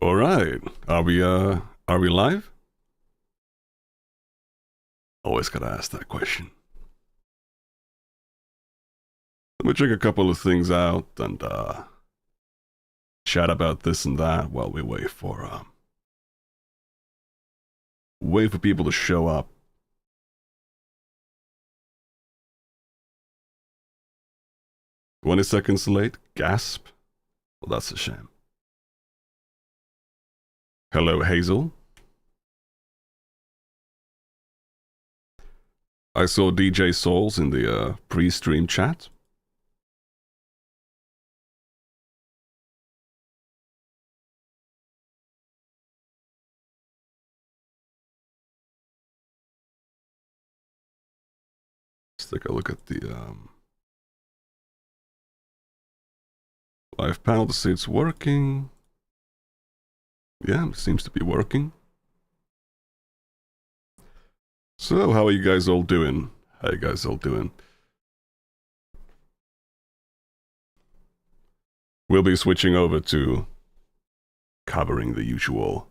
All right. Are we live? Always gotta ask that question. Let me check a couple of things out and chat about this and that while we wait for people to show up. 20 seconds late? Gasp. Well, that's a shame. Hello, Hazel. I saw DJ Souls in the pre-stream chat. Let's take a look at the live panel to see it's working. Yeah, it seems to be working. So, how are you guys all doing? How you guys all doing? We'll be switching over to covering the usual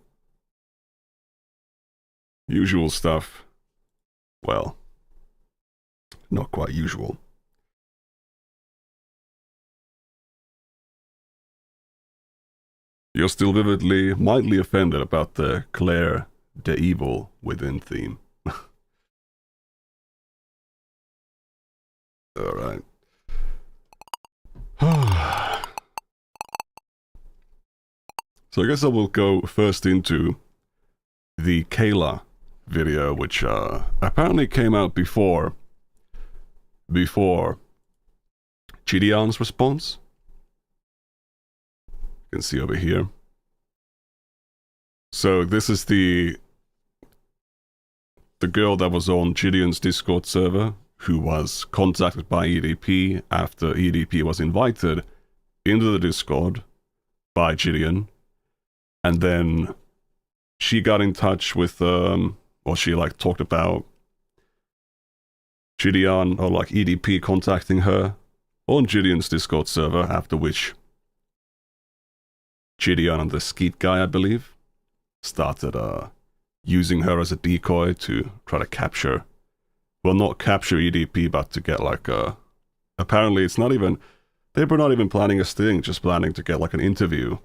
stuff. Well, not quite usual. You're still mildly offended about the Claire the Evil Within theme. Alright. So I guess I will go first into the Kayla video, which apparently came out before Gideon's response. You can see over here. So this is the girl that was on Gideon's Discord server, who was contacted by EDP after EDP was invited into the Discord by Gideon, and then she got in touch with she talked about Gideon or EDP contacting her on Gideon's Discord server, after which Gideon and the Skeet guy, I believe, started using her as a decoy to try to capture, well, not capture EDP, but to get apparently it's not even, they were not even planning a sting, just planning to get an interview.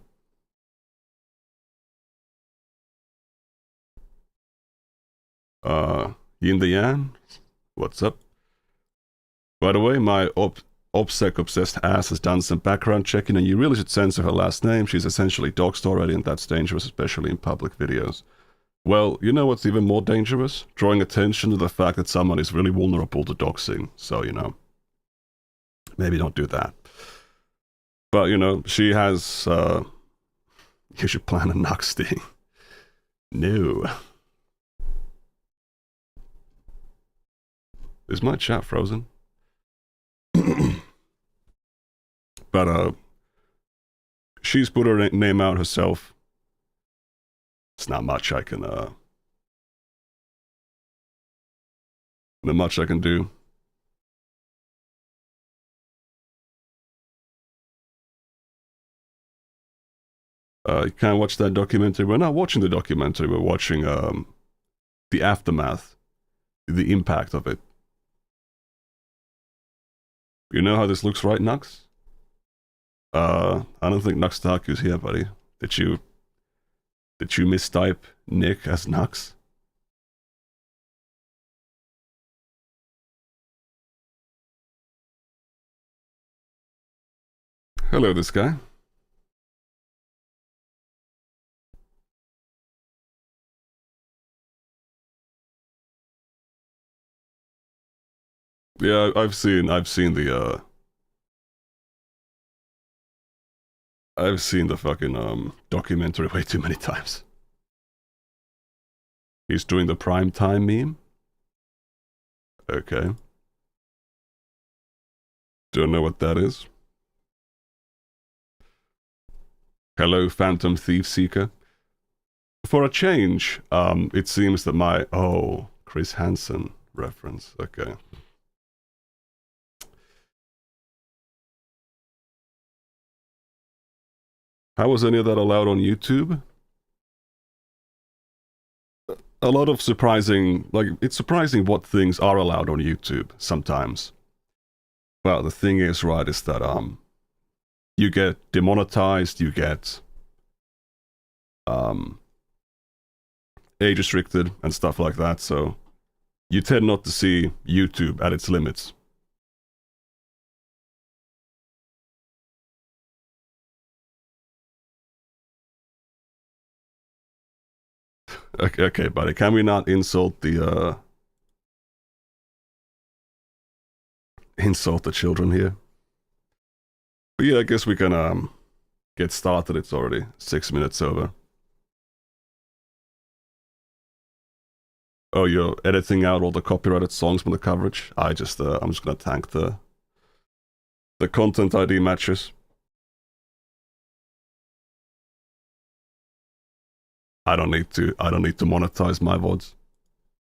Yin the Yan, what's up? By the way, my OPSEC obsessed ass has done some background checking, and you really should censor her last name. She's essentially doxed already, and that's dangerous, especially in public videos. Well, you know what's even more dangerous? Drawing attention to the fact that someone is really vulnerable to doxing. So, maybe don't do that. But, she has, you should plan a knock sting. No. Is my chat frozen? But, she's put her name out herself. It's not much I can, not much I can do. You can't watch that documentary. We're not watching the documentary. We're watching, the aftermath, the impact of it. You know how this looks, right, Nux? I don't think Nux Taku's here, buddy. Did you mistype Nick as Nux? Hello, this guy. Yeah, I've seen the fucking documentary way too many times. He's doing the prime time meme? Okay. Don't know what that is. Hello, Phantom Thief Seeker. For a change, it seems that Chris Hansen reference. Okay. How was any of that allowed on YouTube? a lot of surprising, like, it's surprising what things are allowed on YouTube sometimes. Well, the thing is, right, is that you get demonetized, you get age restricted and stuff like that, so you tend not to see YouTube at its limits. Okay, buddy, can we not insult the children here? But yeah, I guess we can get started. It's already 6 minutes over. Oh, you're editing out all the copyrighted songs from the coverage? I'm just gonna thank the content ID matches. I don't need to monetize my VODs.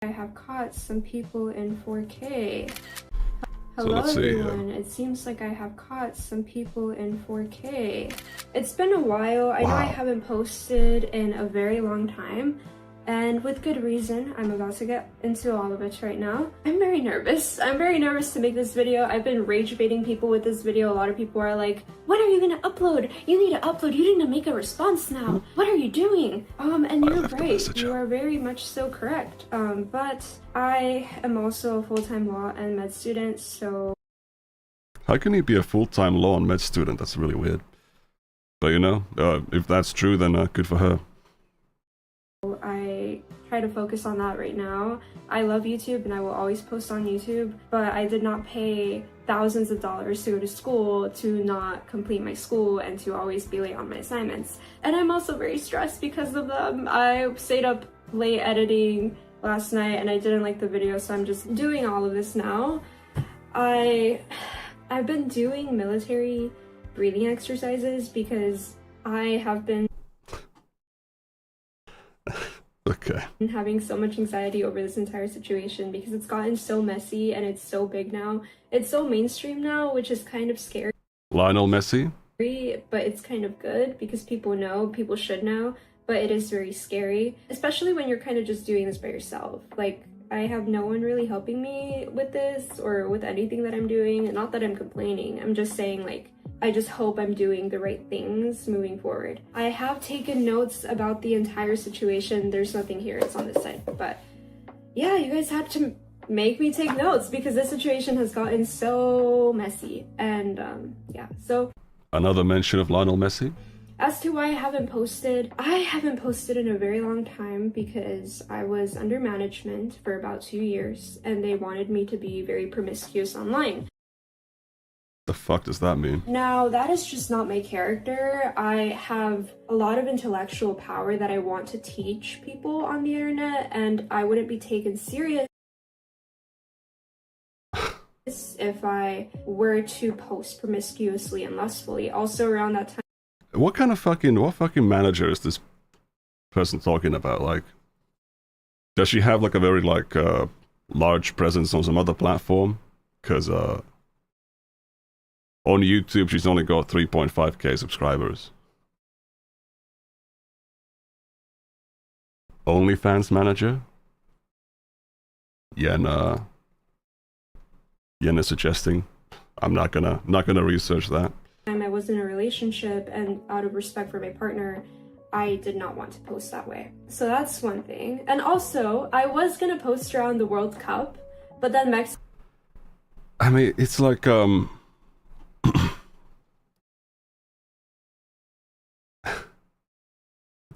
I have caught some people in 4K. So Hello let's see, everyone, it seems like I have caught some people in 4K. It's been a while, I know I haven't posted in a very long time, and with good reason. I'm about to get into all of it right now. I'm very nervous. I'm very nervous to make this video. I've been rage baiting people with this video. A lot of people are like, when are you gonna upload? You need to upload, you need to make a response now. What are you doing? And you're right, you are very much so correct. But I am also a full-time law and med student, so... How can you be a full-time law and med student? That's really weird. But you know, if that's true, then good for her. I try to focus on that right now. I love YouTube and I will always post on YouTube, but I did not pay thousands of dollars to go to school to not complete my school and to always be late on my assignments. And I'm also very stressed because of them. I stayed up late editing last night and I didn't like the video, so I'm just doing all of this now. I've been doing military breathing exercises because I have been Okay. having so much anxiety over this entire situation because it's gotten so messy and it's so big now. It's so mainstream now, which is kind of scary. Lionel Messi? But it's kind of good because people know, people should know, but it is very scary, especially when you're kind of just doing this by yourself. Like, I have no one really helping me with this or with anything that I'm doing. Not that I'm complaining, I'm just saying, like, I just hope I'm doing the right things moving forward. I have taken notes about the entire situation. There's nothing here, it's on this side. But yeah, you guys had to make me take notes because this situation has gotten so messy. And yeah, so... Another mention of Lionel Messi? As to why I haven't posted in a very long time because I was under management for about 2 years and they wanted me to be very promiscuous online. The fuck does that mean? Now, that is just not my character. I have a lot of intellectual power that I want to teach people on the internet, and I wouldn't be taken serious if I were to post promiscuously and lustfully. Also around that time, what fucking manager is this person talking about? Like, does she have like a very like large presence on some other platform? Because on YouTube she's only got 3.5k subscribers. OnlyFans manager? Yenna suggesting. I'm not gonna research that. I was in a relationship, and out of respect for my partner, I did not want to post that way. So that's one thing. And also, I was gonna post around the World Cup, but then Mexico... I mean, it's like,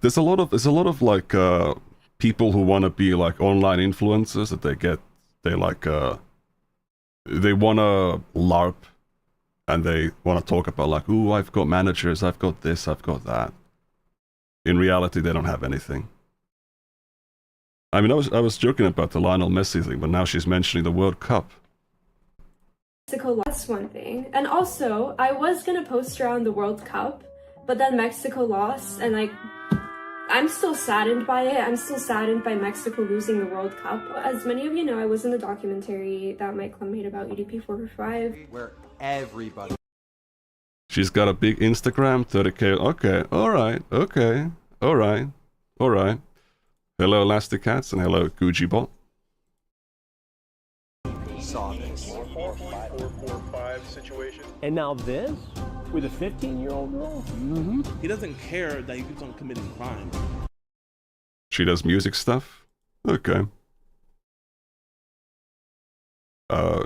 there's a lot of like, people who want to be like online influencers that they want to LARP. And they want to talk about like, ooh, I've got managers, I've got this, I've got that. In reality, they don't have anything. I mean, I was joking about the Lionel Messi thing, but now she's mentioning the World Cup. Mexico, that's one thing. And also, I was gonna post around the World Cup, but then Mexico lost, and like, I'm still saddened by it. I'm still saddened by Mexico losing the World Cup. As many of you know, I was in a documentary that my club made about EDP445. Where everybody... She's got a big Instagram, 30k. Okay, alright, okay, alright, alright. Hello, Elasticats, and hello, GucciBot. Saw this. 445 situation. And now this with a 15-year-old girl? Mm-hmm. He doesn't care that he keeps on committing crime. She does music stuff? Okay. I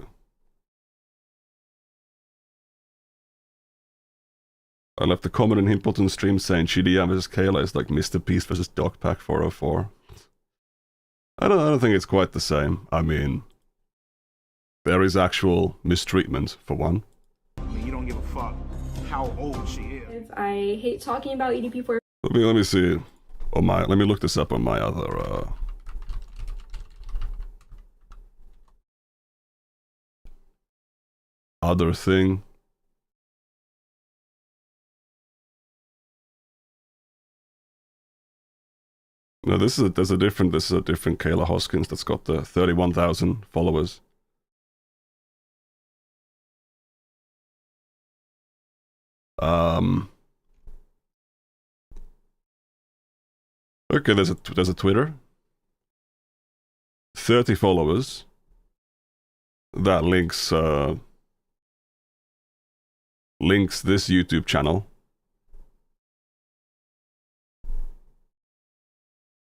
left a comment in Himpleton's stream saying GDM vs Kayla is like Mr. Beast versus Dogpack 404. I don't think it's quite the same. I mean, there is actual mistreatment, for one. I mean, you don't give a fuck how old she is. I hate talking about EDP4. Let me see. Let me look this up on my other thing. No, this is a different Kayla Hoskins that's got the 31,000 followers. Okay, there's a Twitter. 30 followers. That links this YouTube channel.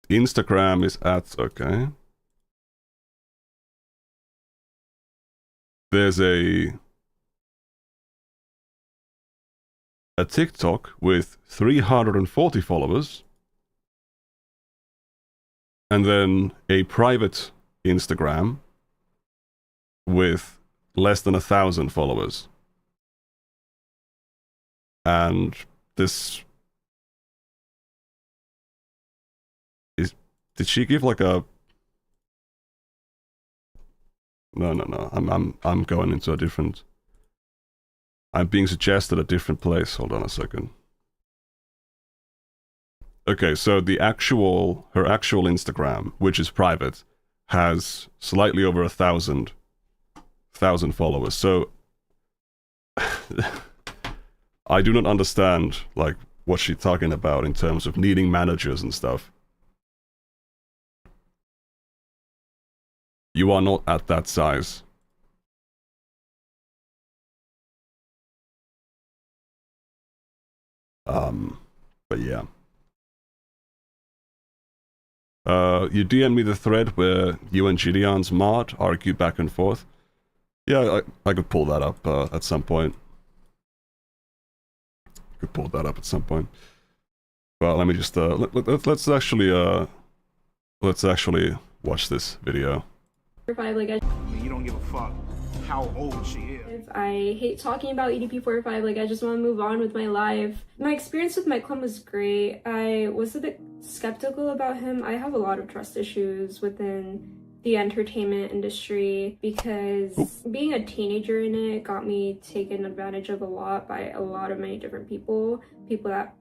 Instagram is at, okay. There's a TikTok with 340 followers. And then a private Instagram with less than 1,000 followers. And this is, did she give like a, no, I'm going into a different, I'm being suggested a different place. Hold on a second. Okay, so her actual Instagram, which is private, has slightly over 1,000 followers. So I do not understand like what she's talking about in terms of needing managers and stuff. You are not at that size. But yeah. You DM me the thread where you and Gideon's mod argue back and forth. Yeah, I could pull that up at some point. Well, let me just let's actually watch this video. I mean, you don't give a fuck how old she is. I hate talking about EDP445, like I just want to move on with my life. My experience with Mike Klum was great. I was a bit skeptical about him. I have a lot of trust issues within the entertainment industry because being a teenager in it got me taken advantage of a lot by many different people that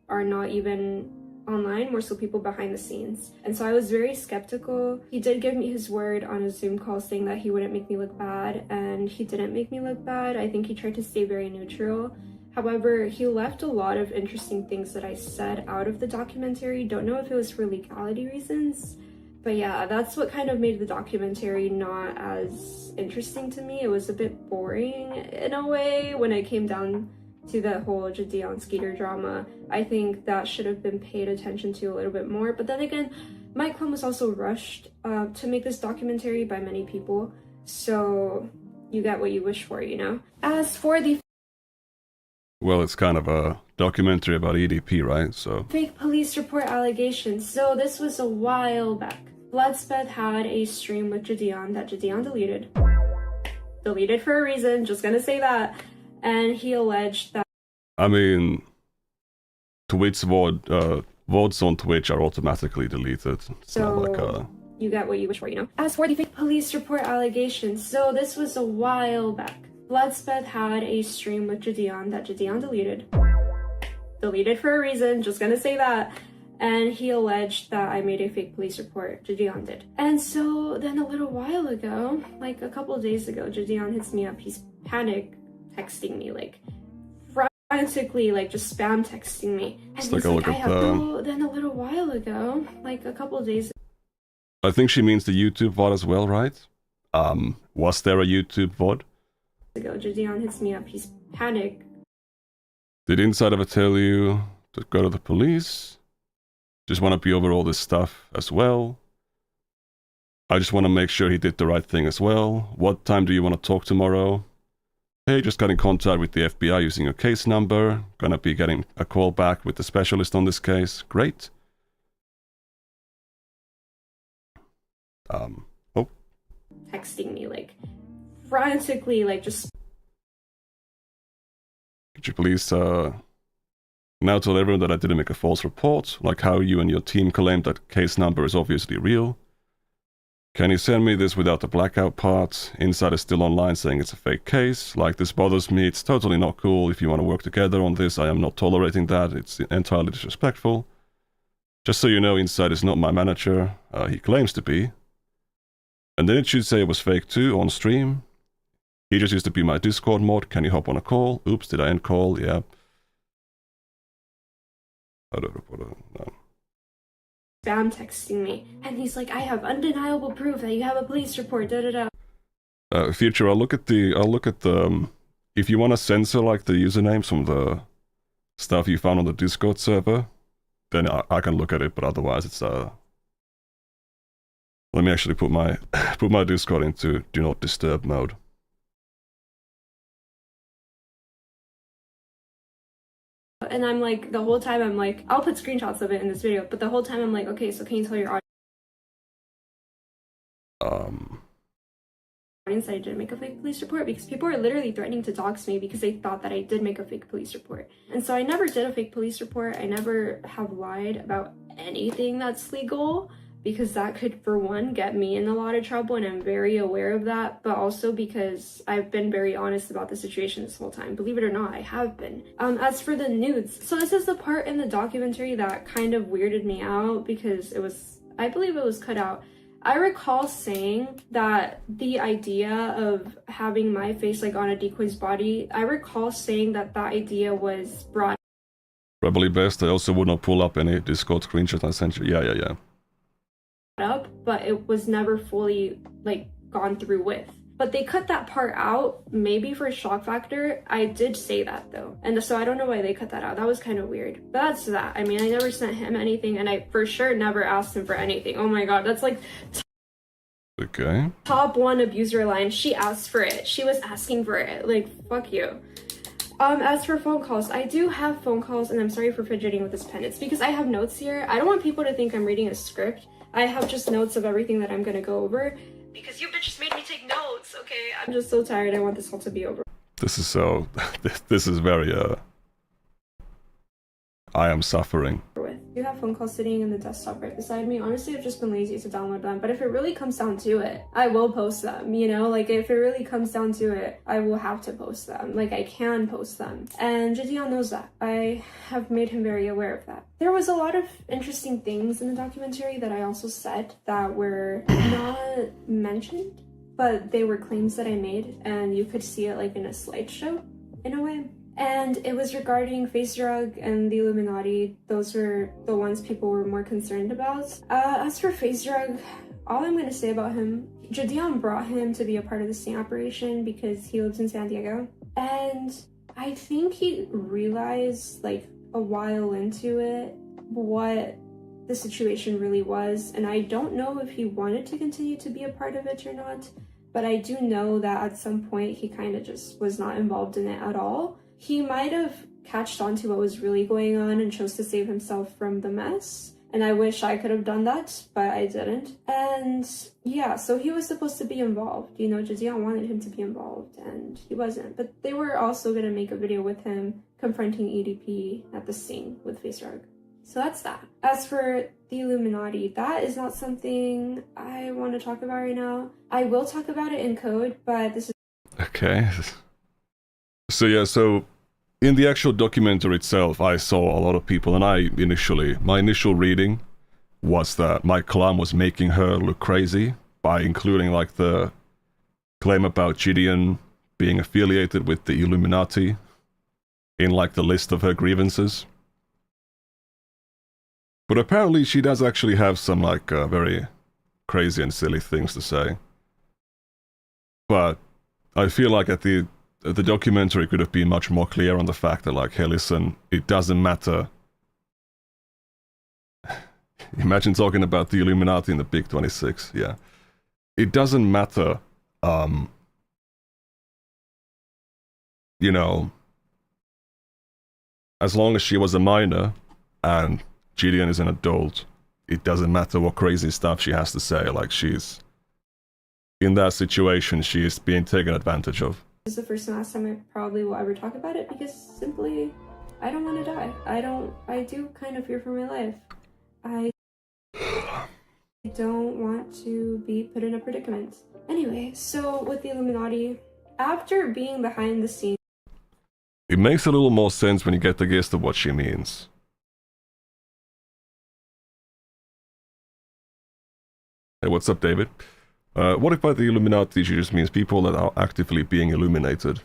are not even online, more so people behind the scenes. And so I was very skeptical. He did give me his word on a Zoom call saying that he wouldn't make me look bad, and he didn't make me look bad. I think he tried to stay very neutral. However, he left a lot of interesting things that I said out of the documentary. Don't know if it was for legality reasons, but yeah, that's what kind of made the documentary not as interesting to me. It was a bit boring in a way when it came down to the whole Gideon Skeeter drama. I think that should have been paid attention to a little bit more. But then again, Mike Klum was also rushed to make this documentary by many people. So you get what you wish for, you know? As for the Well, it's kind of a documentary about EDP, right? So fake police report allegations. So this was a while back. Bloodspeth had a stream with Gideon that Gideon deleted. Deleted for a reason, just gonna say that. And he alleged that, I mean, tweets VODs on Twitch are automatically deleted. It's not like you get what you wish for, you know? As for the fake police report allegations, so this was a while back. Bloodspeth had a stream with Gideon that Gideon deleted. Deleted for a reason, just gonna say that. And he alleged that I made a fake police report. Gideon did. And so then a little while ago, like a couple of days ago, Gideon hits me up. He's panic texting me like frantically like just spam texting me. And Let's he's take a look like, at the... then a little while ago, like a couple of days I think she means the YouTube VOD as well, right? Was there a YouTube VOD? ago, Jadion hits me up. He's panicked. Did Inside ever tell you to go to the police? Just want to be over all this stuff as well. I just want to make sure he did the right thing as well. What time do you want to talk tomorrow? Hey, just got in contact with the FBI using your case number. Gonna be getting a call back with the specialist on this case. Great. Oh. Texting me like frantically, like just Could you please now tell everyone that I didn't make a false report, like how you and your team claimed that case number is obviously real. Can you send me this without the blackout part? Inside is still online saying it's a fake case. Like, this bothers me. It's totally not cool. If you want to work together on this, I am not tolerating that. It's entirely disrespectful. Just so you know, Inside is not my manager. He claims to be. And then it should say it was fake too on stream. He just used to be my Discord mod. Can you hop on a call? Oops, did I end call? Yeah. No. spam texting me. And he's like, I have undeniable proof that you have a police report, Future, I'll look at the, if you want to censor like the usernames from the stuff you found on the Discord server, then I can look at it, but otherwise it's, let me actually put my, put my Discord into do not disturb mode. And I'm like, the whole time I'm like, I'll put screenshots of it in this video, but the whole time I'm like, okay, so can you tell your audience that I didn't make a fake police report? Because people are literally threatening to dox me because they thought that I did make a fake police report. And so I never did a fake police report. I never have lied about anything that's legal, because that could, for one, get me in a lot of trouble, and I'm very aware of that, but also because I've been very honest about the situation this whole time. Believe it or not, I have been. As for the nudes, so this is the part in the documentary that kind of weirded me out because it was, I believe it was cut out. I recall saying that the idea of having my face like on a decoy's body, I recall saying that that idea was brought Probably best, I also would not pull up any Discord screenshots I sent you. Yeah. up, but it was never fully like gone through with. But they cut that part out, maybe for shock factor. I did say that though, and so I don't know why they cut that out. That was kind of weird. But that's that. I mean, I never sent him anything, and I for sure never asked him for anything. Oh my god, that's like Okay. top one abuser line. She asked for it. She was asking for it. Like, fuck you. As for phone calls, I do have phone calls, and I'm sorry for fidgeting with this pen. It's because I have notes here. I don't want people to think I'm reading a script. I have just notes of everything that I'm gonna go over, because you bitches made me take notes, okay? I'm just so tired. I want this all to be over. This is so, this is very, I am suffering. With. You have phone calls sitting in the desktop right beside me. Honestly, I've just been lazy to download them, but if it really comes down to it, I will post them, you know? Like, if it really comes down to it, I will have to post them. Like, I can post them. And Jadion knows that. I have made him very aware of that. There was a lot of interesting things in the documentary that I also said that were not mentioned, but they were claims that I made, and you could see it like in a slideshow, in a way. And it was regarding Face Drug and the Illuminati. Those were the ones people were more concerned about. As for Face Drug, all I'm going to say about him, Jadion brought him to be a part of the sting operation because he lives in San Diego. And I think he realized, like, a while into it, what the situation really was. And I don't know if he wanted to continue to be a part of it or not, but I do know that at some point he kind of just was not involved in it at all. He might have catched on to what was really going on and chose to save himself from the mess. And I wish I could have done that, but I didn't. And yeah, so he was supposed to be involved. You know, Jadion wanted him to be involved, and he wasn't. But they were also going to make a video with him confronting EDP at the Sting with Face Drug. So that's that. As for the Illuminati, that is not something I want to talk about right now. I will talk about it in code, but this is... Okay. So yeah, so in the actual documentary itself, I saw a lot of people, and my initial reading was that my clan was making her look crazy by including like the claim about Gideon being affiliated with the Illuminati in like the list of her grievances. But apparently she does actually have some like very crazy and silly things to say. But I feel like the documentary could have been much more clear on the fact that like, hey, listen, it doesn't matter. Imagine talking about the Illuminati in the Big 26, yeah. It doesn't matter, you know, as long as she was a minor and Gideon is an adult, it doesn't matter what crazy stuff she has to say. Like, she's in that situation, she is being taken advantage of. This is the first and last time I probably will ever talk about it because simply, I don't want to die. I do kind of fear for my life. I don't want to be put in a predicament. Anyway, so with the Illuminati, after being behind the scenes, it makes a little more sense when you get the gist of what she means. Hey, what's up, David? What if by the Illuminati she just means people that are actively being illuminated?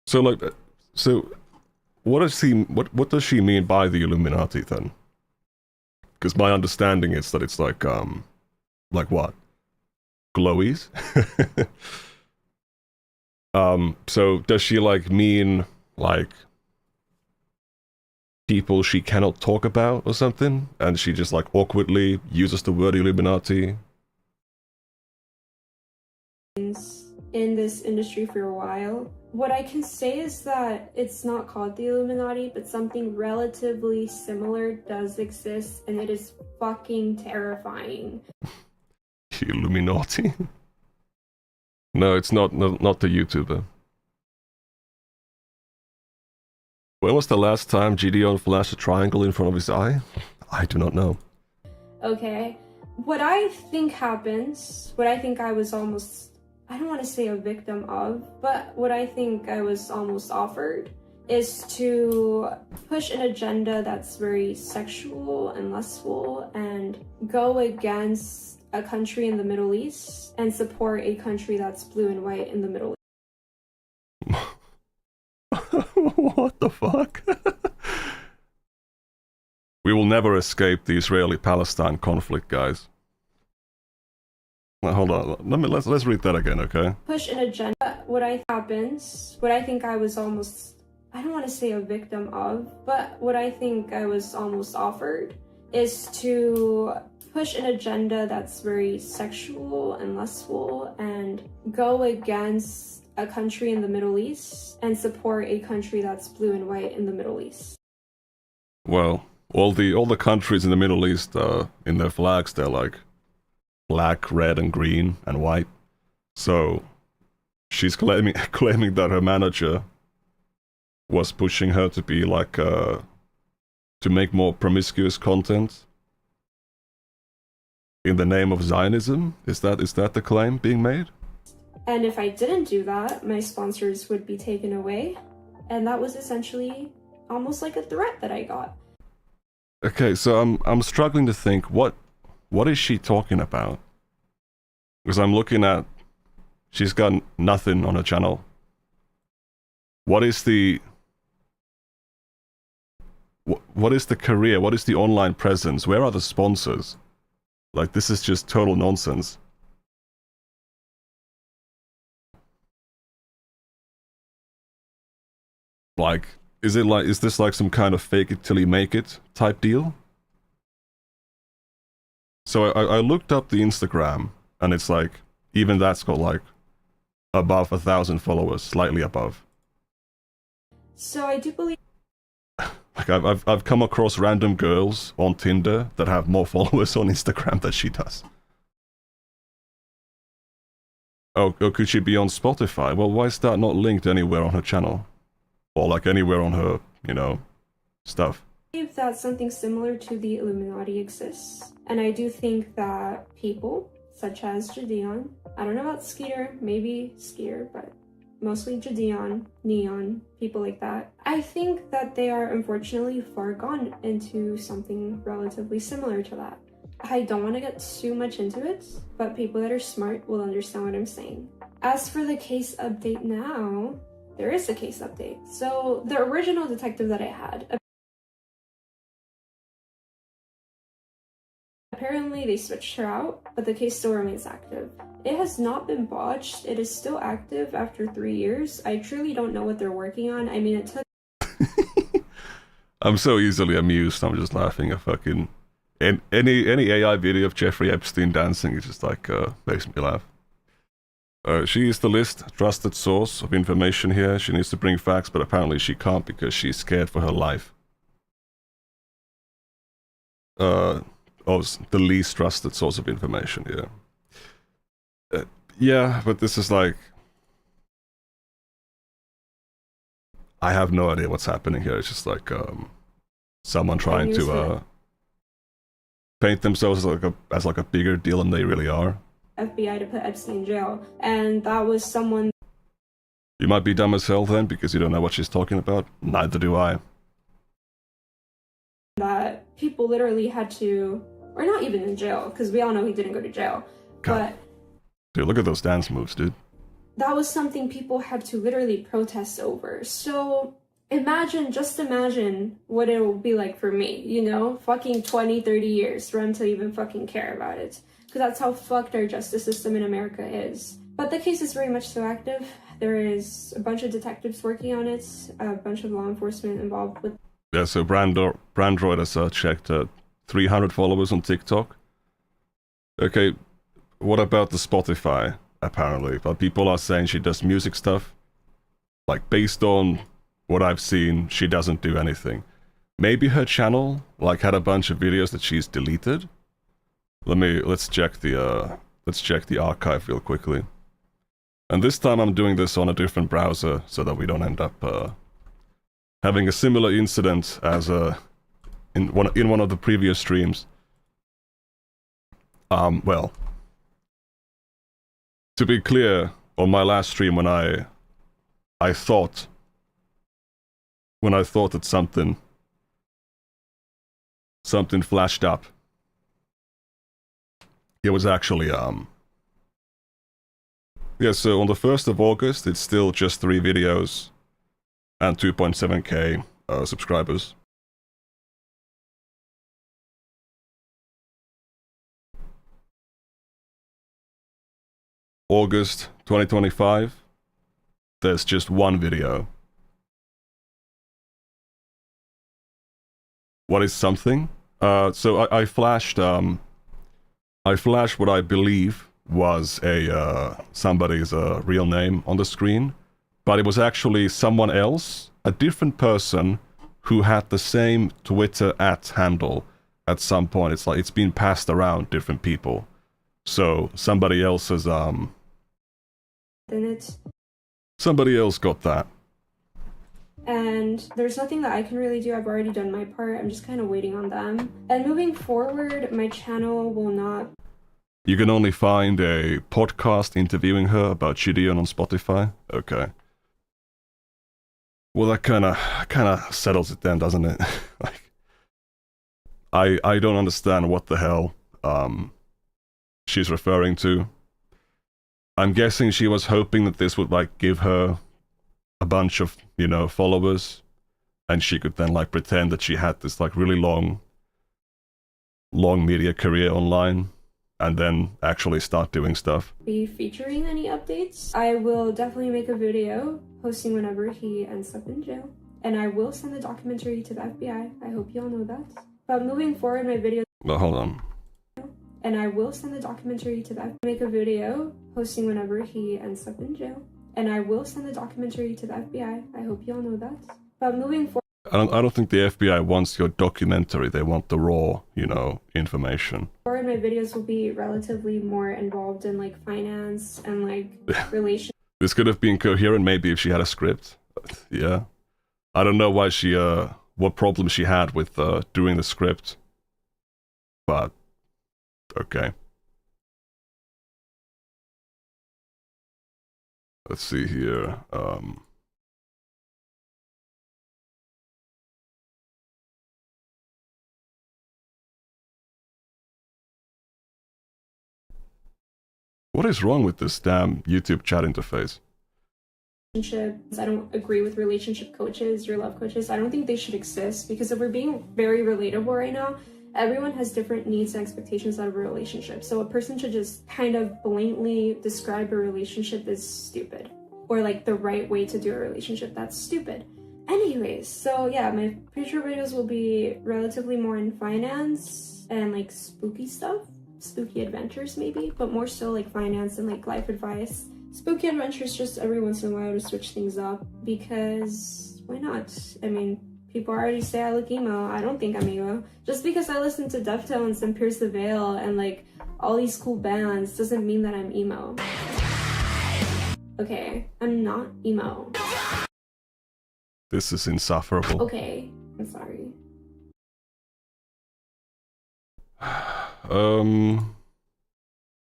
So what does she mean by the Illuminati then? Because my understanding is that it's like what? Glowies? So does she like mean like people she cannot talk about or something, and she just like awkwardly uses the word Illuminati? in this industry for a while, what I can say is that it's not called the Illuminati, but something relatively similar does exist, and it is fucking terrifying. Illuminati? No, it's not the YouTuber. When was the last time Gideon flashed a triangle in front of his eye? I do not know. Okay, what I think happens, what I think I was almost, I don't want to say a victim of, but what I think I was almost offered is to push an agenda that's very sexual and lustful and go against a country in the Middle East and support a country that's blue and white in the Middle East. What the fuck? We will never escape the Israeli-Palestine conflict, guys. Now, hold on, let's read that again, okay? Push an agenda. What I think I was almost, I don't want to say a victim of, but what I think I was almost offered is to push an agenda that's very sexual and lustful and go against a country in the Middle East and support a country that's blue and white in the Middle East. Well, all the countries in the Middle East, in their flags, they're like black, red, and green, and white. So she's claiming that her manager was pushing her to be like to make more promiscuous content in the name of Zionism. Is that the claim being made? And if I didn't do that, my sponsors would be taken away, and that was essentially almost like a threat that I got. Okay, so I'm struggling to think what is she talking about? Because I'm looking at, she's got nothing on her channel. What is the career? What is the online presence? Where are the sponsors? Like, this is just total nonsense. Like, is this like some kind of fake it till you make it type deal? So I looked up the Instagram, and it's like, even that's got like above 1,000 followers, slightly above. So I do believe, Like, I've come across random girls on Tinder that have more followers on Instagram than she does. Oh, could she be on Spotify? Well, why is that not linked anywhere on her channel? Or like anywhere on her, stuff? that something similar to the Illuminati exists. And I do think that people such as Gideon, I don't know about Skeeter, maybe Skeeter, but mostly Gideon, Neon, people like that. I think that they are unfortunately far gone into something relatively similar to that. I don't want to get too much into it, but people that are smart will understand what I'm saying. As for the case update now, there is a case update. So the original detective that I had, apparently they switched her out, but the case still remains active. It has not been botched. It is still active after 3 years. I truly don't know what they're working on. I mean, it took... I'm so easily amused. I'm just laughing at fucking... Any AI video of Jeffrey Epstein dancing is just like, makes me laugh. She is the least trusted source of information here. She needs to bring facts, but apparently she can't because she's scared for her life. The least trusted source of information, yeah. Yeah, but this is like... I have no idea what's happening here. It's just like, someone trying to, paint themselves as like a bigger deal than they really are. FBI to put Epstein in jail, and that was someone... You might be dumb as hell then, because you don't know what she's talking about. Neither do I. That people literally had to, or not even in jail, because we all know he didn't go to jail, God. but... Dude, look at those dance moves, dude. That was something people had to literally protest over. So just imagine what it will be like for me, you know? Fucking 20, 30 years for them to even fucking care about it. Because that's how fucked our justice system in America is. But the case is very much so active. There is a bunch of detectives working on it, a bunch of law enforcement involved with... Yeah, so Brandroid has checked 300 followers on TikTok. Okay, what about the Spotify, apparently? But people are saying she does music stuff. Like, based on what I've seen, she doesn't do anything. Maybe her channel, like, had a bunch of videos that she's deleted? Let's check the archive real quickly. And this time I'm doing this on a different browser so that we don't end up having a similar incident as in one of the previous streams. Well, to be clear, on my last stream when I thought that something flashed up, it was actually, yeah, so on the 1st of August, it's still just 3 videos and 2.7k subscribers. August 2025, there's just 1 video. What is something? So I flashed what I believe was somebody's real name on the screen, but it was actually someone else, a different person who had the same Twitter @handle at some point. It's like it's been passed around different people. So somebody else has somebody else got that. And there's nothing that I can really do. I've already done my part. I'm just kind of waiting on them. And moving forward, my channel will not... You can only find a podcast interviewing her about Gideon on Spotify? Okay. Well, that kind of settles it then, doesn't it? Like, I don't understand what the hell she's referring to. I'm guessing she was hoping that this would, like, give her a bunch of, you know, followers, and she could then, like, pretend that she had this, like, really long media career online, and then actually start doing stuff. Be featuring any updates. I will definitely make a video posting whenever he ends up in jail, and I will send the documentary to the FBI. I hope you all know that. But moving forward, my videos... Well, hold on. And I will send the documentary to the FBI. Make a video posting whenever he ends up in jail, and I will send the documentary to the FBI. I hope you all know that. But moving forward... I don't think the FBI wants your documentary. They want the raw, you know, information. My videos will be relatively more involved in, like, finance and, like, relations. This could have been coherent maybe if she had a script. Yeah. I don't know why she, what problem she had with, doing the script. But, okay. Let's see here, what is wrong with this damn YouTube chat interface? relationships. I don't agree with relationship coaches, your love coaches. I don't think they should exist, because if we're being very relatable right now, everyone has different needs and expectations out of a relationship. So a person should just kind of blatantly describe a relationship as stupid, or like the right way to do a relationship. That's stupid. Anyways, so yeah, my future videos will be relatively more in finance and like spooky stuff, spooky adventures maybe, but more so like finance and like life advice. Spooky adventures just every once in a while to switch things up, because why not? I mean, people already say I look emo. I don't think I'm emo. Just because I listen to Deftones and Pierce the Veil and like all these cool bands doesn't mean that I'm emo. Okay, I'm not emo. This is insufferable. Okay, I'm sorry.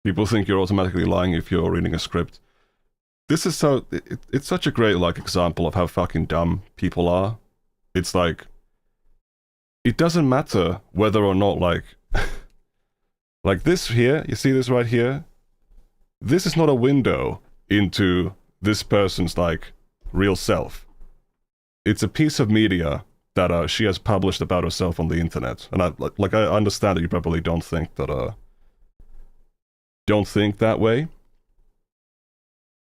People think you're automatically lying if you're reading a script. This is so... it's such a great, like, example of how fucking dumb people are. It's like... it doesn't matter whether or not, like... like this here, you see this right here? This is not a window into this person's, like, real self. It's a piece of media that she has published about herself on the internet. And I understand that you probably don't think that, don't think that way.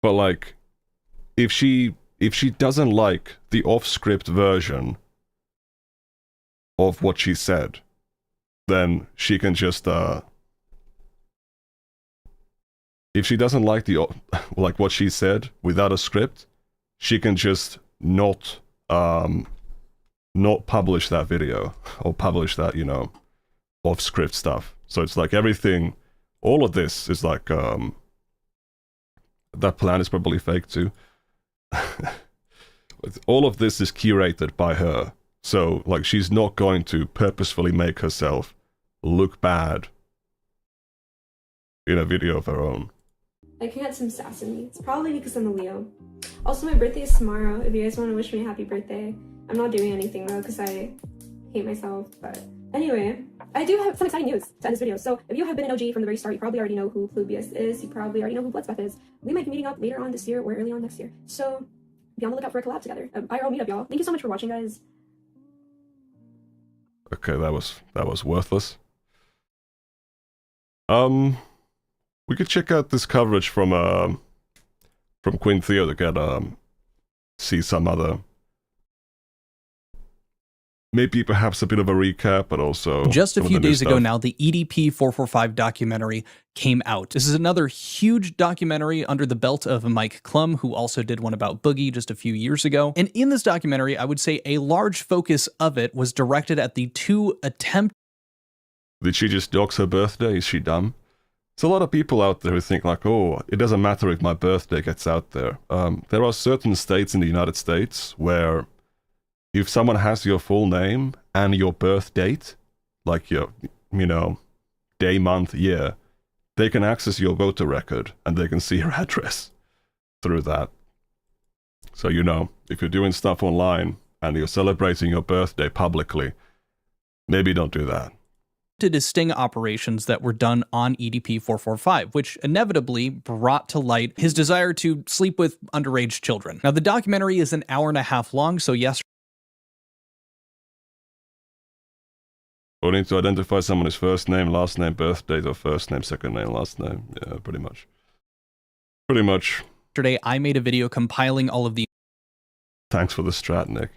But like, if she doesn't like the off-script version of what she said, then she can just, if she doesn't like the, like what she said without a script, she can just not publish that video, or publish that, you know, off-script stuff. So it's like everything, all of this is like, that plan is probably fake too. All of this is curated by her. So, like, she's not going to purposefully make herself look bad in a video of her own. I can get some sass in me. It's probably because I'm a Leo. Also, my birthday is tomorrow. If you guys want to wish me a happy birthday. I'm not doing anything though, because I hate myself. But anyway, I do have some exciting news to end this video. So if you have been an OG from the very start, you probably already know who Plubius is. You probably already know who Bloodspeth is. We might be meeting up later on this year or early on next year. So be on the lookout for a collab together. IRL meetup, y'all. Thank you so much for watching, guys. Okay, that was worthless. We could check out this coverage from Queen Theo to get see some other, maybe perhaps a bit of a recap, but also just a few days ago stuff. now, the EDP445 documentary came out. This is another huge documentary under the belt of Mike Klum, who also did one about Boogie just a few years ago. And in this documentary, I would say a large focus of it was directed at the two attempts. Did she just dox her birthday? Is she dumb? There's a lot of people out there who think like, oh, it doesn't matter if my birthday gets out there. There are certain states in the United States where if someone has your full name and your birth date, like your, you know, day, month, year, they can access your voter record and they can see your address through that. So, you know, if you're doing stuff online and you're celebrating your birthday publicly, maybe don't do that. To sting operations that were done on EDP445, which inevitably brought to light his desire to sleep with underage children. Now, the documentary is an hour and a half long, so yes. We need to identify someone's first name, last name, birth date, or first name, second name, last name. Yeah, pretty much. Pretty much. Yesterday, I made a video compiling all of the... Thanks for the strat, Nick.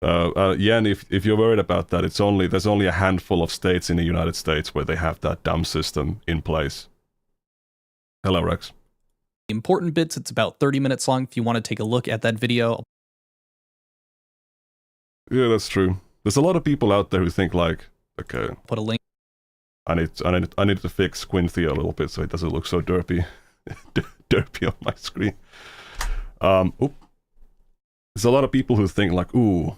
Yeah, and if you're worried about that, there's only a handful of states in the United States where they have that dumb system in place. Hello, Rex. important bits. It's about 30 minutes long if you want to take a look at that video. Yeah, that's true. There's a lot of people out there who think like, okay, I'll put a link. I need to fix Quinthea a little bit so it doesn't look so derpy, derpy on my screen. There's a lot of people who think like, ooh,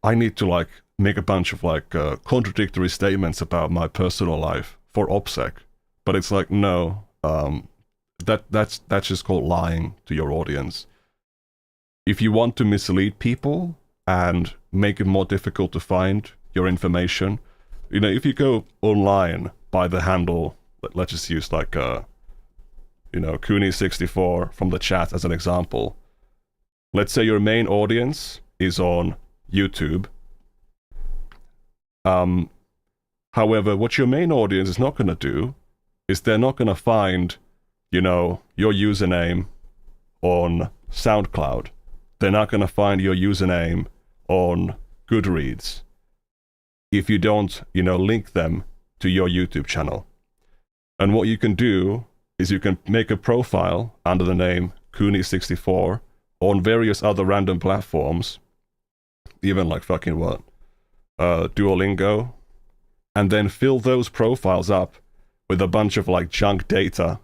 I need to like make a bunch of like contradictory statements about my personal life for OPSEC, but it's like, no, that's just called lying to your audience. If you want to mislead people and make it more difficult to find your information, you know, if you go online by the handle, let's just use like, you know, Cooney64 from the chat as an example, let's say your main audience is on YouTube. However, what your main audience is not going to do is they're not going to find, you know, your username on SoundCloud. They're not going to find your username on Goodreads if you don't, you know, link them to your YouTube channel. And what you can do is you can make a profile under the name Cooney64 on various other random platforms, even like fucking what? Duolingo, and then fill those profiles up with a bunch of like junk data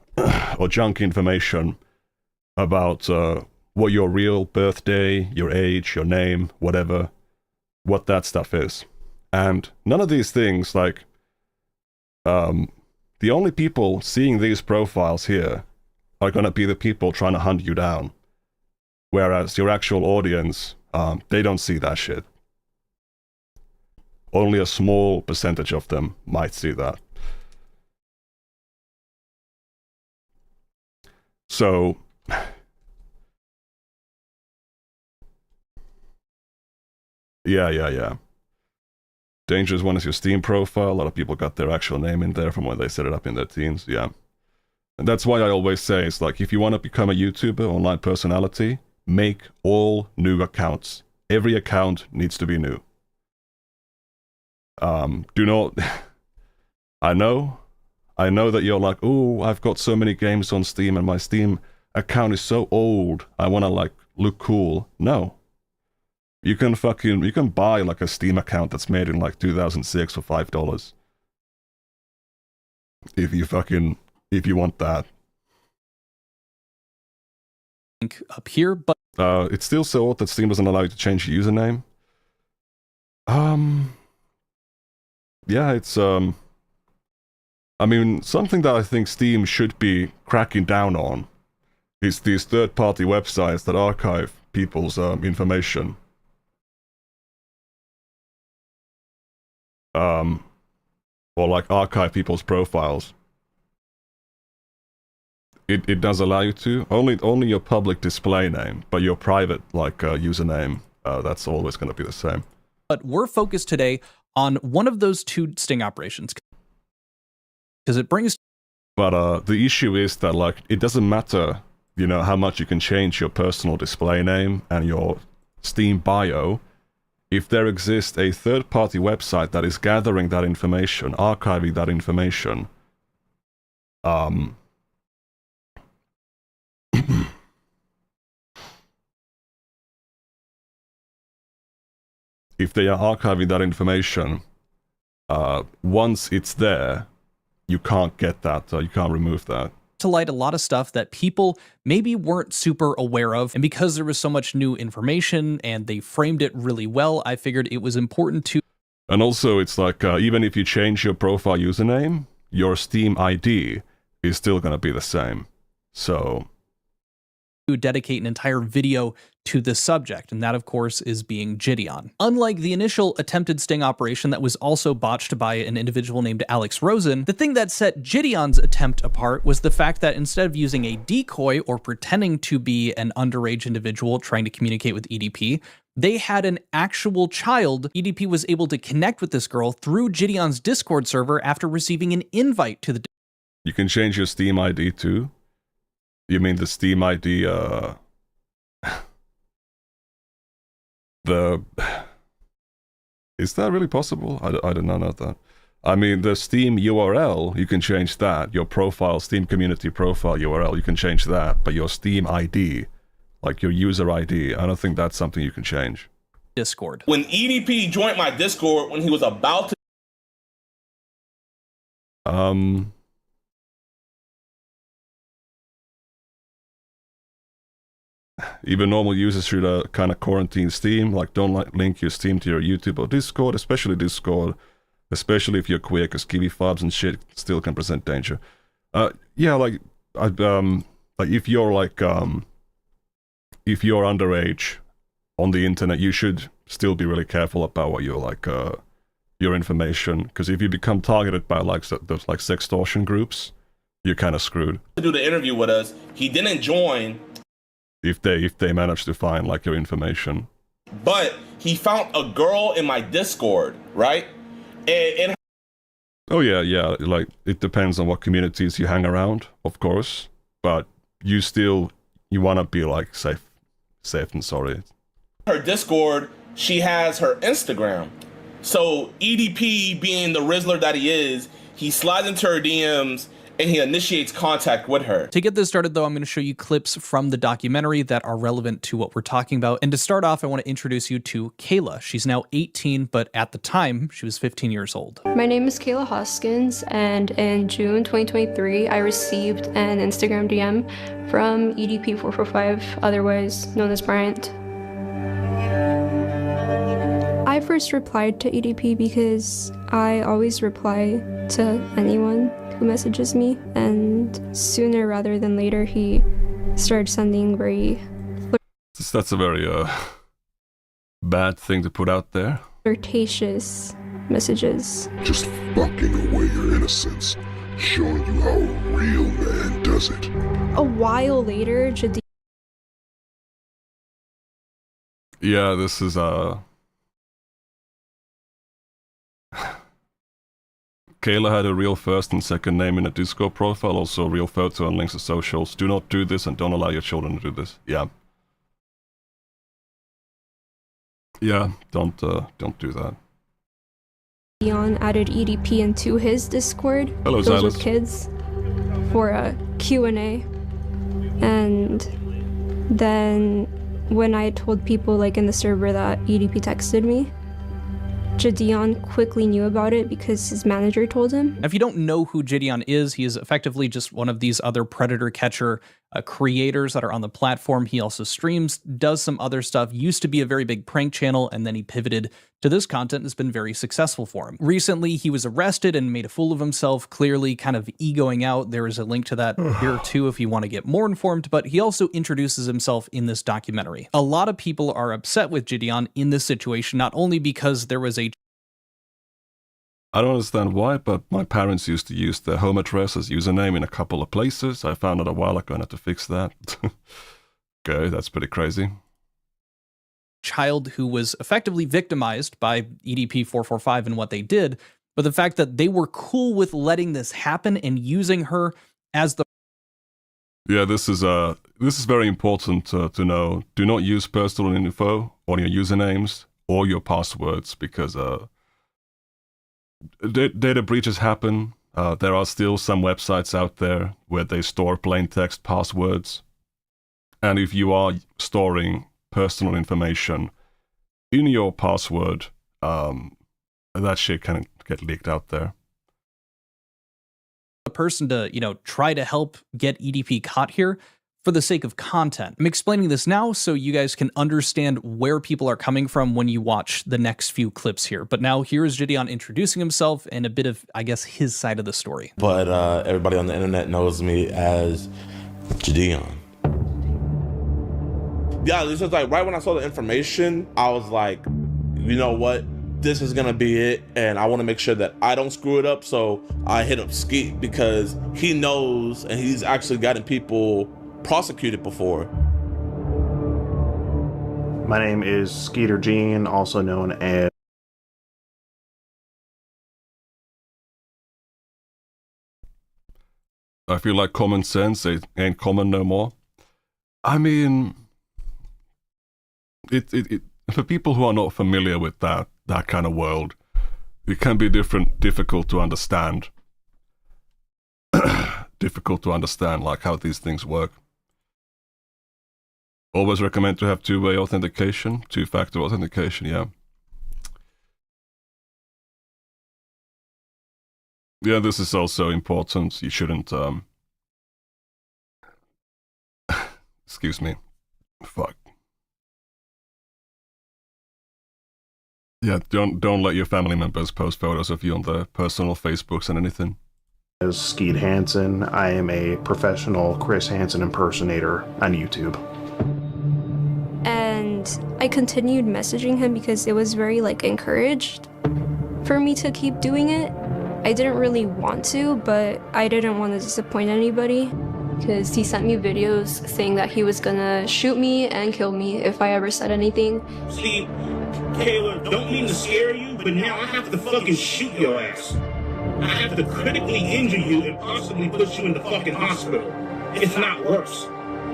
or junk information about what your real birthday, your age, your name, whatever, what that stuff is. And none of these things, like, the only people seeing these profiles here are going to be the people trying to hunt you down. Whereas your actual audience, they don't see that shit. Only a small percentage of them might see that. So, yeah. Dangerous one is your Steam profile. A lot of people got their actual name in there from when they set it up in their teens, yeah. And that's why I always say, it's like, if you want to become a YouTuber, online personality, make all new accounts. Every account needs to be new. Do not... I know that you're like, oh, I've got so many games on Steam and my Steam account is so old, I want to, like, look cool. No. You can buy, like, a Steam account that's made in, like, 2006 for $5. If you want that. Link up here, but It's still so old that Steam doesn't allow you to change your username. Yeah, it's, I mean, something that I think Steam should be cracking down on is these third-party websites that archive people's information. Or like archive people's profiles. It does allow you to. Only your public display name, but your private, like, username, that's always going to be the same. But we're focused today on one of those two sting operations. Because it brings... But the issue is that, like, it doesn't matter, you know, how much you can change your personal display name and your Steam bio. If there exists a third-party website that is gathering that information, archiving that information, if they are archiving that information, once it's there, you can't get that, you can't remove that. To light a lot of stuff that people maybe weren't super aware of, and because there was so much new information and they framed it really well, I figured it was important to... And also, it's like, even if you change your profile username, your Steam ID is still going to be the same. So... dedicate an entire video to this subject, and that, of course, is being Gideon. Unlike the initial attempted sting operation that was also botched by an individual named Alex Rosen, the thing that set Gideon's attempt apart was the fact that instead of using a decoy or pretending to be an underage individual trying to communicate with EDP, they had an actual child. EDP was able to connect with this girl through Gideon's Discord server after receiving an invite to the... You can change your Steam ID too? You mean the Steam ID, Is that really possible? I did not know that. I mean, the Steam URL, you can change that. Your profile, Steam community profile URL, you can change that. But your Steam ID, like your user ID, I don't think that's something you can change. Discord. When EDP joined my Discord when he was about to... Even normal users should kind of quarantine Steam, like don't link your Steam to your YouTube or Discord, especially if you're queer, because kiwi fobs and shit still can present danger. Yeah, like if you're like if you're underage on the internet, you should still be really careful about what you're like your information, because if you become targeted by like those like sextortion groups, you're kind of screwed. To do the interview with us, he didn't join. if they manage to find like your information. But he found a girl in my Discord, right? And Oh yeah, like it depends on what communities you hang around, of course, but you want to be like safe and sorry. her Discord, she has her Instagram. So EDP, being the Rizzler that he is, he slides into her DMs and he initiates contact with her. To get this started, though, I'm going to show you clips from the documentary that are relevant to what we're talking about. And to start off, I want to introduce you to Kayla. She's now 18, but at the time, she was 15 years old. My name is Kayla Hoskins, and in June 2023, I received an Instagram DM from EDP445, otherwise known as Bryant. I first replied to EDP because I always reply to anyone who messages me, and sooner rather than later, he started sending very That's a very bad thing to put out there. flirtatious messages. Just fucking away your innocence, showing you how a real man does it. A while later, Yeah, this is Kayla had a real first and second name in a Discord profile, also a real photo and links to socials. Do not do this and don't allow your children to do this. Yeah. Yeah, don't do that. Dion added EDP into his Discord. Hello, Those Silas. were kids for a Q&A. And then when I told people like in the server that EDP texted me, Jadion quickly knew about it because his manager told him. Now, if you don't know who Gideon is, he is effectively just one of these other predator catcher creators that are on the platform. He also streams, does some other stuff, used to be a very big prank channel, and then he pivoted to this content and has been very successful for him. Recently, he was arrested and made a fool of himself, clearly kind of egoing out. There is a link to that here too if you want to get more informed, but he also introduces himself in this documentary. A lot of people are upset with Gideon in this situation, not only because there was a I don't understand why, but my parents used to use their home address as username in a couple of places. I found out a while ago and had to fix that. Okay, that's pretty crazy. child who was effectively victimized by EDP445 and what they did, but the fact that they were cool with letting this happen and using her as the Yeah, this is very important to know. Do not use personal info on your usernames or your passwords because data breaches happen. There are still some websites out there where they store plain text passwords. And if you are storing personal information in your password, that shit can get leaked out there. person to, try to help get EDP caught here for the sake of content. I'm explaining this now so you guys can understand where people are coming from when you watch the next few clips here. But now here is Gideon introducing himself and a bit of, I guess, his side of the story. But everybody on the internet knows me as Gideon. Yeah, this was like right when I saw the information, I was like, you know what? This is gonna be it, and I want to make sure that I don't screw it up. So I hit up Skeet because he knows, and he's actually gotten people prosecuted before. My name is Skeeter Gene, also known as I feel like common sense ain't common no more. I mean, it for people who are not familiar with that kind of world, it can be difficult to understand. Difficult to understand like how these things work. Always recommend to have two-way authentication, two-factor authentication, yeah. Yeah, this is also important. You shouldn't, excuse me. Fuck. Yeah, don't let your family members post photos of you on their personal Facebooks and anything. Skeet Hansen. I am a professional Chris Hansen impersonator on YouTube. And I continued messaging him because it was very encouraged for me to keep doing it. I didn't really want to, but I didn't want to disappoint anybody. because he sent me videos saying that he was gonna shoot me and kill me if I ever said anything. See, Kayla, don't mean to scare you, but now I have to fucking shoot your ass. I have to critically injure you and possibly put you in the fucking hospital, if not worse.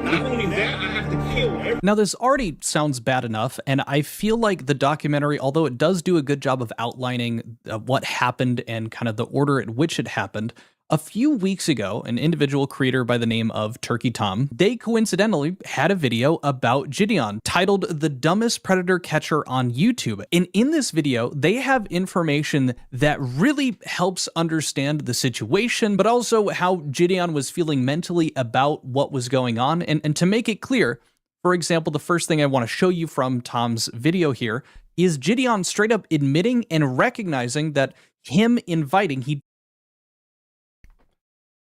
Not only that, I have to kill everyone. Now, this already sounds bad enough, and I feel like the documentary, although it does do a good job of outlining what happened and kind of the order at which it happened, a few weeks ago, an individual creator by the name of Turkey Tom, they coincidentally had a video about Gideon titled The Dumbest Predator Catcher on YouTube. And in this video, they have information that really helps understand the situation, but also how Gideon was feeling mentally about what was going on. And to make it clear, for example, the first thing I want to show you from Tom's video here is Gideon straight up admitting and recognizing that him inviting,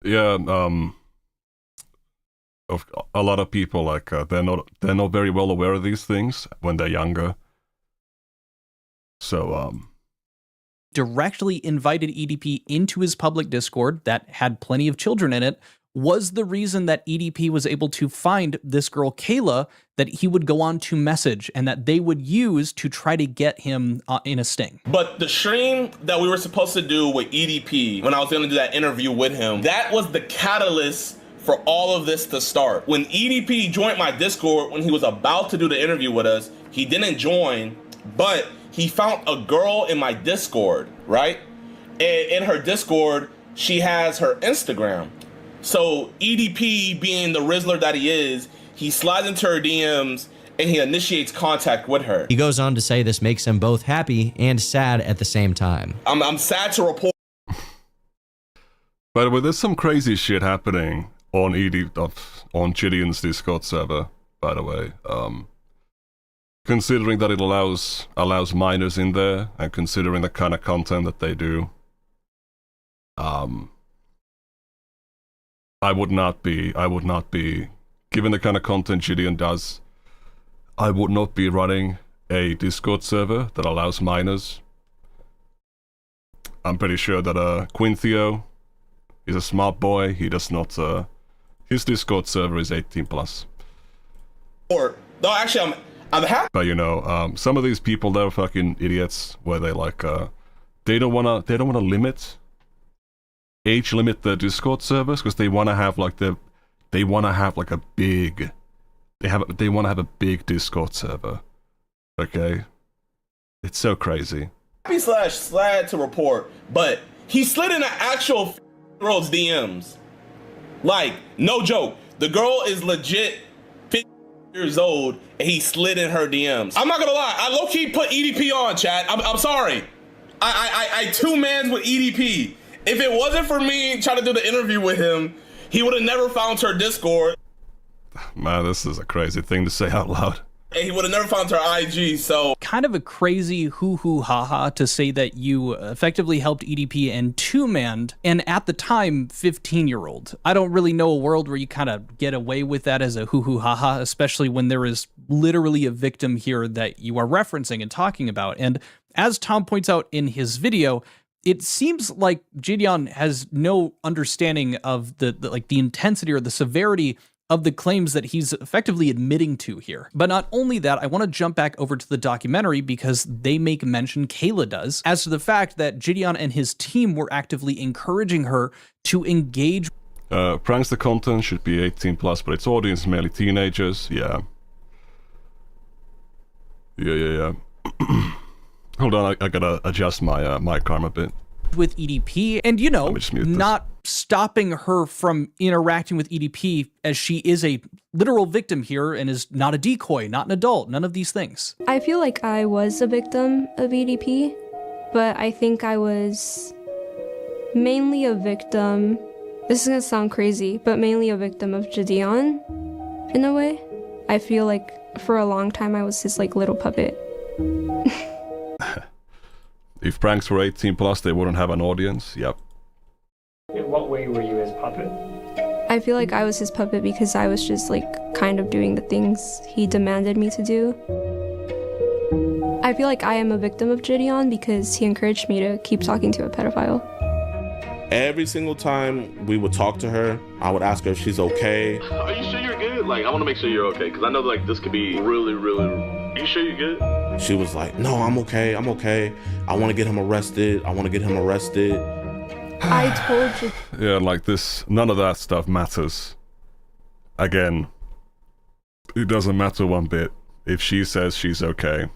Yeah, of a lot of people, like, they're not very well aware of these things when they're younger. So, directly invited EDP into his public Discord that had plenty of children in it, was the reason that EDP was able to find this girl Kayla that he would go on to message and that they would use to try to get him in a sting. But the stream that we were supposed to do with EDP, when I was gonna do that interview with him, that was the catalyst for all of this to start. When EDP joined my Discord, when he was about to do the interview with us, he didn't join, but he found a girl in my Discord, right? And in her Discord, she has her Instagram. So EDP, being the Rizzler that he is, he slides into her DMs and he initiates contact with her. He goes on to say this makes them both happy and sad at the same time. I'm sad to report. by the way, there's some crazy shit happening on on Gideon's Discord server, by the way. Considering that it allows minors in there, and considering the kind of content that they do, I would not be, given the kind of content Gideon does, I would not be running a Discord server that allows minors. I'm pretty sure that Quinthio is a smart boy. He does not, his Discord server is 18 plus. No, actually, I'm happy. But you know, some of these people, they're fucking idiots, where they like, they don't wanna age limit their Discord servers because they wanna have like a big Discord server. Okay, it's so crazy. Happy / sad to report, but he slid in an actual girl's DMs. Like, no joke. The girl is legit 50 years old, and he slid in her DMs. I'm not gonna lie, I low-key put EDP on, chat. I'm sorry. I two-mans with EDP. If it wasn't for me trying to do the interview with him, he would have never found her Discord. Man, this is a crazy thing to say out loud. And he would have never found her IG, so... Kind of a crazy hoo-hoo ha-ha to say that you effectively helped EDP and two-manned, and at the time, 15-year-old. I don't really know a world where you kind of get away with that as a hoo-hoo ha-ha, especially when there is literally a victim here that you are referencing and talking about. And as Tom points out in his video, it seems like Gideon has no understanding of the intensity or the severity of the claims that he's effectively admitting to here. But not only that, I want to jump back over to the documentary because they make mention, Kayla does, as to the fact that Gideon and his team were actively encouraging her to engage. Prankster content should be 18 plus, but its audience is mainly teenagers. Yeah. Hold on, I gotta adjust my mic arm a bit. With EDP, and you know, not stopping her from interacting with EDP as she is a literal victim here and is not a decoy, not an adult, none of these things. I feel like I was a victim of EDP, but I think I was mainly a victim, this is gonna sound crazy, but mainly a victim of Gideon, in a way. I feel like for a long time I was his like little puppet. If pranks were 18 plus, they wouldn't have an audience. Yep. In what way were you his puppet? I feel like I was his puppet because I was just like kind of doing the things he demanded me to do. I feel like I am a victim of Gideon because he encouraged me to keep talking to a pedophile. Every single time we would talk to her, I would ask her if she's okay. Are you sure you're good? Like, I want to make sure you're okay, because I know like this could be really, really. Are you sure you're good? She was like, no, I'm okay. I'm okay. I want to get him arrested. I want to get him arrested. I told you. Yeah, like this, none of that stuff matters. Again, it doesn't matter one bit if she says she's okay.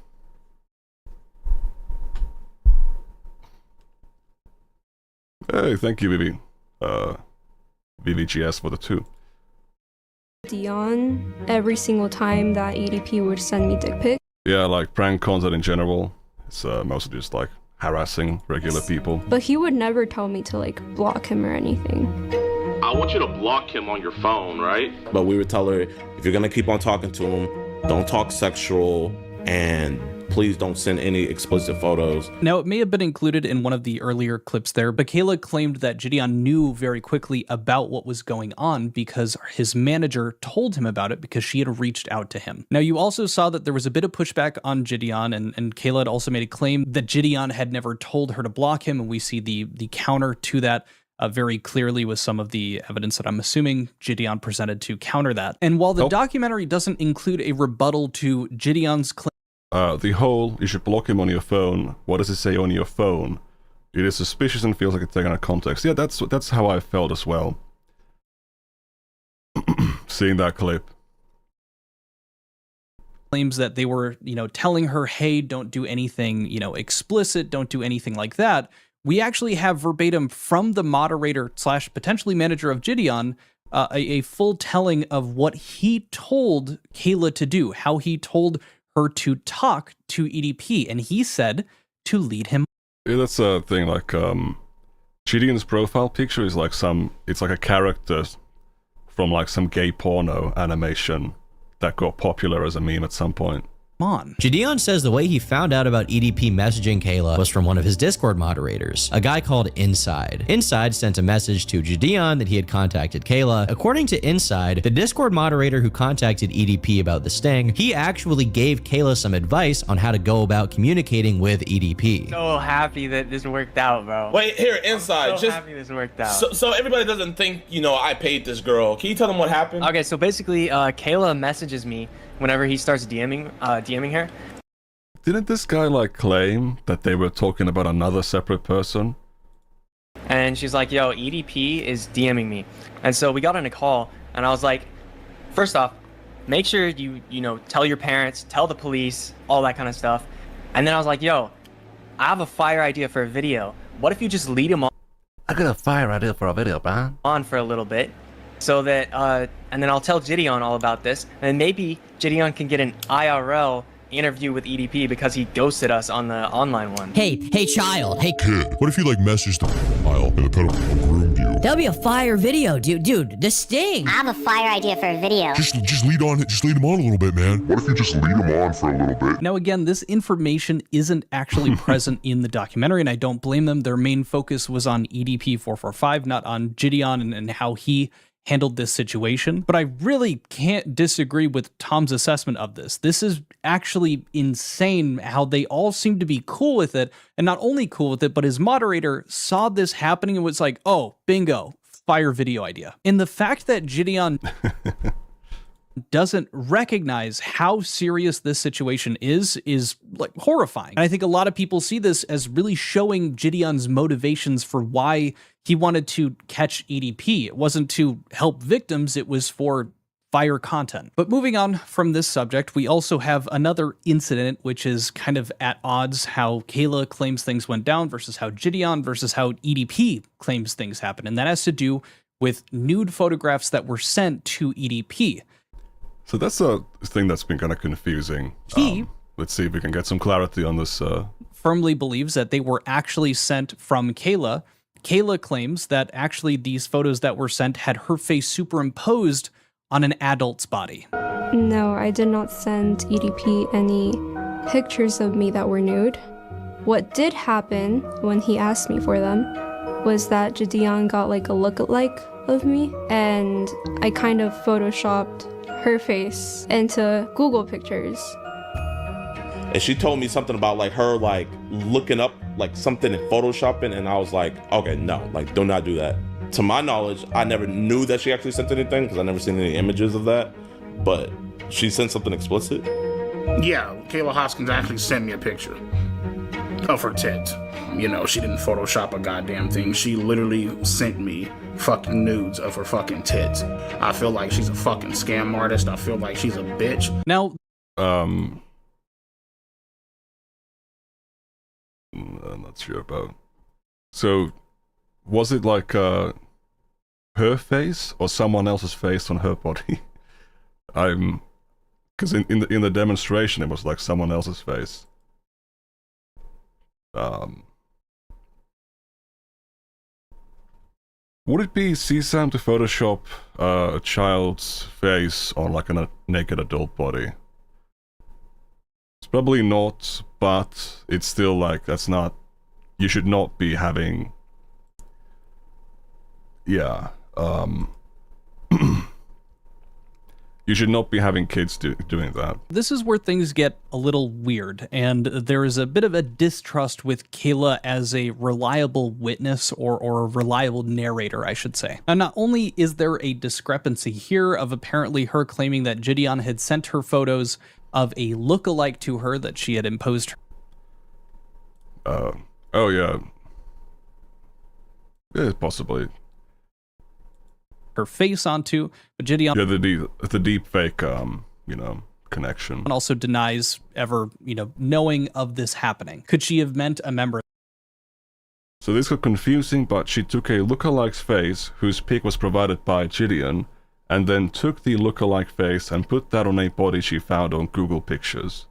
Hey, thank you, Vivi. VVGS for the 2. Dion every single time that EDP would send me dick pics. Yeah, like prank content in general. It's mostly just like harassing regular people. But he would never tell me to like block him or anything. I want you to block him on your phone, right? But we would tell her, if you're gonna keep on talking to him, don't talk sexual, and please don't send any explicit photos. Now, it may have been included in one of the earlier clips there, but Kayla claimed that Gideon knew very quickly about what was going on because his manager told him about it because she had reached out to him. Now, you also saw that there was a bit of pushback on Gideon, and Kayla had also made a claim that Gideon had never told her to block him, and we see the counter to that very clearly with some of the evidence that I'm assuming Gideon presented to counter that. And while the documentary doesn't include a rebuttal to Gideon's claim, the whole, you should block him on your phone. What does it say on your phone? It is suspicious and feels like it's taken out of context. Yeah, that's how I felt as well. Seeing that clip. Claims that they were, telling her, hey, don't do anything, explicit, don't do anything like that. We actually have verbatim from the moderator / potentially manager of Gideon, a full telling of what he told Kayla to do, how he told her to talk to EDP, and he said to lead him. Yeah, that's a thing, like, Gideon's profile picture is like it's like a character from like some gay porno animation that got popular as a meme at some point. On. Gideon says the way he found out about EDP messaging Kayla was from one of his Discord moderators, a guy called Inside. Inside sent a message to Gideon that he had contacted Kayla. According to Inside, the Discord moderator who contacted EDP about the sting, he actually gave Kayla some advice on how to go about communicating with EDP. So happy that this worked out, bro. Wait, here, Inside. I'm so happy this worked out. So everybody doesn't think, I paid this girl. Can you tell them what happened? Okay, so basically, Kayla messages me whenever he starts DMing her. Didn't this guy like claim that they were talking about another separate person? And she's like, yo, EDP is DMing me. And so we got on a call, and I was like, first off, make sure you tell your parents, tell the police, all that kind of stuff. And then I was like, yo, I have a fire idea for a video. What if you just lead him on? I got a fire idea for a video, man. On for a little bit. So that, and then I'll tell Gideon all about this, and maybe Gideon can get an IRL interview with EDP because he ghosted us on the online one. Hey child, hey kid, what if you like messaged the file and the pedophile groomed you? That'll be a fire video, dude, the sting. I have a fire idea for a video. Just lead him on a little bit, man. What if you just lead him on for a little bit? Now again, this information isn't actually present in the documentary, and I don't blame them. Their main focus was on EDP445, not on Gideon and how he handled this situation. But I really can't disagree with Tom's assessment of this. This is actually insane how they all seem to be cool with it, and not only cool with it, but his moderator saw this happening and was like, oh, bingo, fire video idea. And the fact that Gideon doesn't recognize how serious this situation is like horrifying. And I think a lot of people see this as really showing Gideon's motivations for why he wanted to catch EDP. It wasn't to help victims, it was for fire content. But moving on from this subject, we also have another incident which is kind of at odds, how Kayla claims things went down versus how Gideon versus how EDP claims things happened. And that has to do with nude photographs that were sent to EDP. So that's a thing that's been kind of confusing. Let's see if we can get some clarity on this. Firmly believes that they were actually sent from Kayla. Kayla claims that actually these photos that were sent had her face superimposed on an adult's body. No, I did not send EDP any pictures of me that were nude. What did happen when he asked me for them was that Gideon got like a lookalike of me, and I kind of photoshopped her face into Google Pictures. And she told me something about like her like looking up like something in photoshopping, and I was like, okay, no, like do not do that. To my knowledge, I never knew that she actually sent anything because I never seen any images of that, but she sent something explicit. Yeah, Kayla Hoskins actually sent me a picture of her tits. You know, she didn't Photoshop a goddamn thing. She literally sent me fucking nudes of her fucking tits. I feel like she's a fucking scam artist. I feel like she's a bitch. Now, I'm not sure about. So, was it like her face or someone else's face on her body? Because in the demonstration it was like someone else's face. Would it be CSAM to Photoshop a child's face on like a naked adult body? It's probably not, but it's still like, that's not, you should not be having, yeah, you should not be having kids doing that. this is where things get a little weird, and there is a bit of a distrust with Kayla as a reliable witness or a reliable narrator, I should say. Now, not only is there a discrepancy here of apparently her claiming that Gideon had sent her photos of a lookalike to her that she had imposed Oh yeah. Yeah, possibly. her face onto, but Gideon Yeah, the deep fake, you know, connection. also denies ever, knowing of this happening. Could she have meant a member? So this got confusing, but she took a lookalike's face, whose pic was provided by Gideon, and then took the lookalike face and put that on a body she found on Google Pictures.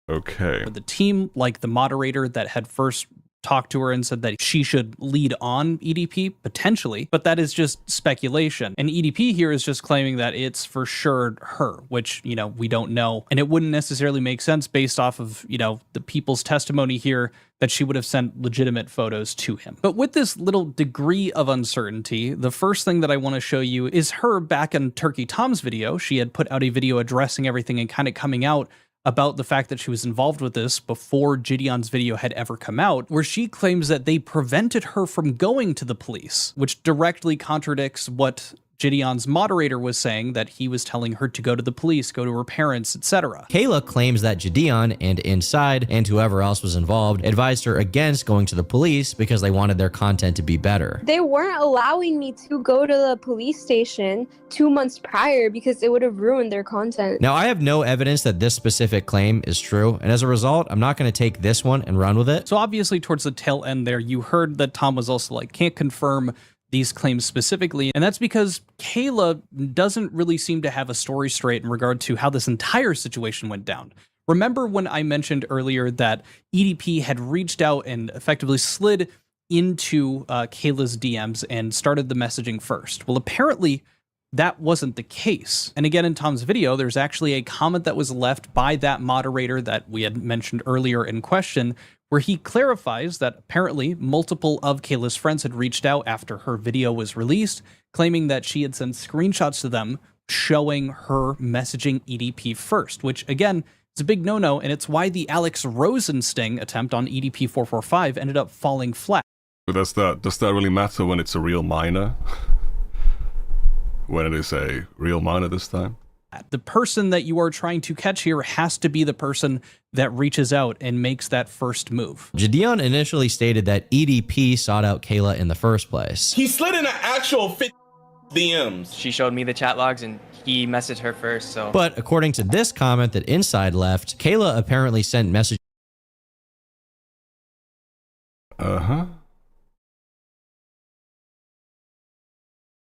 Okay. The team, like the moderator that had first talked to her and said that she should lead on EDP, potentially, but that is just speculation. And EDP here is just claiming that it's for sure her, which, we don't know. And it wouldn't necessarily make sense based off of, the people's testimony here that she would have sent legitimate photos to him. But with this little degree of uncertainty, the first thing that I want to show you is her back in Turkey Tom's video. She had put out a video addressing everything and kind of coming out about the fact that she was involved with this before Gideon's video had ever come out, where she claims that they prevented her from going to the police, which directly contradicts what Gideon's moderator was saying, that he was telling her to go to the police, go to her parents, etc. Kayla claims that Gideon and Inside and whoever else was involved advised her against going to the police because they wanted their content to be better. They weren't allowing me to go to the police station 2 months prior because it would have ruined their content. Now, I have no evidence that this specific claim is true, and as a result, I'm not going to take this one and run with it. So obviously towards the tail end there, you heard that Tom was also like, can't confirm these claims specifically, and that's because Kayla doesn't really seem to have a story straight in regard to how this entire situation went down. Remember when I mentioned earlier that EDP had reached out and effectively slid into Kayla's DMs and started the messaging first? Well, apparently that wasn't the case. And again, in Tom's video, there's actually a comment that was left by that moderator that we had mentioned earlier in question, where he clarifies that apparently multiple of Kayla's friends had reached out after her video was released, claiming that she had sent screenshots to them showing her messaging EDP first, which again, is a big no-no, and it's why the Alex Rosen sting attempt on EDP445 ended up falling flat. But does that really matter when it's a real minor? When it is a real minor this time? The person that you are trying to catch here has to be the person that reaches out and makes that first move. Gideon initially stated that EDP sought out Kayla in the first place. He slid in an actual DMs. She showed me the chat logs and he messaged her first, so. But according to this comment that Inside left, Kayla apparently sent messages.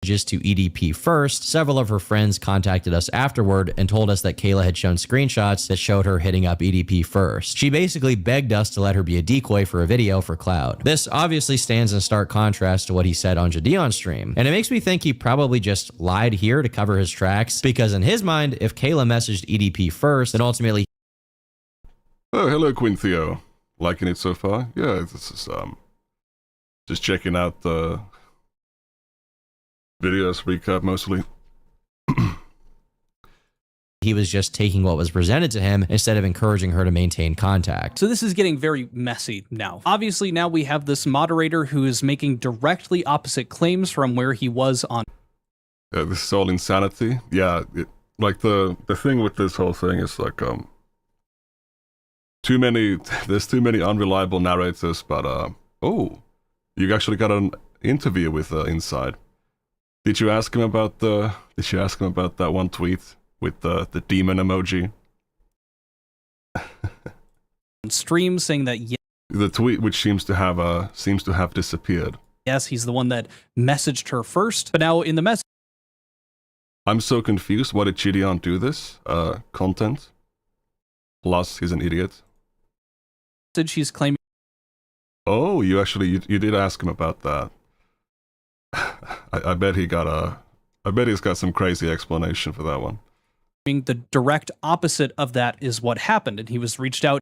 To EDP first. Several of her friends contacted us afterward and told us that Kayla had shown screenshots that showed her hitting up EDP first. She basically begged us to let her be a decoy for a video for clout. This obviously stands in stark contrast to what he said on Gideon's stream, and it makes me think he probably just lied here to cover his tracks, because in his mind, if Kayla messaged EDP first, then ultimately... Oh, hello Quinthio. Liking it so far? Yeah, this is, just checking out the videos recap mostly. he was just taking what was presented to him instead of encouraging her to maintain contact. So this is getting very messy now. Obviously, now we have this moderator who is making directly opposite claims from where he was on. This is all insanity. Yeah, like the thing with this whole thing is like there's too many unreliable narrators. But oh, you actually got an interview with Inside. Did you ask him about that one tweet with the demon emoji? Stream saying that the tweet which seems to have disappeared. Yes, he's the one that messaged her first, but now in the message. I'm so confused. Why did Gideon do this? Content. Plus, he's an idiot. She's claiming. Oh, you did ask him about that. I bet he's got some crazy explanation for that one. The direct opposite of that is what happened, and he was reached out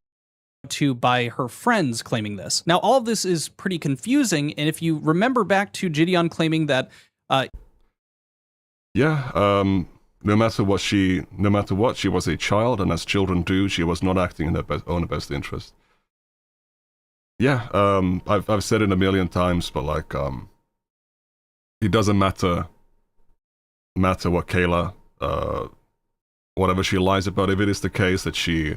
to by her friends claiming this. Now, all of this is pretty confusing, and if you remember back to Gideon claiming that. No matter what, she was a child, and as children do, she was not acting in her own best interest. Yeah, I've said it a million times, but like, it doesn't matter what Kayla, whatever she lies about. If it is the case that she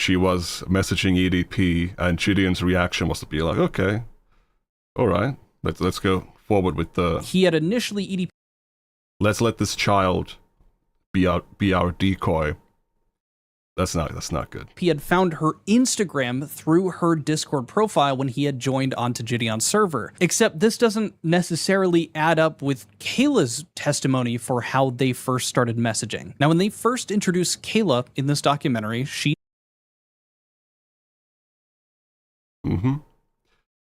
was messaging EDP, and Gideon's reaction was to be like, okay, all right, let's go forward with the. He had initially EDP. Let's let this child be our decoy. That's not good. He had found her Instagram through her Discord profile when he had joined onto Gideon's server. Except this doesn't necessarily add up with Kayla's testimony for how they first started messaging. Now, when they first introduced Kayla in this documentary, she.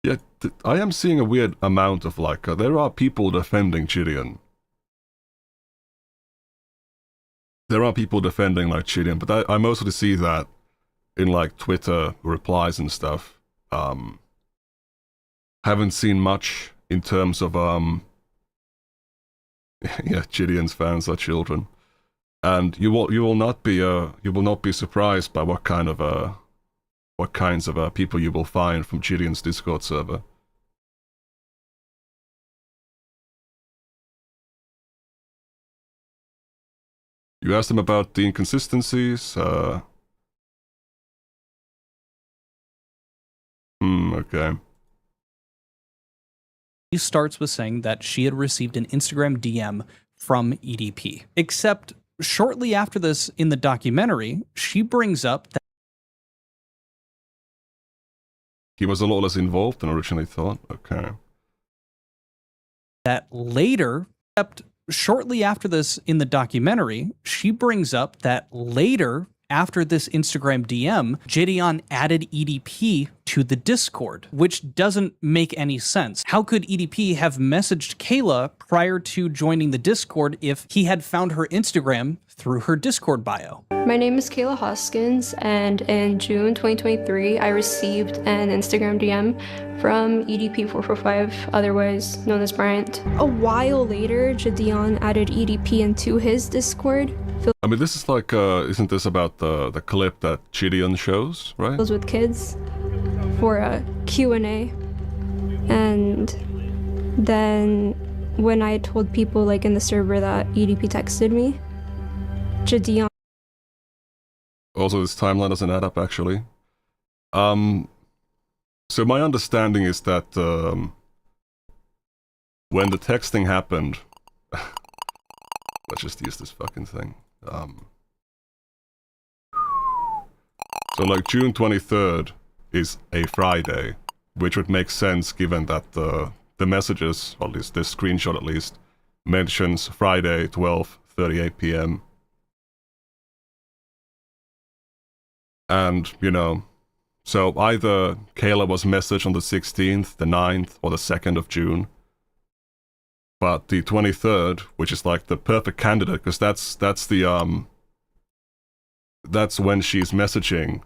Yeah, I am seeing a weird amount of like, there are people defending Gideon. There are people defending like Gideon, but I mostly see that in like Twitter replies and stuff. Haven't seen much in terms of yeah, Gideon's fans are children, and you will not be surprised by what kinds of people you will find from Gideon's Discord server. You asked him about the inconsistencies. Okay. He starts with saying that she had received an Instagram DM from EDP. Except shortly after this in the documentary, she brings up that he was a lot less involved than originally thought. Okay. That later, except shortly after this in the documentary, she brings up that later, after this Instagram DM, Gideon added EDP to the Discord, which doesn't make any sense. How could EDP have messaged Kayla prior to joining the Discord if he had found her Instagram through her Discord bio? My name is Kayla Hoskins, and in June 2023, I received an Instagram DM from EDP445, otherwise known as Bryant. A while later, Gideon added EDP into his Discord. I mean, this is like, isn't this about the clip that Gideon shows, right? With kids for a Q&A. And then when I told people like in the server that EDP texted me, Gideon. Also, this timeline doesn't add up, actually. So my understanding is that when the texting happened, let's just use this fucking thing. So like June 23rd is a Friday, which would make sense given that the messages, or at least this screenshot at least, mentions Friday 12:38 p.m. And, you know, so either Kayla was messaged on the 16th, the 9th, or the 2nd of June. But the 23rd, which is like the perfect candidate, because that's when she's messaging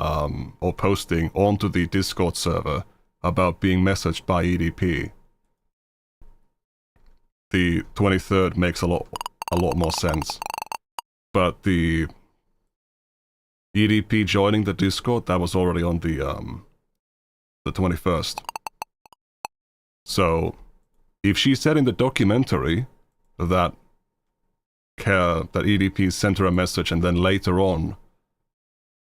or posting onto the Discord server about being messaged by EDP. The 23rd makes a lot more sense. But the EDP joining the Discord, that was already on the 21st. So, if she said in the documentary that EDP sent her a message and then later on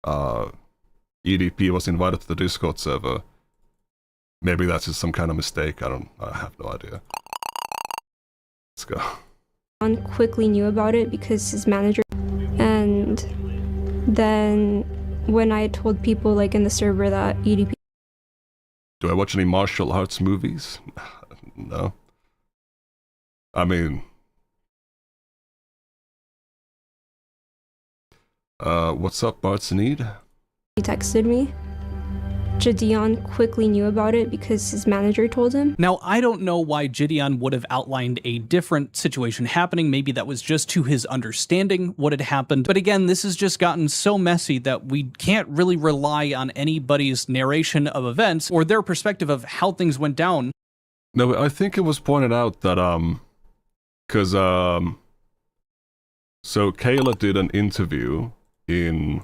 EDP was invited to the Discord server, maybe that's just some kind of mistake. I have no idea. Let's go. John quickly knew about it because his manager, and then when I told people like in the server that EDP. Do I watch any martial arts movies? No. I mean, what's up, Bart's Need? He texted me. Gideon quickly knew about it because his manager told him. Now, I don't know why Gideon would have outlined a different situation happening. Maybe that was just to his understanding what had happened. But again, this has just gotten so messy that we can't really rely on anybody's narration of events or their perspective of how things went down. No, I think it was pointed out that, because, so Kayla did an interview in,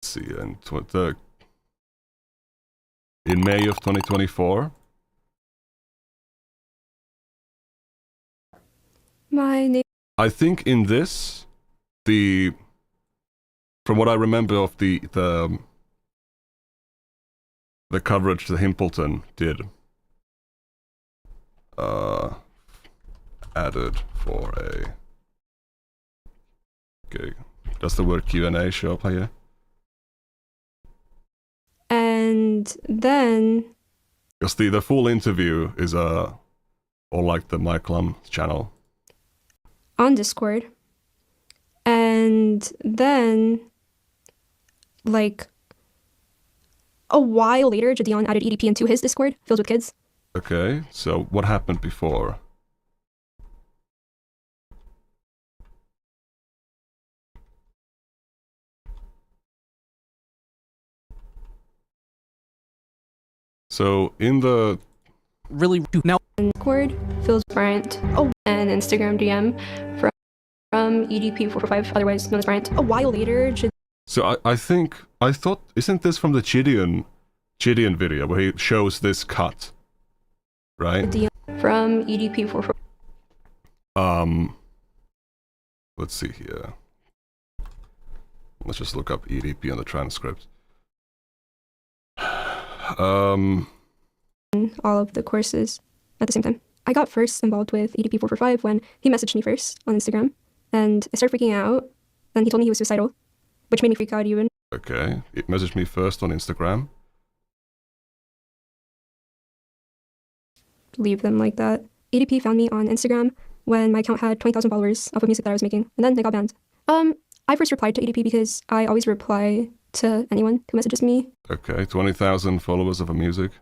let's see, in May of 2024. My name. I think in this, from what I remember of the coverage that Himpleton did, added for a. Okay, does the word Q&A show up here? And then. Because the full interview is on like the Mike Lum channel. On Discord. And then, like, a while later, Gideon added EDP into his Discord, filled with kids. Okay, so what happened before? So in the really now Discord, Phil's Bryant, and Instagram DM from EDP445, otherwise known as Bryant. A while later, so I thought, isn't this from the Gideon video where he shows this cut, right? From EDP445. Let's see here. Let's just look up EDP on the transcript. All of the courses at the same time. I got first involved with EDP445 when he messaged me first on Instagram, and I started freaking out. Then he told me he was suicidal, which made me freak out even. Okay, it messaged me first on Instagram. Leave them like that. EDP found me on Instagram when my account had 20,000 followers off of music that I was making, and then they got banned. I first replied to EDP because I always reply to anyone who messages me. Okay, 20,000 followers of a music.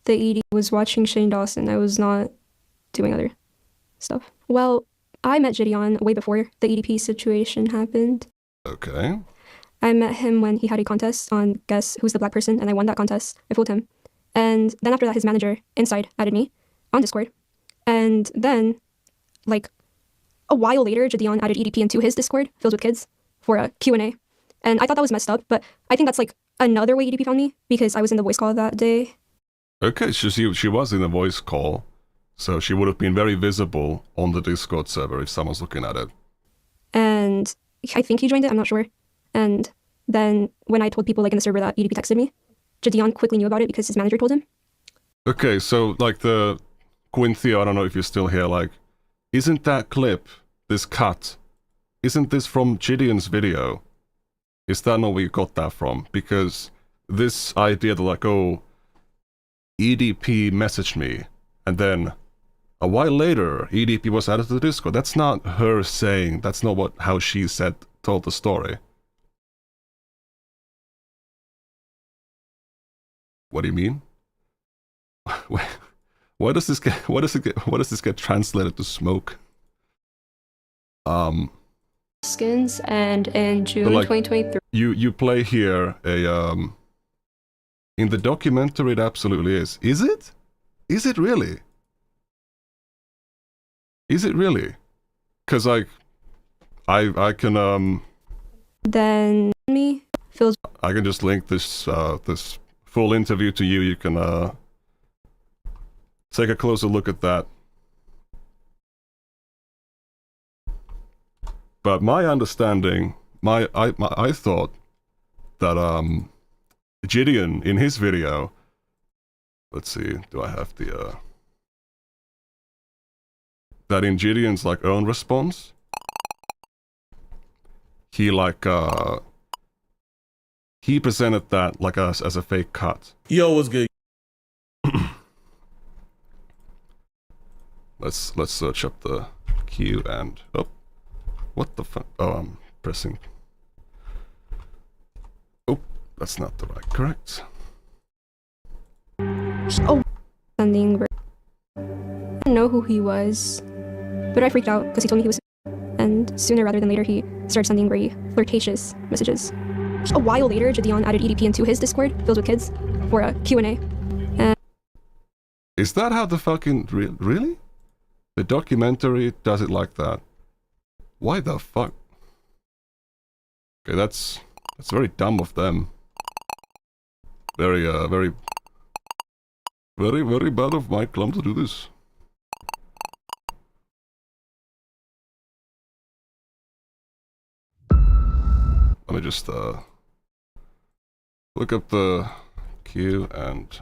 The ED was watching Shane Dawson. I was not doing other stuff. Well, I met Gideon way before the EDP situation happened. Okay. I met him when he had a contest on Guess Who's the Black Person, and I won that contest. I fooled him. And then after that, his manager, Inside, added me on Discord. And then, like, a while later, Gideon added EDP into his Discord, filled with kids, for a Q&A. And I thought that was messed up, but I think that's, like, another way EDP found me, because I was in the voice call that day. Okay, so she was in the voice call, so she would have been very visible on the Discord server if someone's looking at it. And I think he joined it, I'm not sure. And then when I told people, like, in the server that EDP texted me, Gideon quickly knew about it because his manager told him. Okay, so, like, the Quinthio, I don't know if you're still here, like, isn't that clip, this cut, isn't this from Gideon's video? Is that not where you got that from? Because this idea that, like, oh, EDP messaged me, and then a while later, EDP was added to the Discord. That's not her saying, that's not how she told the story. What do you mean? Why does this get translated to smoke? Skins, and in June 2023. You play here a in the documentary it absolutely is. Is it? Is it really? Is it really? Because I can Then me feels I can just link this this full interview to you. You can take a closer look at that. But my understanding, I thought that Gideon in his video, let's see, do I have the that in Gideon's like own response, he like he presented that like as a fake cut. Yo, what's good? Let's search up the queue and oh, what the fuck? Oh, I'm pressing. Oh, that's not the right correct. oh sending. I didn't know who he was, but I freaked out because he told me he was. And sooner rather than later, he started sending very flirtatious messages. A while later, Gideon added EDP into his Discord filled with kids for a Q&A. And is that how the fucking really? The documentary does it like that? Why the fuck? Okay, that's very dumb of them. Very very bad of Mike Klum to do this. Let me just look up the queue and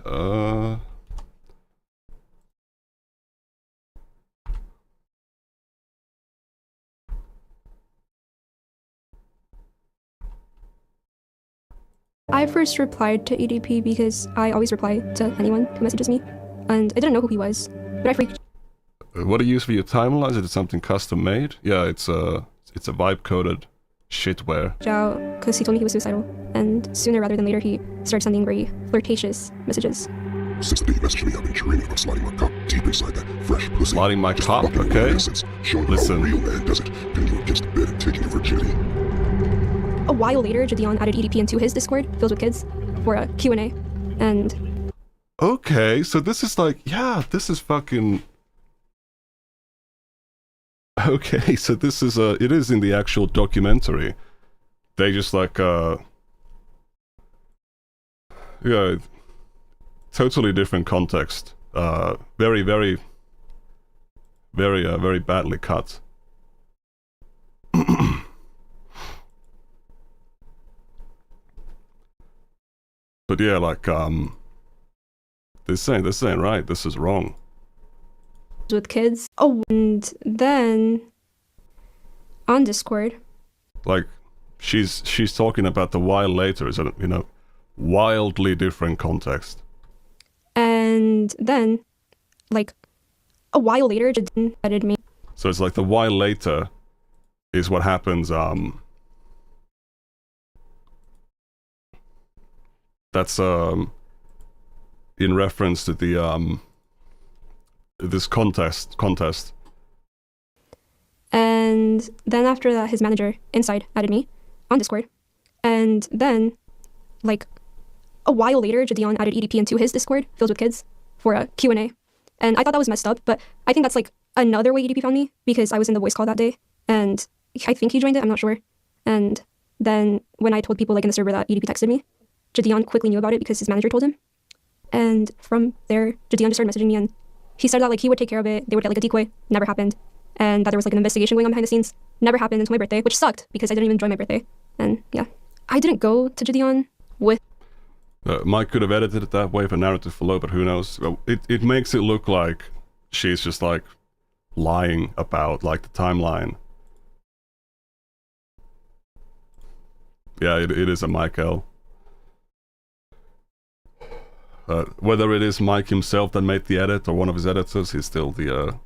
I first replied to EDP because I always reply to anyone who messages me, and I didn't know who he was, but I freaked. What do you use for your timeline? Is it something custom made? Yeah, it's a vibe coded shitware. Out because he told me he was suicidal, and sooner rather than later, he started sending very flirtatious messages. Since the day you messaged me, I've been dreaming about sliding my cock deep inside that fresh pussy. Sliding my cock, okay? Showing listen. How a real man does it, pinning you against the bed and taking your virginity. A while later, Gideon added EDP into his Discord filled with kids for a Q&A, and okay, so this is like, yeah, this is fucking. Okay, so this is it is in the actual documentary. They just like yeah, totally different context. Very badly cut. But yeah, like this ain't right. This is wrong. with kids. Oh, and then on Discord, like she's talking about the while later is a, you know, wildly different context. and then like a while later, Gideon added me. So it's like the while later is what happens. That's in reference to the this contest. And then after that, his manager inside added me on Discord. And then like a while later, Gideon added EDP into his Discord filled with kids for a Q&A. And I thought that was messed up, but I think that's like another way EDP found me because I was in the voice call that day and I think he joined it, I'm not sure. And then when I told people like in the server that EDP texted me, Gideon quickly knew about it because his manager told him. And from there, Gideon just started messaging me and he said that like he would take care of it, they would get like a decoy, never happened. And that there was like an investigation going on behind the scenes, never happened until my birthday, which sucked because I didn't even enjoy my birthday. And yeah, I didn't go to Gideon with... Mike could have edited it that way for narrative flow, but who knows? It makes it look like she's just like lying about like the timeline. Yeah, it is a Mike L. Whether it is Mike himself that made the edit or one of his editors, he's still the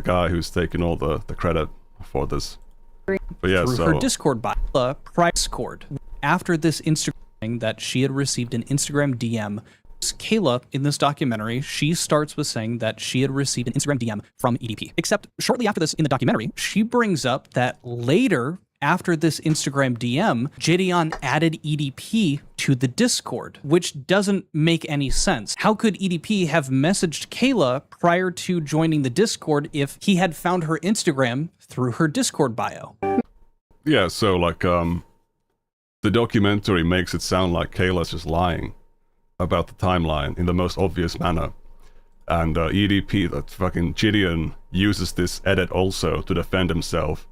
guy who's taking all the credit for this. But yeah, through so her Discord bot, private Discord. After this Instagram thing that she had received an Instagram DM, Kayla in this documentary, she starts with saying that she had received an Instagram DM from EDP. Except shortly after this in the documentary, she brings up that later after this Instagram DM, Gideon added EDP to the Discord, which doesn't make any sense. How could EDP have messaged Kayla prior to joining the Discord if he had found her Instagram through her Discord bio? Yeah, so like, the documentary makes it sound like Kayla's just lying about the timeline in the most obvious manner. And EDP, that fucking Gideon, uses this edit also to defend himself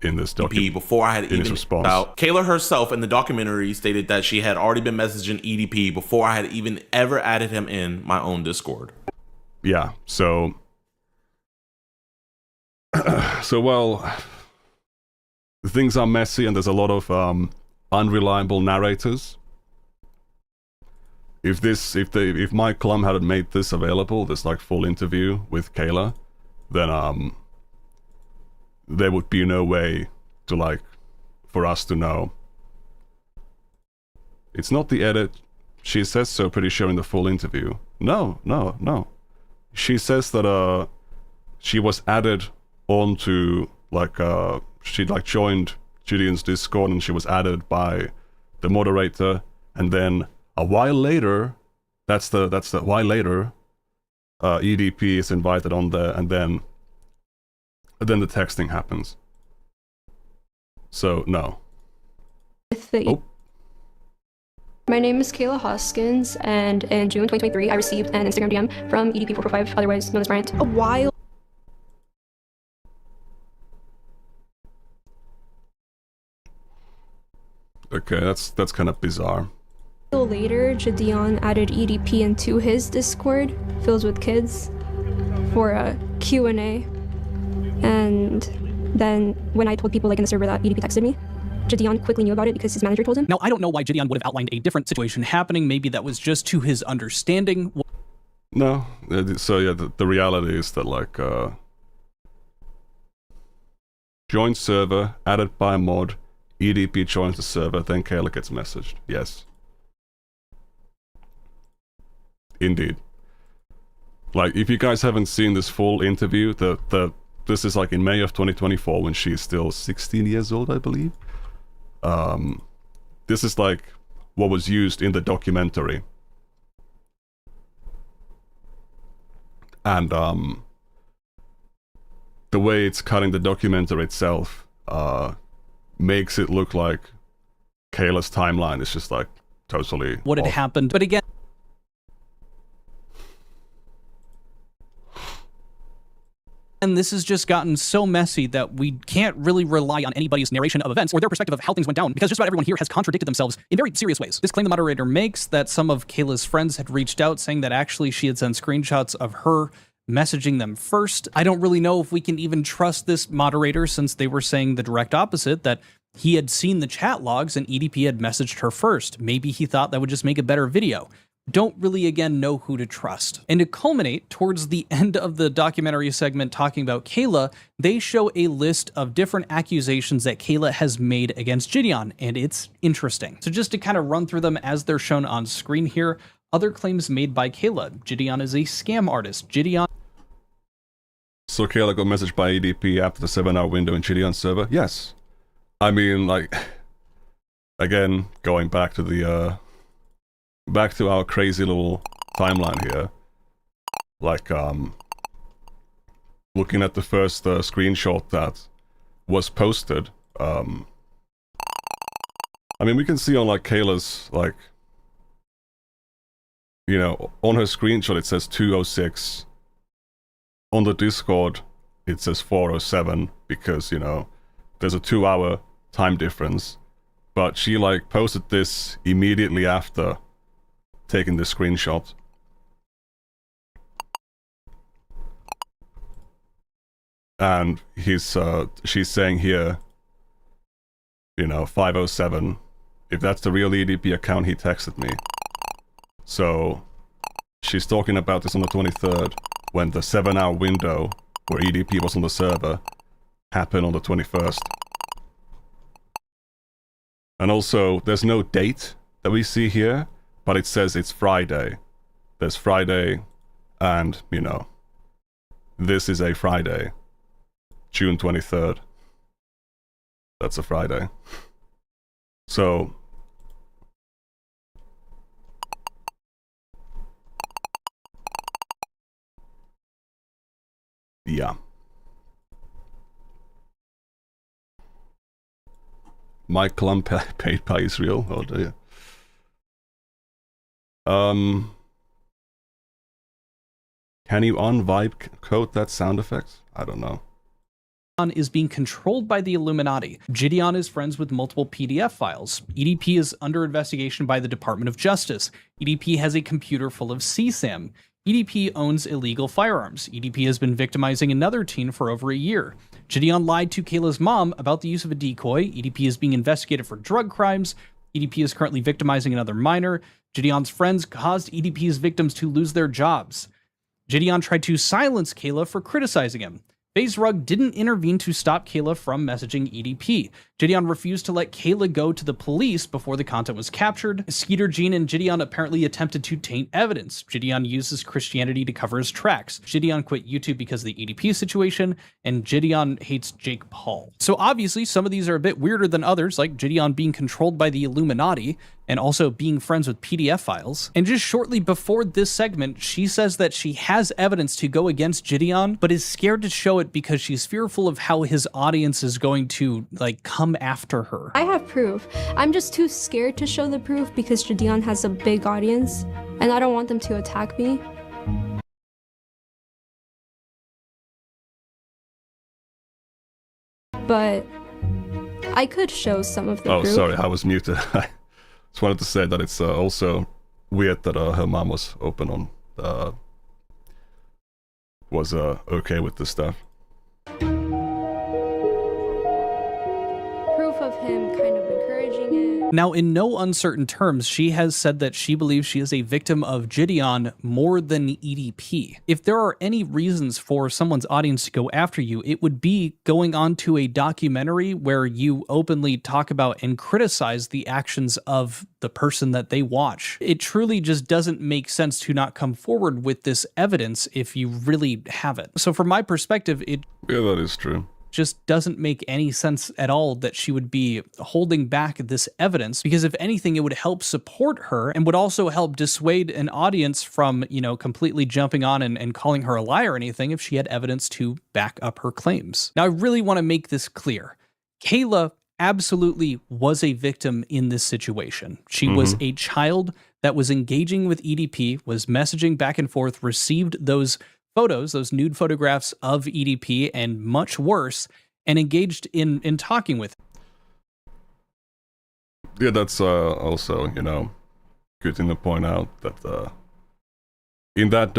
in this documentary. Before I had in his even response. out. Kayla herself in the documentary stated that she had already been messaging EDP before I had even ever added him in my own Discord. Yeah, so... so, well... things are messy and there's a lot of unreliable narrators. If Mike Klum hadn't made this available, this like full interview with Kayla, then there would be no way to like for us to know. It's not the edit. She says so pretty sure in the full interview. No. She says that she was added onto like she like joined Gideon's Discord and she was added by the moderator, and then a while later, that's the while later, EDP is invited on there, and then the texting happens. So no. My name is Kayla Hoskins, and in June 2023, I received an Instagram DM from EDP445, otherwise known as Bryant. A while Okay, that's kind of bizarre. later, Gideon added EDP into his Discord, filled with kids, for a Q&A. And then when I told people like in the server that EDP texted me, Gideon quickly knew about it because his manager told him. Now, I don't know why Gideon would have outlined a different situation happening. Maybe that was just to his understanding. No, so yeah, the reality is that like joined server, added by a mod, EDP joins the server, then Kayla gets messaged. Yes. Indeed. Like, if you guys haven't seen this full interview, this is like in May of 2024 when she's still 16 years old, I believe. This is like what was used in the documentary. And the way it's cutting the documentary itself makes it look like Kayla's timeline is just like totally what had off. happened. But again, and this has just gotten so messy that we can't really rely on anybody's narration of events or their perspective of how things went down, because just about everyone here has contradicted themselves in very serious ways. This claim the moderator makes that some of Kayla's friends had reached out saying that actually she had sent screenshots of her messaging them first. I don't really know if we can even trust this moderator, since they were saying the direct opposite, that he had seen the chat logs and EDP had messaged her first. Maybe he thought that would just make a better video. Don't really, again, know who to trust. And to culminate, towards the end of the documentary segment talking about Kayla, they show a list of different accusations that Kayla has made against Gideon, and it's interesting. So just to kind of run through them as they're shown on screen here, other claims made by Kayla. Gideon is a scam artist. Gideon... So Kayla got messaged by EDP after the 7-hour window in Gideon's server? Yes. I mean, like, again, going back to the, back to our crazy little timeline here. Like, looking at the first screenshot that was posted, I mean, we can see on, like, Kayla's, like, you know, on her screenshot it says 2:06. On the Discord, it says 4:07 because, you know, there's a 2-hour time difference. But she, like, posted this immediately after taking this screenshot. And she's saying here, you know, 5:07. If that's the real EDP account, he texted me. So, she's talking about this on the 23rd. When the 7-hour window where EDP was on the server happened on the 21st. And also, there's no date that we see here, but it says it's Friday. There's Friday, and, you know, this is a Friday, June 23rd. That's a Friday. So yeah. Mike Klum paid by Israel. Oh dear. Can you on-vibe code that sound effect? I don't know. Is being controlled by the Illuminati. Gideon is friends with multiple PDF files. EDP is under investigation by the Department of Justice. EDP has a computer full of CSAM. EDP owns illegal firearms. EDP has been victimizing another teen for over a year. Gideon lied to Kayla's mom about the use of a decoy. EDP is being investigated for drug crimes. EDP is currently victimizing another minor. Gideon's friends caused EDP's victims to lose their jobs. Gideon tried to silence Kayla for criticizing him. FaZe Rug didn't intervene to stop Kayla from messaging EDP. Gideon refused to let Kayla go to the police before the content was captured. Skeeter Jean and Gideon apparently attempted to taint evidence. Gideon uses Christianity to cover his tracks. Gideon quit YouTube because of the EDP situation, and Gideon hates Jake Paul. So obviously some of these are a bit weirder than others, like Gideon being controlled by the Illuminati, and also being friends with PDF files. And just shortly before this segment, she says that she has evidence to go against Gideon, but is scared to show it because she's fearful of how his audience is going to, like, come after her. I have proof. I'm just too scared to show the proof because Gideon has a big audience, and I don't want them to attack me. But I could show some of the proof. Oh, sorry, I was muted. I just wanted to say that it's also weird that her mom was open on, was okay with this stuff. Proof of him kind of encouraging it. Now, in no uncertain terms, she has said that she believes she is a victim of Gideon more than EDP. If there are any reasons for someone's audience to go after you, it would be going on to a documentary where you openly talk about and criticize the actions of the person that they watch. It truly just doesn't make sense to not come forward with this evidence if you really have it. So from my perspective, Yeah, that is true. Just doesn't make any sense at all that she would be holding back this evidence, because if anything, it would help support her and would also help dissuade an audience from, you know, completely jumping on and calling her a liar or anything if she had evidence to back up her claims. Now, I really want to make this clear. Kayla absolutely was a victim in this situation. She was a child that was engaging with EDP, was messaging back and forth, received those photos, those nude photographs of EDP, and much worse, and engaged in talking with him. Yeah, that's also, you know, good thing to point out that in that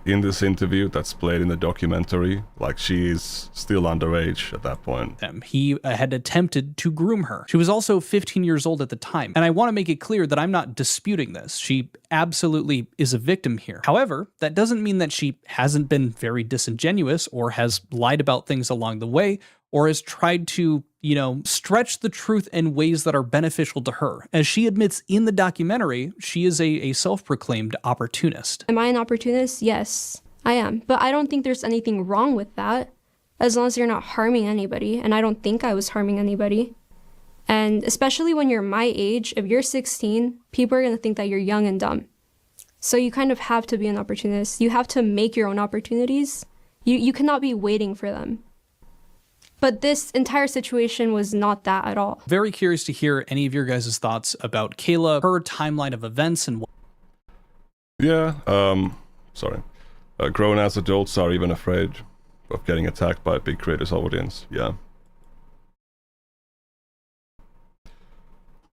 in this interview that's played in the documentary, like, she is still underage at that point. He had attempted to groom her. She was also 15 years old at the time. And I want to make it clear that I'm not disputing this. She absolutely is a victim here. However, that doesn't mean that she hasn't been very disingenuous or has lied about things along the way, or has tried to, you know, stretch the truth in ways that are beneficial to her. As she admits in the documentary, she is a self-proclaimed opportunist. Am I an opportunist? Yes, I am. But I don't think there's anything wrong with that, as long as you're not harming anybody. And I don't think I was harming anybody. And especially when you're my age, if you're 16, people are going to think that you're young and dumb. So you kind of have to be an opportunist. You have to make your own opportunities. You cannot be waiting for them. But this entire situation was not that at all. Very curious to hear any of your guys' thoughts about Kayla, her timeline of events, and what. Yeah, sorry. Grown-ass adults are even afraid of getting attacked by a big creators audience. Yeah.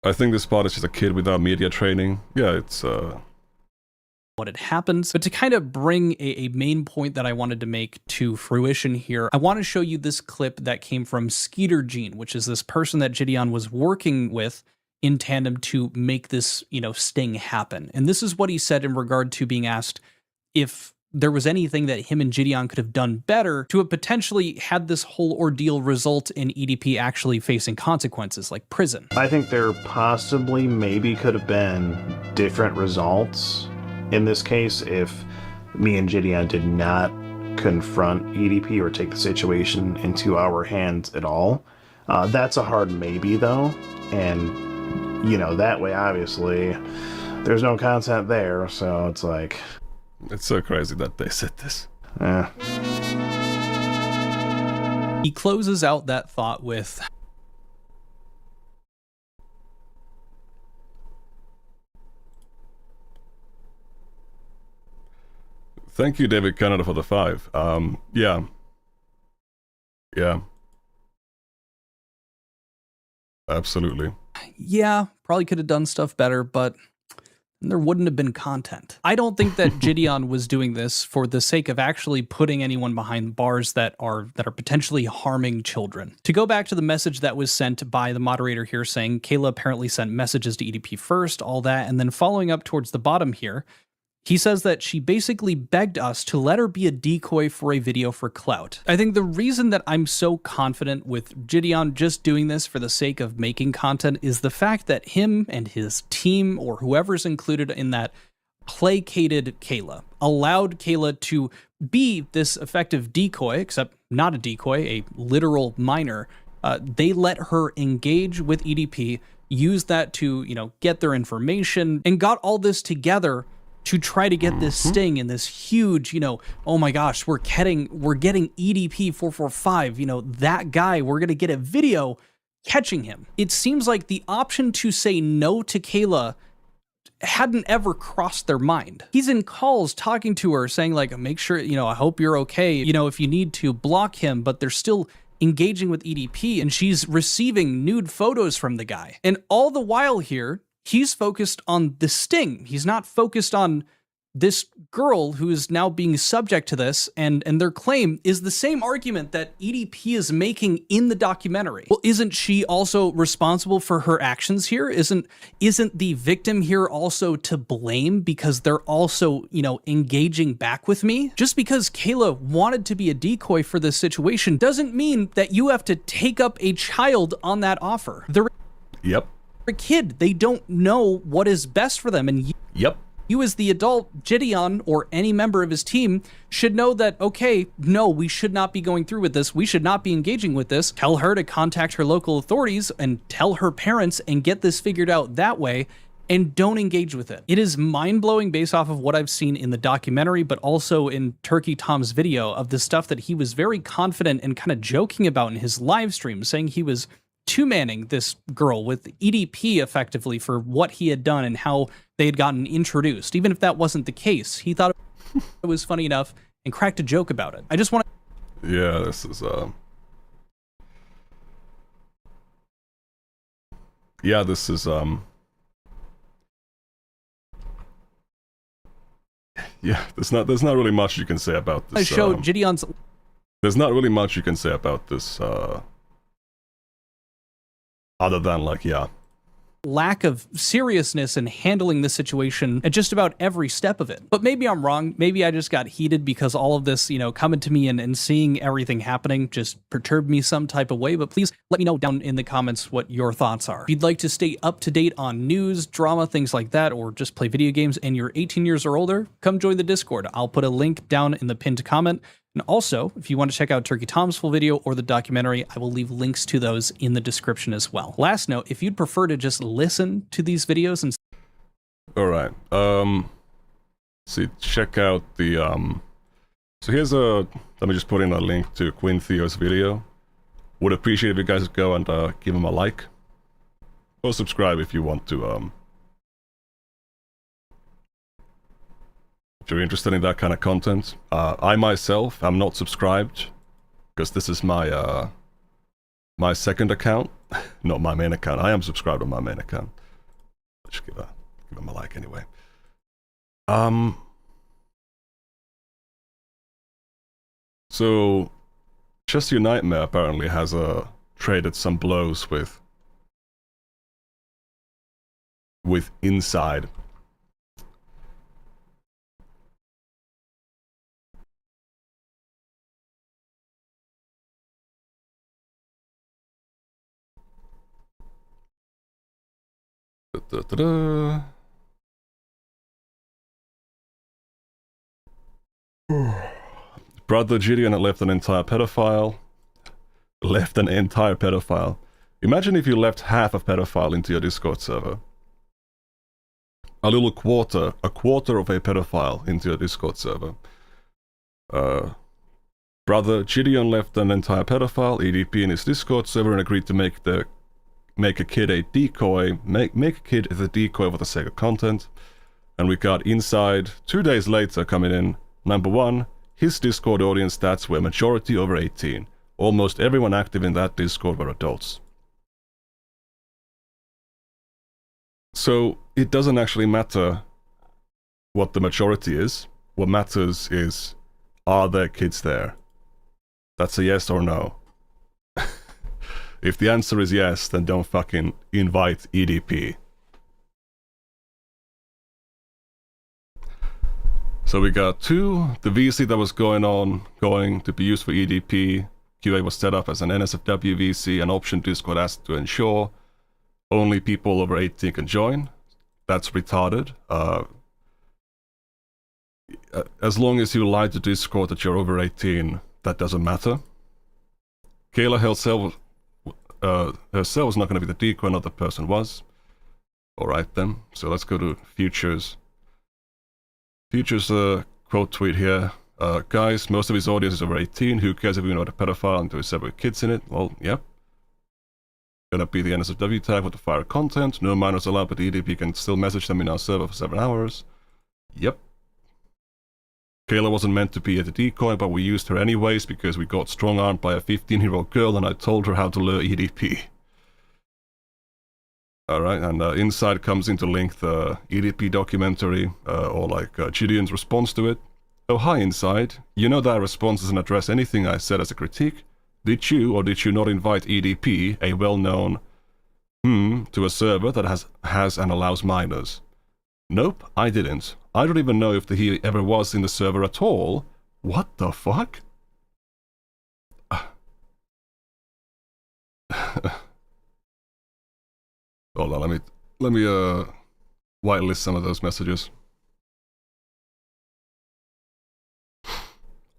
I think this part is just a kid without media training. Yeah, it's what had happened. But to kind of bring a main point that I wanted to make to fruition here, I want to show you this clip that came from Skeeter Jean, which is this person that Gideon was working with in tandem to make this, you know, sting happen. And this is what he said in regard to being asked if there was anything that him and Gideon could have done better to have potentially had this whole ordeal result in EDP actually facing consequences like prison. I think there possibly maybe could have been different results in this case if me and Gideon did not confront EDP or take the situation into our hands at all. That's a hard maybe, though. And, that way, obviously, there's no content there, so it's like... It's so crazy that they said this. He closes out that thought with... Thank you, David Canada, for the 5. Yeah. Yeah. Absolutely. Yeah, probably could have done stuff better, but there wouldn't have been content. I don't think that Gideon was doing this for the sake of actually putting anyone behind bars that are potentially harming children. To go back to the message that was sent by the moderator here saying Kayla apparently sent messages to EDP first, all that, and then following up towards the bottom here, he says that she basically begged us to let her be a decoy for a video for clout. I think the reason that I'm so confident with Gideon just doing this for the sake of making content is the fact that him and his team, or whoever's included in that, placated Kayla, allowed Kayla to be this effective decoy, except not a decoy, a literal minor. They let her engage with EDP, use that to, get their information, and got all this together to try to get this sting in this huge, oh my gosh, we're getting EDP445, that guy, we're going to get a video catching him. It seems like the option to say no to Kayla hadn't ever crossed their mind. He's in calls talking to her saying like, make sure, I hope you're okay. If you need to block him, but they're still engaging with EDP and she's receiving nude photos from the guy. And all the while here, he's focused on the sting. He's not focused on this girl who is now being subject to this, and their claim is the same argument that EDP is making in the documentary. Well, isn't she also responsible for her actions here? Isn't the victim here also to blame because they're also, engaging back with me? Just because Kayla wanted to be a decoy for this situation doesn't mean that you have to take up a child on that offer. They're a kid. They don't know what is best for them. And you as the adult, Gideon, or any member of his team should know that, okay, no, we should not be going through with this. We should not be engaging with this. Tell her to contact her local authorities and tell her parents and get this figured out that way, and don't engage with it. It is mind-blowing based off of what I've seen in the documentary, but also in Turkey Tom's video of the stuff that he was very confident and kind of joking about in his live stream, saying he was two-manning this girl with EDP effectively for what he had done and how they had gotten introduced. Even if that wasn't the case, he thought it was funny enough and cracked a joke about it. I just want to... Yeah, this is, yeah, this is, yeah, there's not really much you can say about this. I showed Gideon's... There's not really much you can say about this, other than, like, lack of seriousness in handling the situation at just about every step of it. But maybe I'm wrong. Maybe I just got heated because all of this, coming to me and seeing everything happening just perturbed me some type of way. But please let me know down in the comments what your thoughts are. If you'd like to stay up to date on news, drama, things like that, or just play video games and you're 18 years or older, come join the Discord. I'll put a link down in the pinned comment. And also, if you want to check out Turkey Tom's full video or the documentary, I will leave links to those in the description as well. Last note, if you'd prefer to just listen to these videos and... Alright, see, check out the, so here's let me just put in a link to Quinn Theo's video. Would appreciate if you guys go and, give him a like. Or subscribe if you want to, if you're interested in that kind of content. I myself am not subscribed, because this is my, my second account, not my main account. I am subscribed on my main account. Just give him a like anyway. So, Just Your Nightmare apparently has, traded some blows with Inside. Brother Gideon had left an entire pedophile. left an entire pedophile. Imagine if you left half a pedophile into your Discord server. A quarter of a pedophile into your Discord server. Brother Gideon left an entire pedophile EDP in his Discord server and agreed to make a kid a decoy, make a kid as a decoy for the sake of content. And we got Inside 2 days later coming in. Number 1, his Discord audience stats were majority over 18. Almost everyone active in that Discord were adults. So it doesn't actually matter what the majority is. What matters is, are there kids there? That's a yes or no. If the answer is yes, then don't fucking invite EDP. So we got 2, the VC that was going to be used for EDP. QA was set up as an NSFW VC, an option Discord asked to ensure only people over 18 can join. That's retarded. As long as you lie to Discord that you're over 18, that doesn't matter. Kayla herself was not going to be the decoy, another person was. Alright then, so let's go to Future's. Future's quote tweet here. Guys, most of his audience is over 18. Who cares if you know the pedophile and do several kids in it? Well, yep. Gonna be the NSFW tag with the fire content. No minors allowed, but the EDP can still message them in our server for 7 hours. Yep. Kayla wasn't meant to be a decoy, but we used her anyways because we got strong-armed by a 15-year-old girl and I told her how to lure EDP. Alright, and Inside comes in to link the EDP documentary, or like Gideon's response to it. Oh, hi Inside. You know that response doesn't address anything I said as a critique. Did you or did you not invite EDP, a well-known to a server that has and allows minors? Nope, I didn't. I don't even know if he ever was in the server at all. What the fuck? Hold on, let me whitelist some of those messages.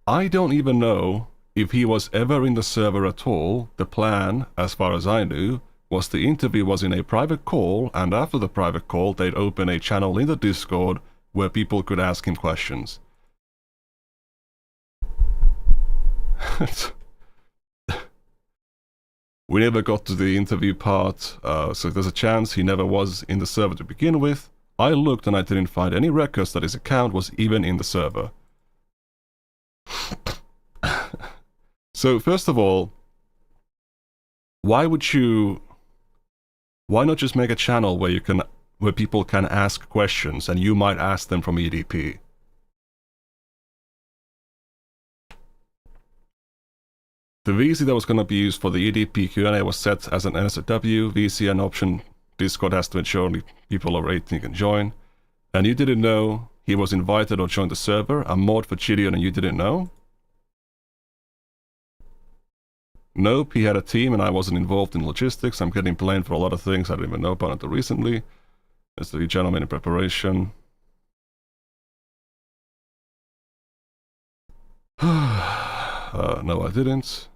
I don't even know if he was ever in the server at all. The plan, as far as I knew, was the interview was in a private call, and after the private call, they'd open a channel in the Discord where people could ask him questions. We never got to the interview part, so there's a chance he never was in the server to begin with. I looked and I didn't find any records that his account was even in the server. So first of all, why not just make a channel where people can ask questions and you might ask them from EDP? The VC that was going to be used for the EDP Q&A was set as an NSFW VC, an option Discord has to ensure only people over 18 can join. And you didn't know he was invited or joined the server, a mod for Gideon, and you didn't know? Nope, he had a team and I wasn't involved in logistics. I'm getting blamed for a lot of things I didn't even know about until recently. As the gentleman in preparation. No, I didn't.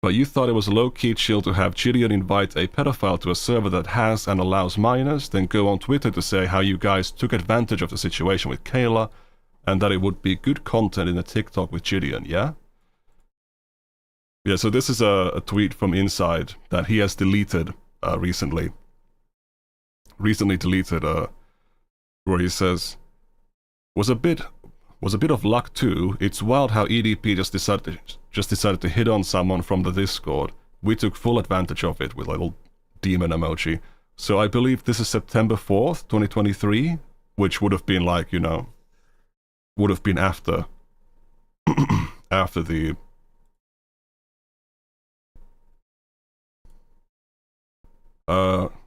But you thought it was low-key chill to have Gideon invite a pedophile to a server that has and allows minors, then go on Twitter to say how you guys took advantage of the situation with Kayla, and that it would be good content in a TikTok with Gideon, yeah? Yeah, so this is a tweet from Inside that he has deleted recently. Recently deleted, where he says, was a bit of luck too. It's wild how EDP just decided to hit on someone from the Discord. We took full advantage of it with a little demon emoji. So I believe this is September 4th, 2023, which would have been like, you know, would have been after after the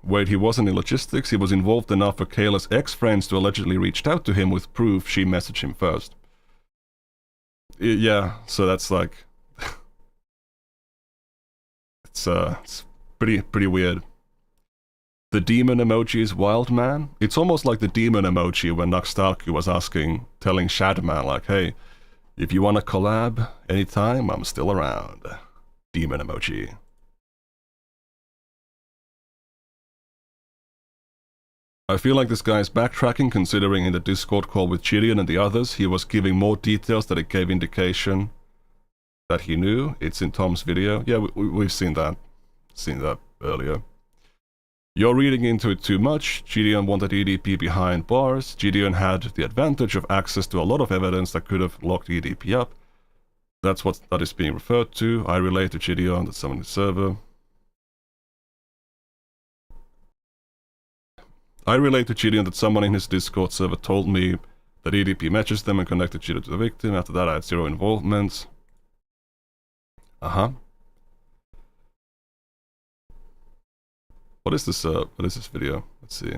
wait, he wasn't in logistics. He was involved enough for Kayla's ex-friends to allegedly reached out to him with proof she messaged him first. Yeah, so that's like... it's pretty weird. The demon emoji is wild, man. It's almost like the demon emoji when Naxtaku was telling Shadman, like, hey, If you want to collab anytime, I'm still around. Demon emoji. I feel like this guy is backtracking, considering in the Discord call with Gideon and the others, he was giving more details that it gave indication that he knew. It's in Tom's video. Yeah, we've seen that. Seen that earlier. You're reading into it too much. Gideon wanted EDP behind bars. Gideon had the advantage of access to a lot of evidence that could have locked EDP up. That's what that is being referred to. I relate to Gideon, that's someone in the server. I relate to Gideon that someone in his Discord server told me that EDP matches them and connected Gideon to the victim. After that I had zero involvement. Uh-huh. What is this video? Let's see.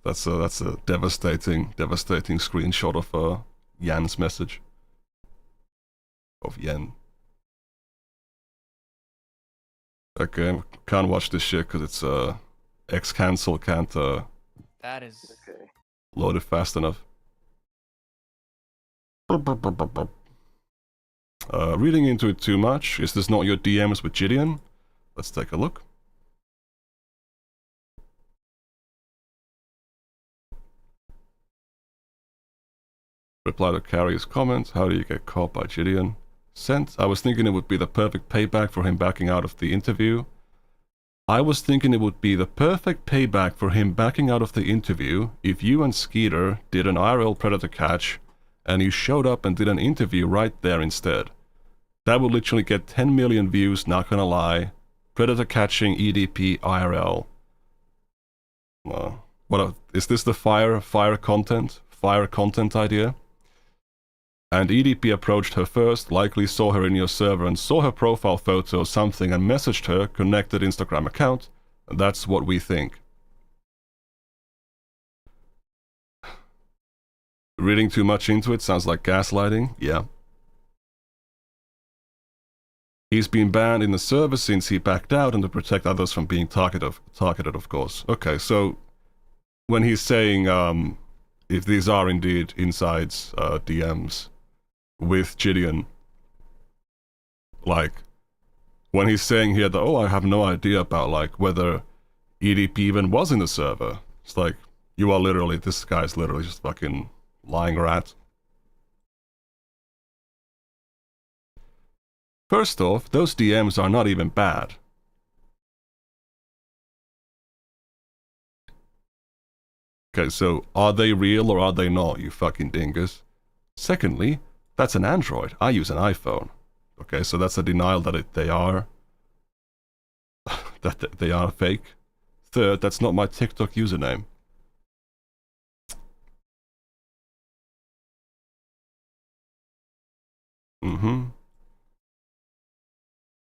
That's a devastating screenshot of Yan's message. Of Yen. Okay, can't watch this shit because it's X-cancel can't That is okay. Load it fast enough. Reading into it too much. Is this not your DMs with Gideon? Let's take a look. Reply to Carrie's comment. How do you get caught by Gideon? Sent. I was thinking it would be the perfect payback for him backing out of the interview. I was thinking it would be the perfect payback for him backing out of the interview if you and Skeeter did an IRL predator catch and you showed up and did an interview right there instead. That would literally get 10 million views, not gonna lie. Predator catching EDP IRL. Is this the fire content idea? And EDP approached her first, likely saw her in your server and saw her profile photo or something and messaged her, connected Instagram account. That's what we think. Reading too much into it sounds like gaslighting. Yeah. He's been banned in the server since he backed out and to protect others from being targeted, of course. Okay, so when he's saying if these are indeed Inside's DMs with Gideon, like when he's saying here that, oh, I have no idea about like whether EDP even was in the server, it's like you are literally, this guy's literally just fucking lying rat. First off, those DMs are not even bad. Okay, so are they real or are they not, you fucking dingus? Secondly, that's an Android. I use an iPhone. Okay, so that's a denial that they are that they are fake. Third, that's not my TikTok username.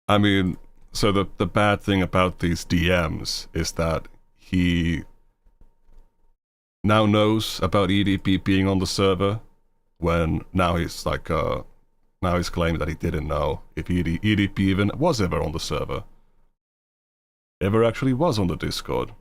I mean, so the bad thing about these DMs is that he now knows about EDP being on the server, when now he's like, now he's claiming that he didn't know if EDP even was ever on the server. Ever actually was on the Discord.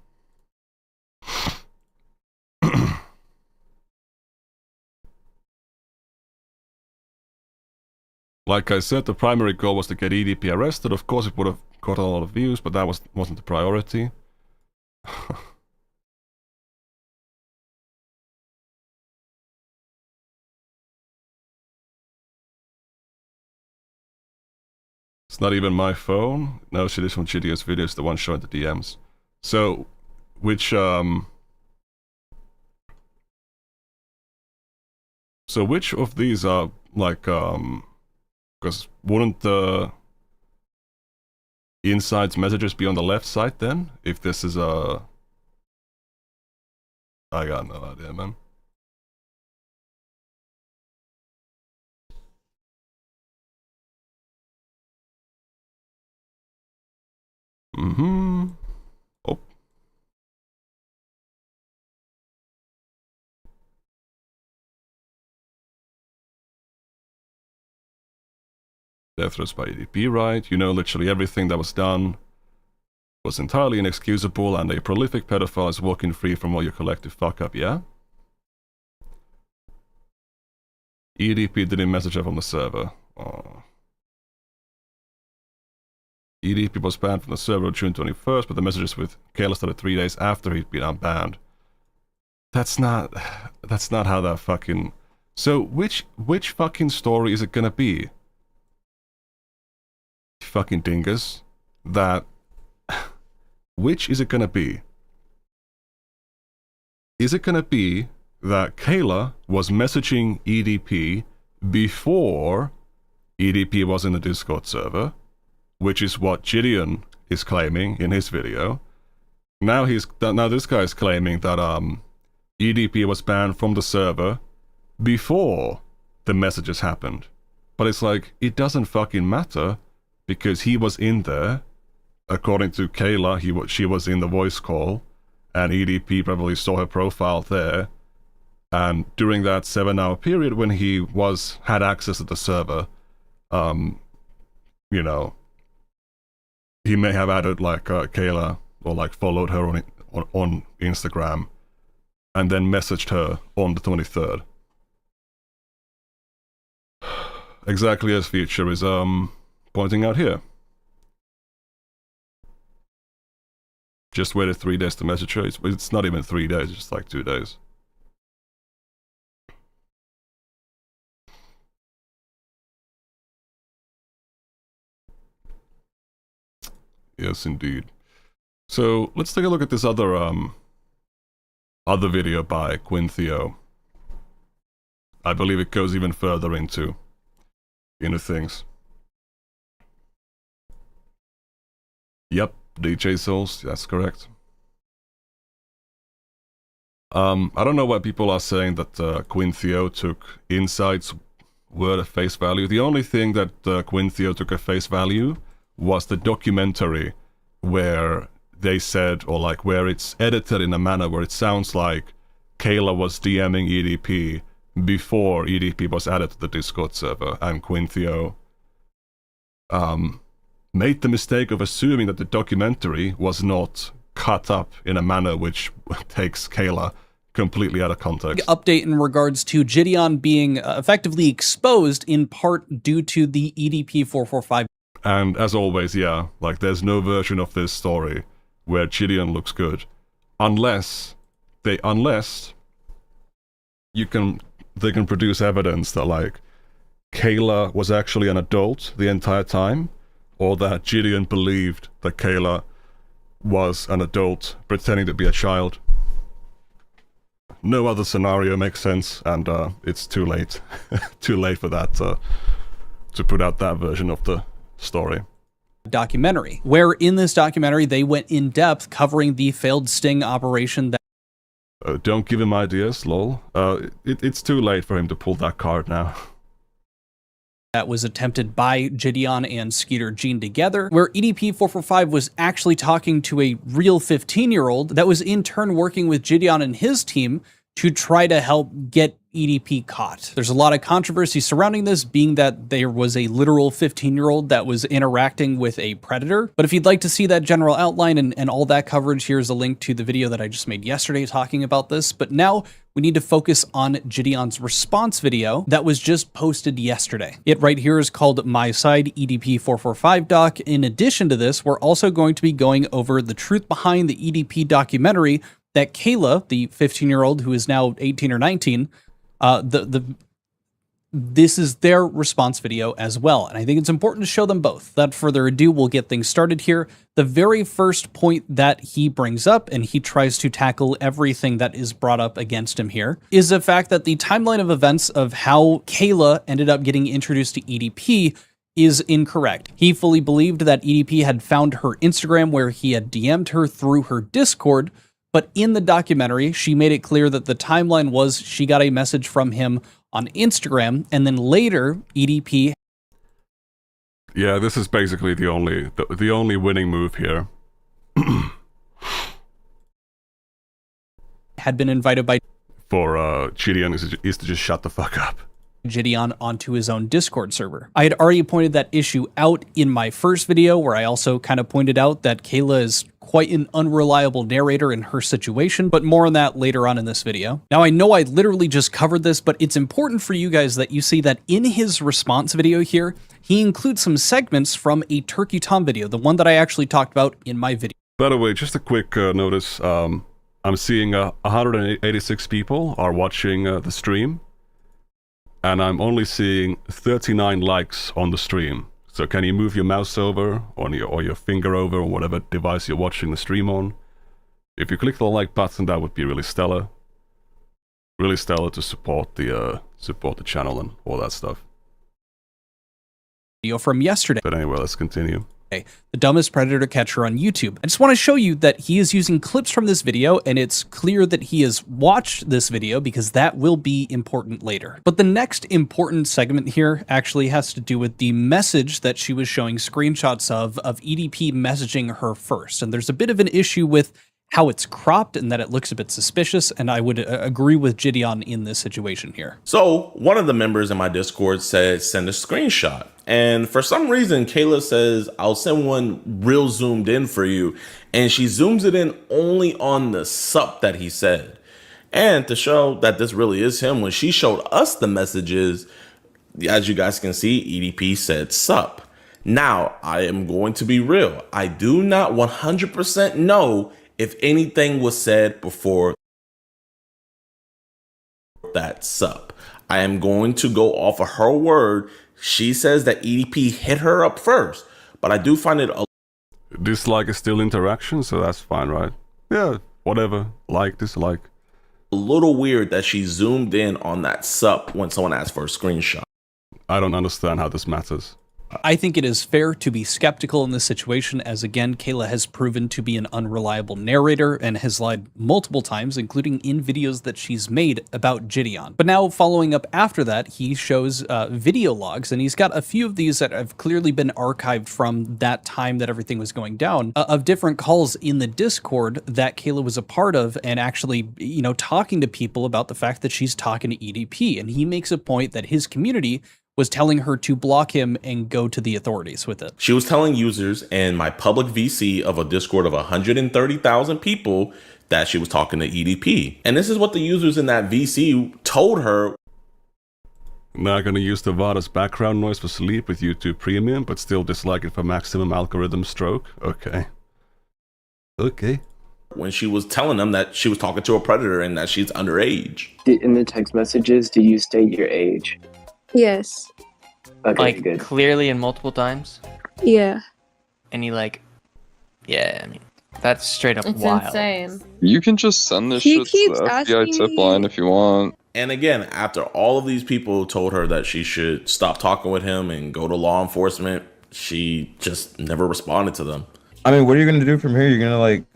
Like I said, the primary goal was to get EDP arrested. Of course, it would have got a lot of views, but that wasn't the priority. It's not even my phone. No, she did from GDS videos, the one showing the DMs. So, which of these are like because wouldn't the Inside's messages be on the left side then? If this is a... I got no idea, man. Oh. Death threats by EDP, right? You know literally everything that was done was entirely inexcusable, and a prolific pedophile is walking free from all your collective fuck up, yeah? EDP didn't message her from the server. Oh. EDP was banned from the server on June 21st, but the messages with Kayla started 3 days after he'd been unbanned. That's not how that fucking... So, which fucking story is it gonna be? Fucking dingus. That... Which is it gonna be? Is it gonna be that Kayla was messaging EDP before EDP was in the Discord server, which is what Gideon is claiming in his video. Now this guy is claiming that EDP was banned from the server before the messages happened. But it's like, it doesn't fucking matter, because he was in there. According to Kayla, she was in the voice call, and EDP probably saw her profile there. And during that 7-hour period when he had access to the server, you know, he may have added like Kayla, or like followed her on Instagram, and then messaged her on the 23rd. Exactly as Future is pointing out here. Just waited 3 days to message her. It's not even 3 days, it's just like 2 days. Yes, indeed. So let's take a look at this other video by Quintheo. I believe it goes even further into things. Yep, DJ Souls, that's correct. I don't know why people are saying that Quintheo took Inside's word at face value. The only thing that Quintheo took at face value was the documentary where they said, or like where it's edited in a manner where it sounds like Kayla was DMing EDP before EDP was added to the Discord server, and Quintheo made the mistake of assuming that the documentary was not cut up in a manner which takes Kayla completely out of context. Update in regards to Gideon being effectively exposed in part due to the EDP445. And as always, yeah, like there's no version of this story where Gideon looks good, unless they can produce evidence that like Kayla was actually an adult the entire time, or that Gideon believed that Kayla was an adult pretending to be a child. No other scenario makes sense, and it's too late, too late for that to put out that version of the story. Documentary, where in this documentary they went in depth covering the failed sting operation that don't give him ideas, lol. It's too late for him to pull that card now. That was attempted by Gideon and Skeeter Jean together, where EDP445 was actually talking to a real 15-year-old that was in turn working with Gideon and his team to try to help get EDP caught. There's a lot of controversy surrounding this, being that there was a literal 15-year-old that was interacting with a predator. But if you'd like to see that general outline and all that coverage, here's a link to the video that I just made yesterday talking about this. But now we need to focus on Gideon's response video that was just posted yesterday. It right here is called My Side EDP445 Doc. In addition to this, we're also going to be going over the truth behind the EDP documentary that Kayla, the 15-year-old who is now 18 or 19, this is their response video as well. And I think it's important to show them both. Without further ado, we'll get things started here. The very first point that he brings up, and he tries to tackle everything that is brought up against him here, is the fact that the timeline of events of how Kayla ended up getting introduced to EDP is incorrect. He fully believed that EDP had found her Instagram where he had DM'd her through her Discord, but in the documentary, she made it clear that the timeline was she got a message from him on Instagram, and then later, EDP... Yeah, this is basically the only winning move here. had been invited by... For Gideon is to just shut the fuck up. Gideon onto his own Discord server. I had already pointed that issue out in my first video, where I also kind of pointed out that Kayla is quite an unreliable narrator in her situation, but more on that later on in this video. Now, I know I literally just covered this, but it's important for you guys that you see that in his response video here, he includes some segments from a Turkey Tom video, the one that I actually talked about in my video. By the way, just a quick notice. I'm seeing 186 people are watching the stream, and I'm only seeing 39 likes on the stream. So can you move your mouse over or your finger over on whatever device you're watching the stream on? If you click the like button, that would be really stellar. Really stellar to support the channel and all that stuff. Video from yesterday. But anyway, let's continue. The dumbest predator catcher on YouTube. I just want to show you that he is using clips from this video, and it's clear that he has watched this video because that will be important later. But the next important segment here actually has to do with the message that she was showing screenshots of EDP messaging her first. And there's a bit of an issue with how it's cropped and that it looks a bit suspicious, and I would agree with Gideon in this situation here. So one of the members in my Discord said, send a screenshot. And for some reason, Kayla says, I'll send one real zoomed in for you. And she zooms it in only on the sup that he said. And to show that this really is him, when she showed us the messages, as you guys can see, EDP said sup. Now, I am going to be real. I do not 100% know if anything was said before that sup. I am going to go off of her word. She says that EDP hit her up first, but I do find it a dislike is still interaction, so that's fine, right? Yeah, whatever. Like, dislike. A little weird that she zoomed in on that sup when someone asked for a screenshot. I don't understand how this matters. I think it is fair to be skeptical in this situation, as again, Kayla has proven to be an unreliable narrator and has lied multiple times, including in videos that she's made about Gideon. But now, following up after that, he shows video logs, and he's got a few of these that have clearly been archived from that time that everything was going down, of different calls in the Discord that Kayla was a part of, and actually, you know, talking to people about the fact that she's talking to EDP. And he makes a point that his community was telling her to block him and go to the authorities with it. She was telling users in my public VC of a Discord of 130,000 people that she was talking to EDP. And this is what the users in that VC told her. Not gonna use the Vada's background noise for sleep with YouTube Premium, but still dislike it for maximum algorithm stroke? Okay. Okay. When she was telling them that she was talking to a predator and that she's underage. In the text messages, do you state your age? Yes. Okay, like, good. clearly and multiple times? Yeah. And he yeah, I mean, that's straight up It's wild. insane. You can just send this He shit to keeps the FBI asking tip me- line if you want. And again, after all of these people told her that she should stop talking with him and go to law enforcement, she just never responded to them. I mean, what are you gonna do from here? You're gonna like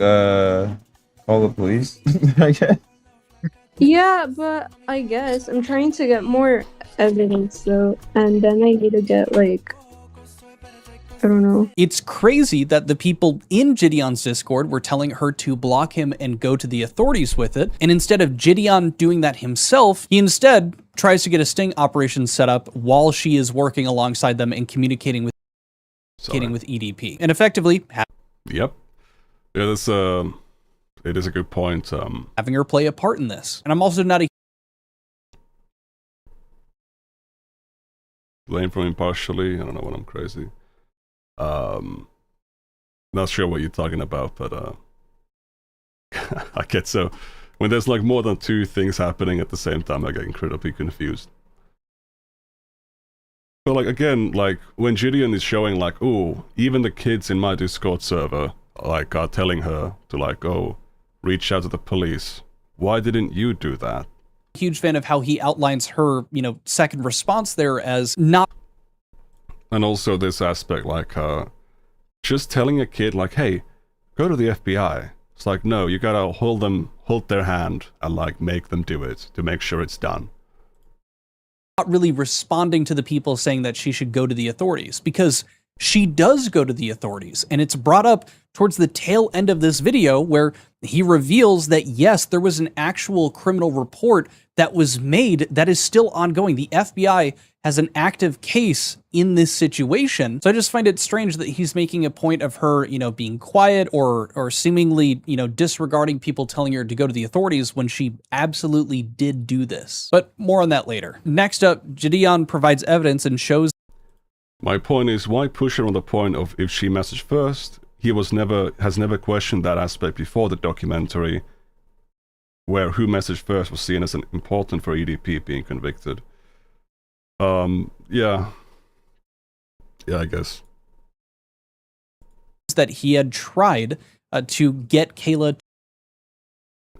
call the police? I guess. Yeah, but I guess I'm trying to get more evidence though, and then I need to get like, I don't know. It's crazy that the people in Gideon's Discord were telling her to block him and go to the authorities with it, and instead of Gideon doing that himself, he instead tries to get a sting operation set up while she is working alongside them and communicating with EDP, and effectively Yep. Yeah, that's it is a good point. Having her play a part in this. And I'm also not a blame from impartially. I don't know when I'm crazy. Not sure what you're talking about, but I get so when there's like more than two things happening at the same time, I get incredibly confused. But like again, like when Gideon is showing like, oh, even the kids in my Discord server like are telling her to like, oh, reach out to the police. Why didn't you do that? huge fan of how he outlines her, you know, second response there as not. And also this aspect, like, just telling a kid, like, hey, go to the FBI. It's like, no, you gotta hold their hand and, like, make them do it to make sure it's done. Not really responding to the people saying that she should go to the authorities, because She does go to the authorities, and it's brought up towards the tail end of this video where he reveals that yes, there was an actual criminal report that was made that is still ongoing. The FBI has an active case in this situation. So I just find it strange that he's making a point of her, being quiet or seemingly, disregarding people telling her to go to the authorities when she absolutely did do this. But more on that later. Next up, Gideon provides evidence and shows. My point is, why push her on the point of if she messaged first? He has never questioned that aspect before the documentary, where who messaged first was seen as important for EDP being convicted. Yeah, I guess. That he had tried to get Kayla.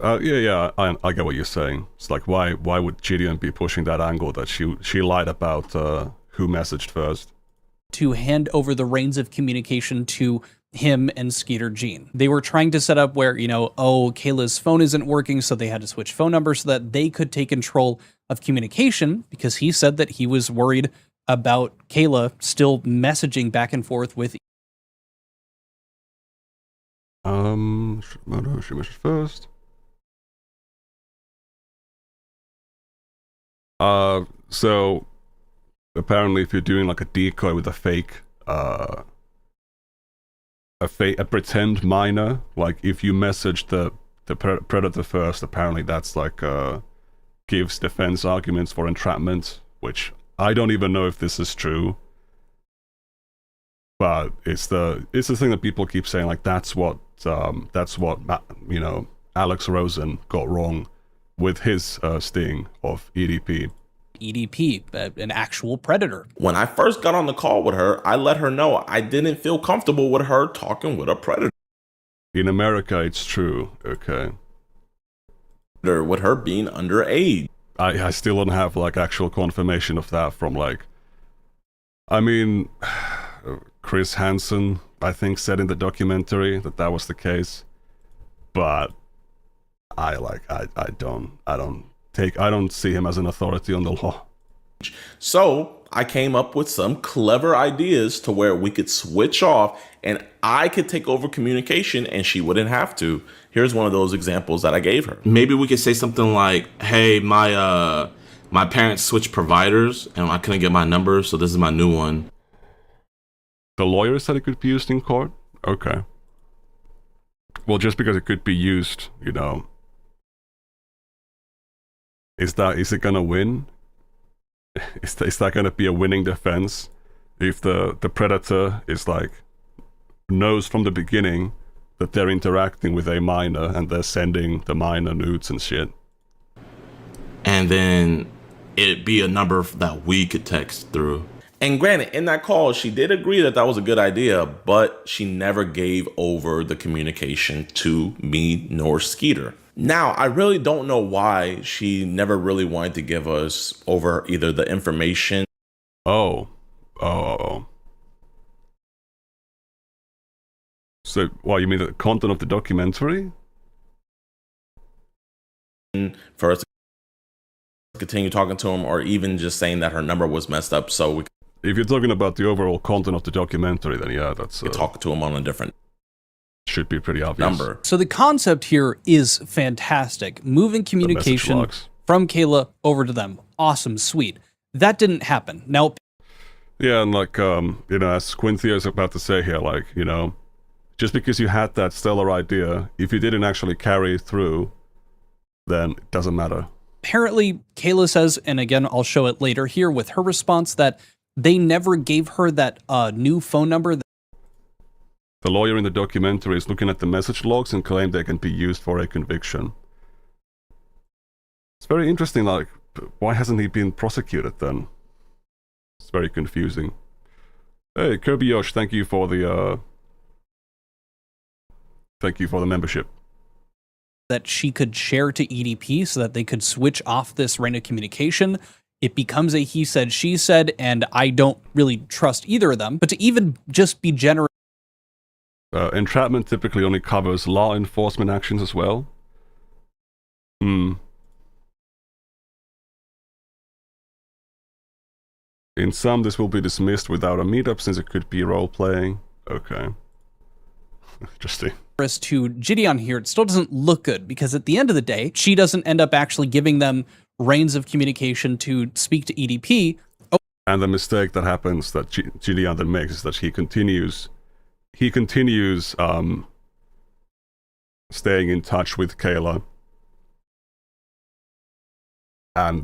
Yeah, I get what you're saying. It's like, why would Gideon be pushing that angle that she lied about who messaged first? To hand over the reins of communication to him and Skeeter Jean. They were trying to set up where, Kayla's phone isn't working, so they had to switch phone numbers so that they could take control of communication, because he said that he was worried about Kayla still messaging back and forth with. She messaged first. So apparently if you're doing like a decoy with a pretend minor, like if you message the predator first, apparently that's like gives defense arguments for entrapment, which I don't even know if this is true, but it's the thing that people keep saying, like that's what Alex Rosen got wrong with his sting of EDP. EDP, an actual predator. When I first got on the call with her, I let her know I didn't feel comfortable with her talking with a predator. In America, it's true. Okay. With her being underage. I still don't have like actual confirmation of that from Chris Hansen, I think, said in the documentary that was the case, but I don't see him as an authority on the law. So I came up with some clever ideas to where we could switch off and I could take over communication and she wouldn't have to. Here's one of those examples that I gave her. Maybe we could say something like, hey, my parents switched providers and I couldn't get my number, so this is my new one. The lawyer said it could be used in court? Okay. Well, just because it could be used, is it gonna win? Is that gonna be a winning defense if the predator is knows from the beginning that they're interacting with a minor and they're sending the minor nudes and shit? And then it'd be a number that we could text through. And granted, in that call, she did agree that was a good idea, but she never gave over the communication to me nor Skeeter. Now, I really don't know why she never really wanted to give us over either the information. Oh. So, what, you mean the content of the documentary? For us to continue talking to him, or even just saying that her number was messed up, so we. If you're talking about the overall content of the documentary, then yeah, that's. Talk to him on a different. Should be pretty obvious. Number. So the concept here is fantastic. Moving communication from Kayla over to them. Awesome, sweet. That didn't happen. Now. Yeah, and as Quinthia is about to say here, just because you had that stellar idea, if you didn't actually carry it through, then it doesn't matter. Apparently, Kayla says, and again, I'll show it later here with her response, that they never gave her that new phone number. The lawyer in the documentary is looking at the message logs and claimed they can be used for a conviction. It's very interesting, why hasn't he been prosecuted then? It's very confusing. Hey, Kirby Yosh, thank you for the membership. That she could share to EDP so that they could switch off this random communication. It becomes a he said, she said, and I don't really trust either of them. But to even just be generous. Entrapment typically only covers law enforcement actions as well. In some, this will be dismissed without a meetup since it could be role-playing. Okay. Interesting. To Gideon here, it still doesn't look good because at the end of the day, she doesn't end up actually giving them reins of communication to speak to EDP. And the mistake that happens that Gideon then makes is that he continues staying in touch with Kayla. And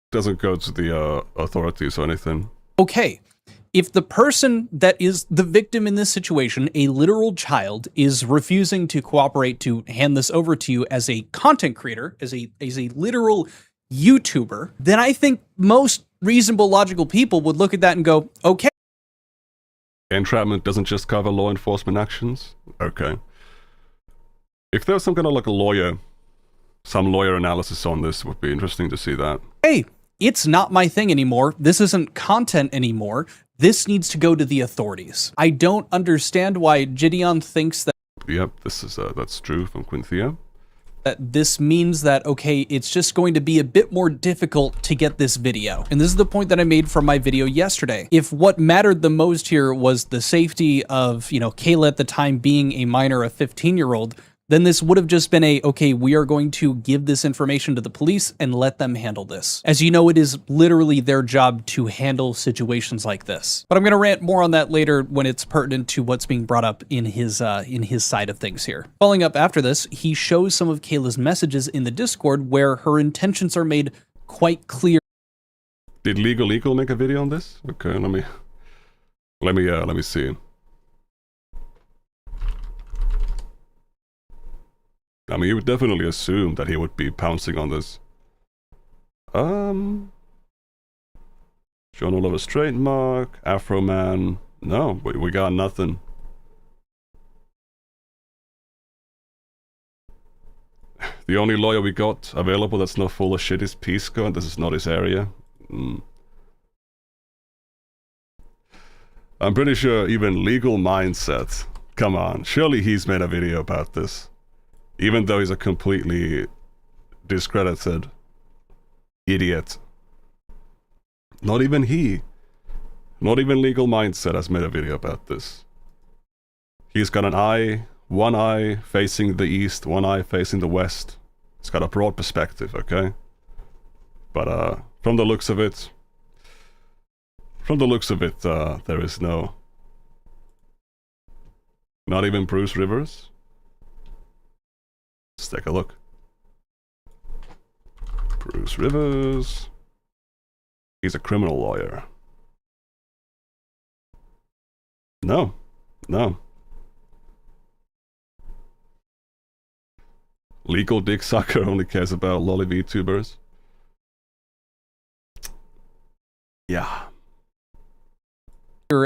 doesn't go to the authorities or anything. Okay, if the person that is the victim in this situation, a literal child, is refusing to cooperate to hand this over to you as a content creator, as a literal YouTuber, then I think most reasonable, logical people would look at that and go, okay. Entrapment doesn't just cover law enforcement actions? Okay. If there was some kind of like some lawyer analysis on this, would be interesting to see that. Hey, it's not my thing anymore. This isn't content anymore. This needs to go to the authorities. I don't understand why Gideon thinks that. Yep, this is that's true from Quinthia. That this means that, okay, it's just going to be a bit more difficult to get this video. And this is the point that I made from my video yesterday. If what mattered the most here was the safety of, Kayla at the time being a minor, a 15-year-old, then this would have just been okay, we are going to give this information to the police and let them handle this. As you know, it is literally their job to handle situations like this. But I'm going to rant more on that later when it's pertinent to what's being brought up in his side of things here. Following up after this, he shows some of Kayla's messages in the Discord where her intentions are made quite clear. Did Legal Eagle make a video on this? Okay, let me see. I mean, you would definitely assume that he would be pouncing on this. John Oliver's trademark, Afro Man. No, we got nothing. The only lawyer we got available that's not full of shit is Pisco, and this is not his area. I'm pretty sure even Legal Mindset. Come on, surely he's made a video about this. Even though he's a completely discredited idiot. Not even Legal Mindset has made a video about this. He's got one eye facing the east, one eye facing the west. It's got a broad perspective, okay? But from the looks of it, there is no... Not even Bruce Rivers? Let's take a look. Bruce Rivers. He's a criminal lawyer. No. Legal dick sucker only cares about lolly VTubers. Yeah.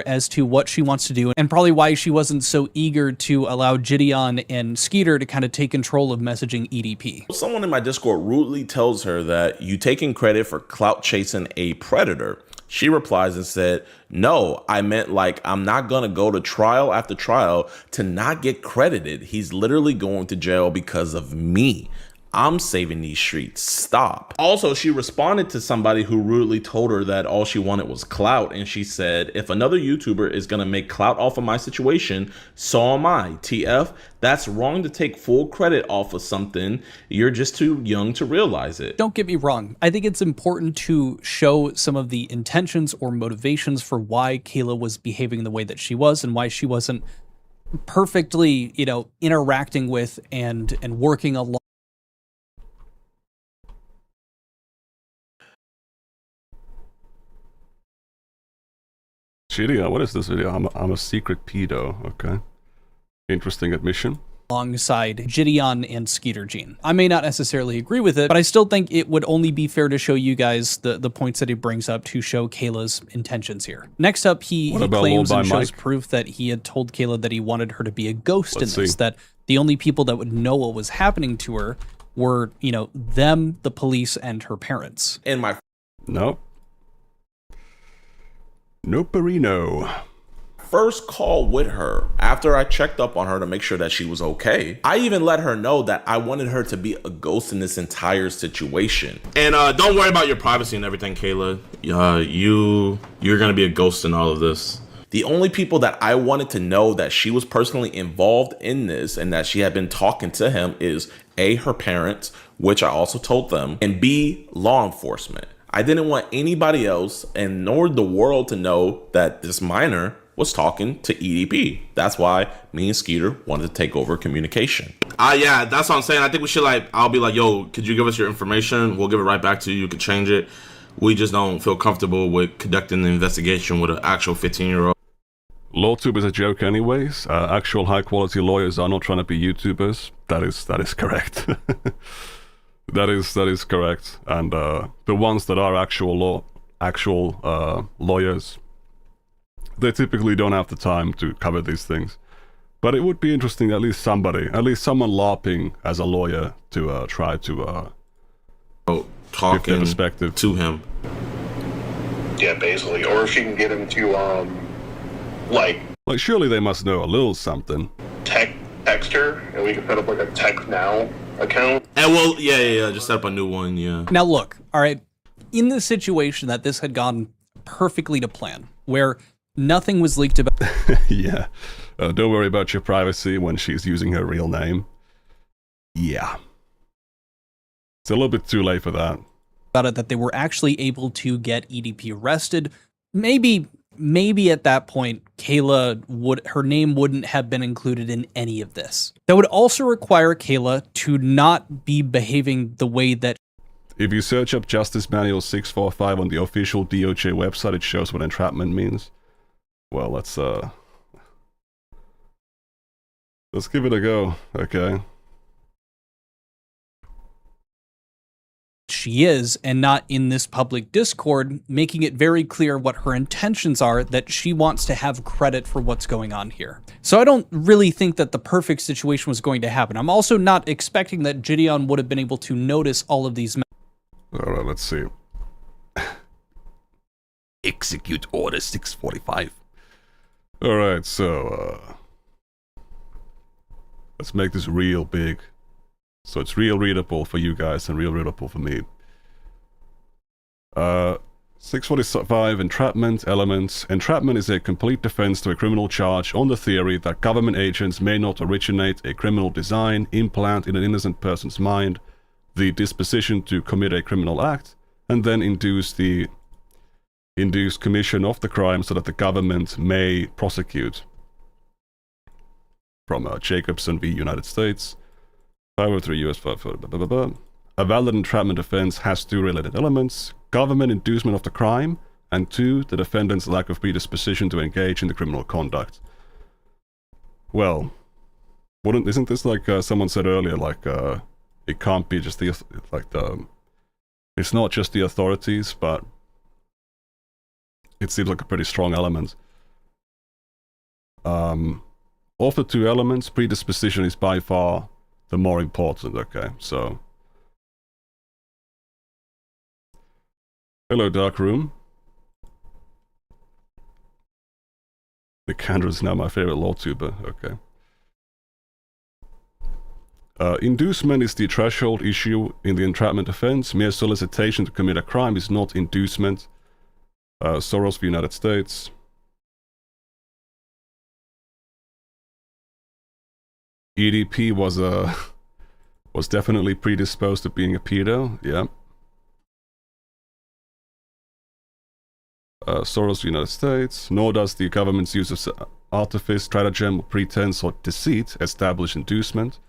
As to what she wants to do, and probably why she wasn't so eager to allow Gideon and Skeeter to kind of take control of messaging EDP. Someone in my Discord rudely tells her that you taking credit for clout chasing a predator. She replies and said, no, I meant like I'm not gonna go to trial after trial to not get credited. He's literally going to jail because of me. I'm saving these streets. Stop. Also, she responded to somebody who rudely told her that all she wanted was clout. And she said, if another YouTuber is going to make clout off of my situation, so am I. TF, that's wrong to take full credit off of something. You're just too young to realize it. Don't get me wrong. I think it's important to show some of the intentions or motivations for why Kayla was behaving the way that she was and why she wasn't perfectly, interacting with and working along. Shitty, what is this video? I'm a secret pedo, okay. Interesting admission. Alongside Gideon and Skeeter Jean. I may not necessarily agree with it, but I still think it would only be fair to show you guys the points that he brings up to show Kayla's intentions here. Next up, he claims and shows proof that he had told Kayla that he wanted her to be a ghost in this, that the only people that would know what was happening to her were, them, the police, and her parents. And my... Nope. Noperino. first call with her, after I checked up on her to make sure that she was okay, I even let her know that I wanted her to be a ghost in this entire situation. And don't worry about your privacy and everything, Kayla. You're gonna be a ghost in all of this. The only people that I wanted to know that she was personally involved in this and that she had been talking to him is A, her parents, which I also told them, and B, law enforcement. I didn't want anybody else and nor the world to know that this minor was talking to EDP. That's why me and Skeeter wanted to take over communication. Yeah, that's what I'm saying. I think we should I'll be like, yo, could you give us your information? We'll give it right back to you. You could change it. We just don't feel comfortable with conducting the investigation with an actual 15-year-old. LawTube is a joke anyways. Actual high-quality lawyers are not trying to be YouTubers. That is correct. that is correct. And the ones that are actual lawyers, they typically don't have the time to cover these things. But it would be interesting, at least someone LARPing as a lawyer to try to talking perspective to him. Yeah, basically. Or if you can get him to like surely they must know a little something. Text her, and we can put up like a text now account. And well, yeah, just set up a new one, yeah. Now look, all right, in the situation that this had gone perfectly to plan, where nothing was leaked about. Yeah, don't worry about your privacy when she's using her real name. Yeah, it's a little bit too late for that. About it, that they were actually able to get EDP arrested. Maybe at that point, her name wouldn't have been included in any of this. That would also require Kayla to not be behaving the way that. If you search up Justice Manual 645 on the official DOJ website, it shows what entrapment means. Well, let's give it a go, okay? She is, and not in this public Discord, making it very clear what her intentions are, that she wants to have credit for what's going on here. So I don't really think that the perfect situation was going to happen. I'm also not expecting that Gideon would have been able to notice all of these. All right, let's see. Execute Order 645. All right, so let's make this real big. So it's real readable for you guys and real readable for me. 645 entrapment elements. Entrapment is a complete defense to a criminal charge on the theory that government agents may not originate a criminal design, implant in an innocent person's mind the disposition to commit a criminal act, and then induce commission of the crime so that the government may prosecute. From Jacobson v. United States. 503 US 5. A valid entrapment offense has two related elements: government inducement of the crime, and 2, the defendant's lack of predisposition to engage in the criminal conduct. Well, isn't this like someone said earlier, like it can't be just it's not just the authorities, but it seems like a pretty strong element. Of the two elements, predisposition is by far the more important, okay, so. Hello, Dark Room. Nicandra is now my favorite LawTuber, okay. Inducement is the threshold issue in the entrapment offense. Mere solicitation to commit a crime is not inducement. Soros for United States. EDP was definitely predisposed to being a pedo, yeah. Soros, United States. Nor does the government's use of artifice, stratagem, pretense, or deceit establish inducement.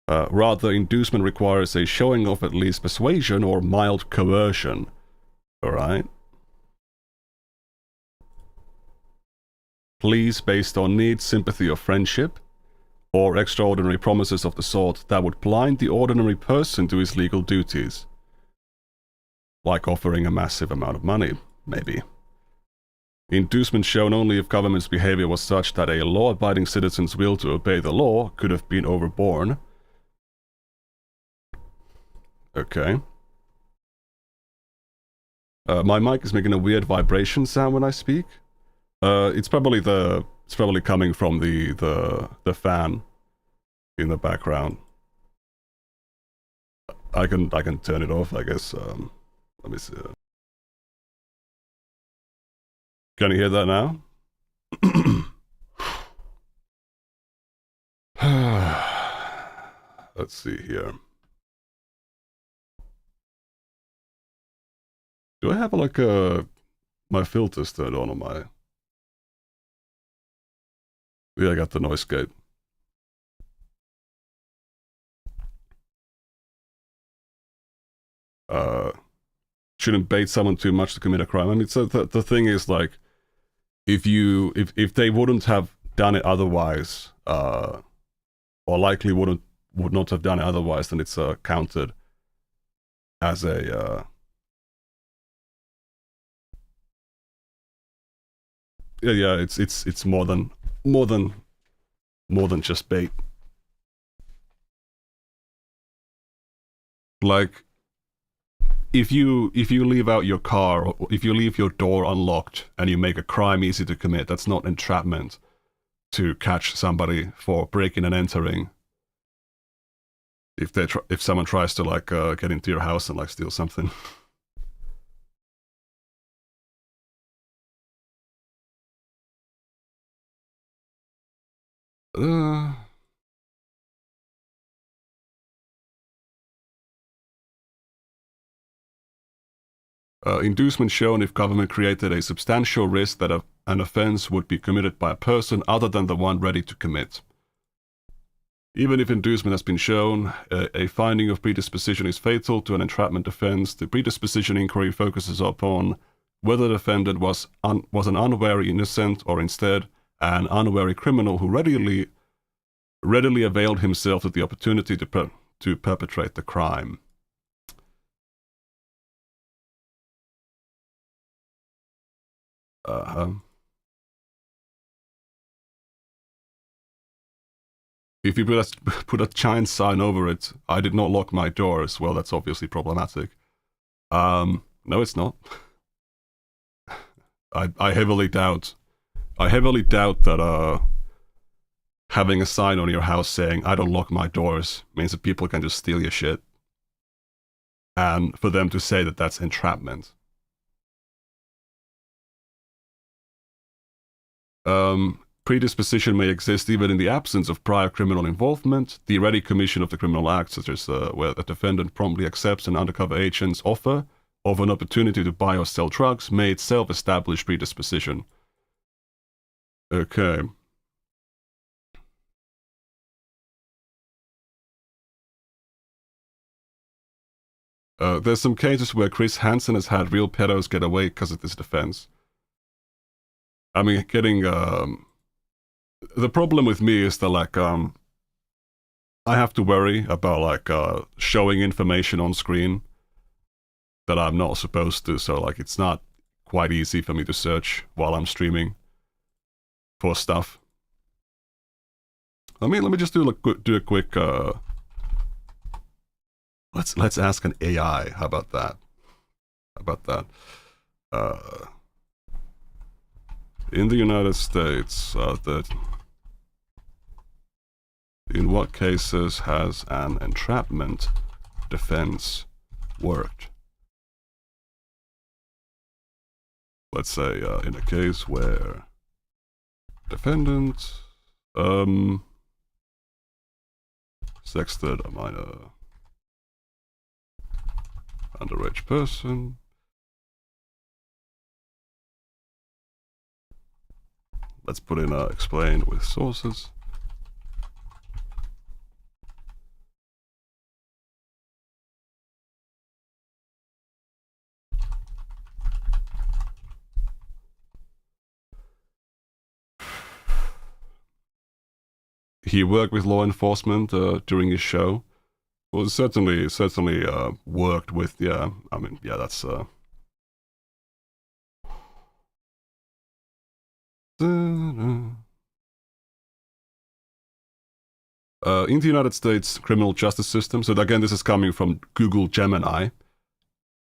Rather, inducement requires a showing of at least persuasion or mild coercion. Alright? Pleas based on need, sympathy, or friendship, or extraordinary promises of the sort that would blind the ordinary person to his legal duties. Like offering a massive amount of money, maybe. Inducement shown only if government's behavior was such that a law-abiding citizen's will to obey the law could have been overborne. Okay. My mic is making a weird vibration sound when I speak. It's probably coming from the fan in the background. I can turn it off, I guess. Let me see. Can you hear that now? Let's see here. Do I have like my filters turned on my? Yeah, I got the noise gate. Shouldn't bait someone too much to commit a crime. I mean, so the thing is, like, if they wouldn't have done it otherwise, or likely would not have done it otherwise, then it's counted as a yeah, it's more than just bait. Like, if you leave out your car, or if you leave your door unlocked and you make a crime easy to commit, that's not entrapment to catch somebody for breaking and entering. If someone tries to like get into your house and like steal something. Inducement shown if government created a substantial risk that an offense would be committed by a person other than the one ready to commit. Even if inducement has been shown, a finding of predisposition is fatal to an entrapment offense. The predisposition inquiry focuses upon whether the defendant was an unwary innocent or instead an unwary criminal who readily availed himself of the opportunity to perpetrate the crime. If you put a giant sign over it, I did not lock my doors, well, that's obviously problematic. No, it's not. I heavily doubt that having a sign on your house saying I don't lock my doors means that people can just steal your shit. And for them to say that that's entrapment. Predisposition may exist even in the absence of prior criminal involvement. The ready commission of the criminal act, such as where the defendant promptly accepts an undercover agent's offer of an opportunity to buy or sell drugs, may itself establish predisposition. Okay. There's some cases where Chris Hansen has had real pedos get away because of this defense. I mean, getting the problem with me is that like I have to worry about like showing information on screen that I'm not supposed to, so like it's not quite easy for me to search while I'm streaming for stuff. Let me just do a quick let's ask an AI. How about that? In the United States, in what cases has an entrapment defense worked? Let's say in a case where defendant sexted a minor underage person. Let's put in explain with sources. He worked with law enforcement during his show. Well, certainly worked with, yeah, I mean, yeah, that's in the United States criminal justice system, so again, this is coming from Google Gemini.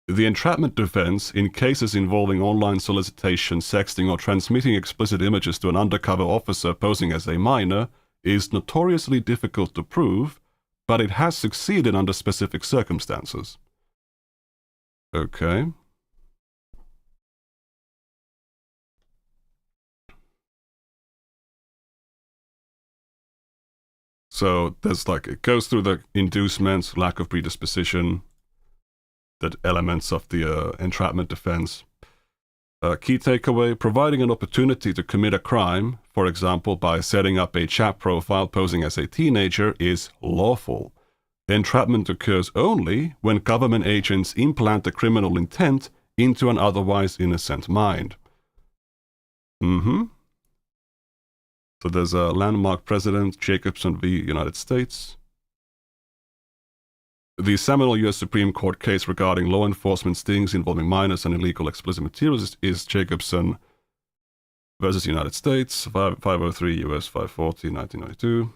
The entrapment defense in cases involving online solicitation, sexting, or transmitting explicit images to an undercover officer posing as a minor is notoriously difficult to prove, but it has succeeded under specific circumstances. Okay. So there's like, it goes through the inducements, lack of predisposition, the elements of the entrapment defense. Key takeaway, providing an opportunity to commit a crime, for example, by setting up a chat profile posing as a teenager, is lawful. Entrapment occurs only when government agents implant a criminal intent into an otherwise innocent mind. So there's a landmark precedent, Jacobson v. United States. The seminal U.S. Supreme Court case regarding law enforcement stings involving minors and illegal explicit materials is Jacobson versus United States, 503 U.S. 540, 1992.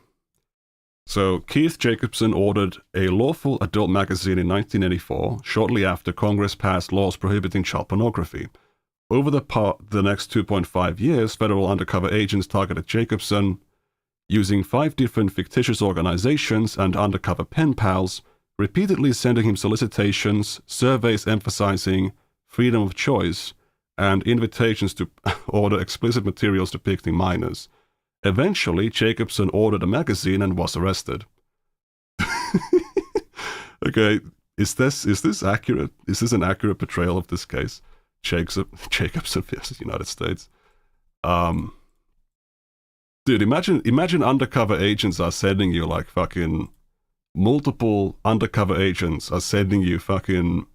So Keith Jacobson ordered a lawful adult magazine in 1984, shortly after Congress passed laws prohibiting child pornography. Over the next 2.5 years, federal undercover agents targeted Jacobson using 5 different fictitious organizations and undercover pen pals, repeatedly sending him solicitations, surveys emphasizing freedom of choice, and invitations to order explicit materials depicting minors. Eventually, Jacobson ordered a magazine and was arrested. Okay, is this accurate? Is this an accurate portrayal of this case? Jacobson versus United States. Dude, imagine undercover agents are sending you like fucking multiple undercover agents are sending you fucking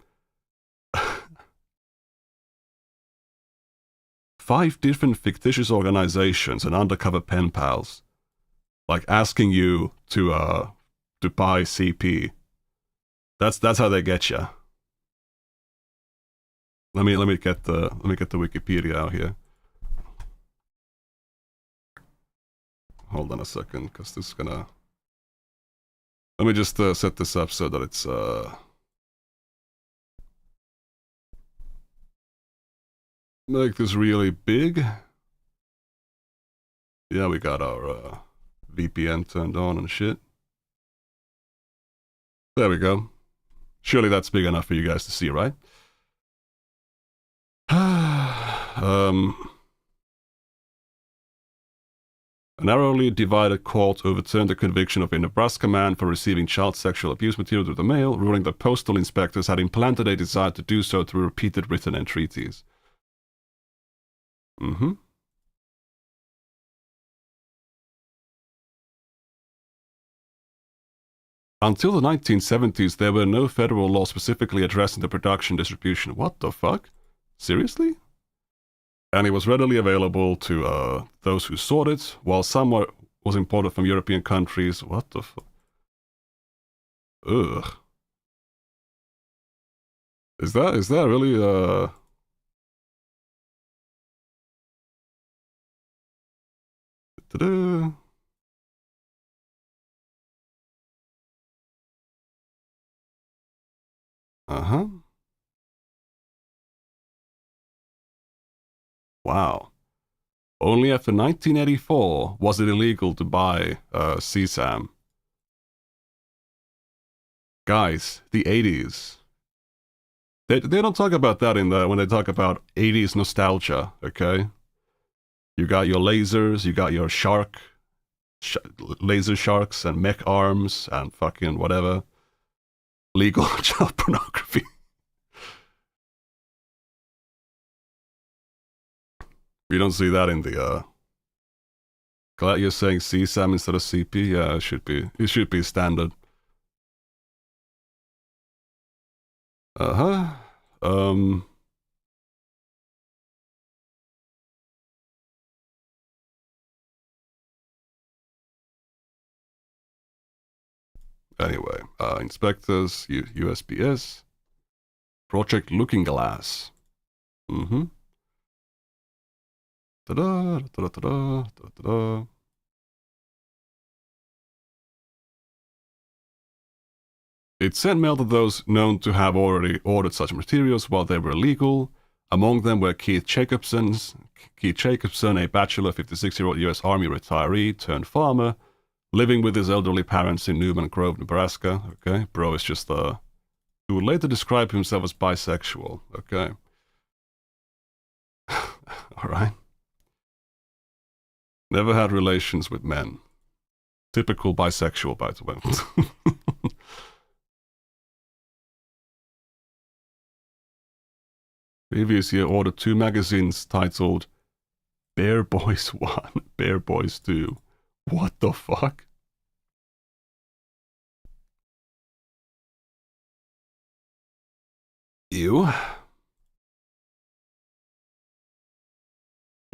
5 different fictitious organizations and undercover pen pals, like asking you to buy CP. That's how they get you. Let me get the Wikipedia out here. Hold on a second, because this is gonna. Let me just set this up so that it's make this really big. Yeah, we got our VPN turned on and shit. There we go. Surely that's big enough for you guys to see, right? A narrowly divided court overturned the conviction of a Nebraska man for receiving child sexual abuse material through the mail, ruling that postal inspectors had implanted a desire to do so through repeated written entreaties. Until the 1970s, there were no federal laws specifically addressing the production distribution. What the fuck? Seriously? And it was readily available to those who sought it, while some was imported from European countries. What the fuck? Ugh. Is that really Ta-da. Wow. Only after 1984 was it illegal to buy CSAM. Guys, the 80s. They don't talk about that when they talk about 80s nostalgia, okay? You got your lasers, you got your laser sharks and mech arms and fucking whatever. Legal child pornography. You don't see that in the glad you're saying CSAM instead of CP. Yeah, it should be standard. Anyway, inspectors, USPS, Project Looking Glass. Ta-da, ta-da, ta-da, ta-da. It sent mail to those known to have already ordered such materials while they were illegal. Among them were Keith Jacobson, a bachelor, 56-year-old U.S. Army retiree turned farmer, living with his elderly parents in Newman Grove, Nebraska. Okay, bro is just who would later describe himself as bisexual. Okay. All right. Never had relations with men. Typical bisexual, by the way. Previous year ordered 2 magazines titled Bear Boys 1, Bear Boys 2. What the fuck? Ew.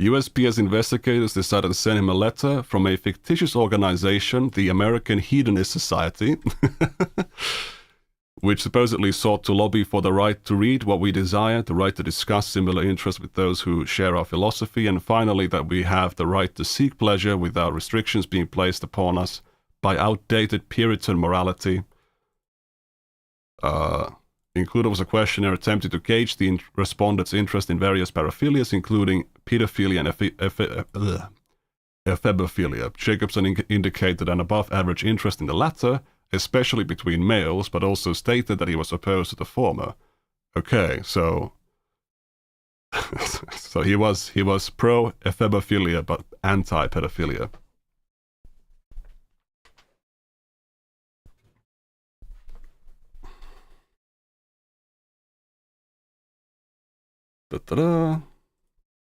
USPS investigators decided to send him a letter from a fictitious organization, the American Hedonist Society, which supposedly sought to lobby for the right to read what we desire, the right to discuss similar interests with those who share our philosophy, and finally that we have the right to seek pleasure without restrictions being placed upon us by outdated Puritan morality. Included was a questionnaire attempting to gauge the respondents' interest in various paraphilias, including pedophilia and ephebophilia. Jacobson indicated an above-average interest in the latter, especially between males, but also stated that he was opposed to the former. Okay, so so he was pro ephebophilia but anti pedophilia.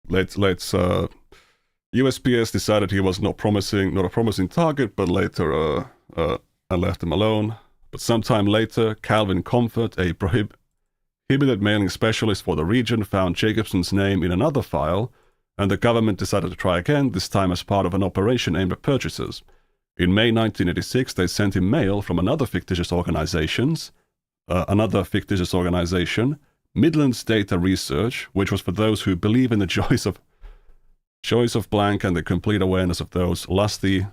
Let's USPS decided he was not a promising target, but later I left him alone. But sometime later, Calvin Comfort, a prohibited mailing specialist for the region, found Jacobson's name in another file, and the government decided to try again, this time as part of an operation aimed at purchasers. In May 1986, they sent him mail from another fictitious organization, Midlands Data Research, which was for those who believe in the joys of blank and the complete awareness of those lusty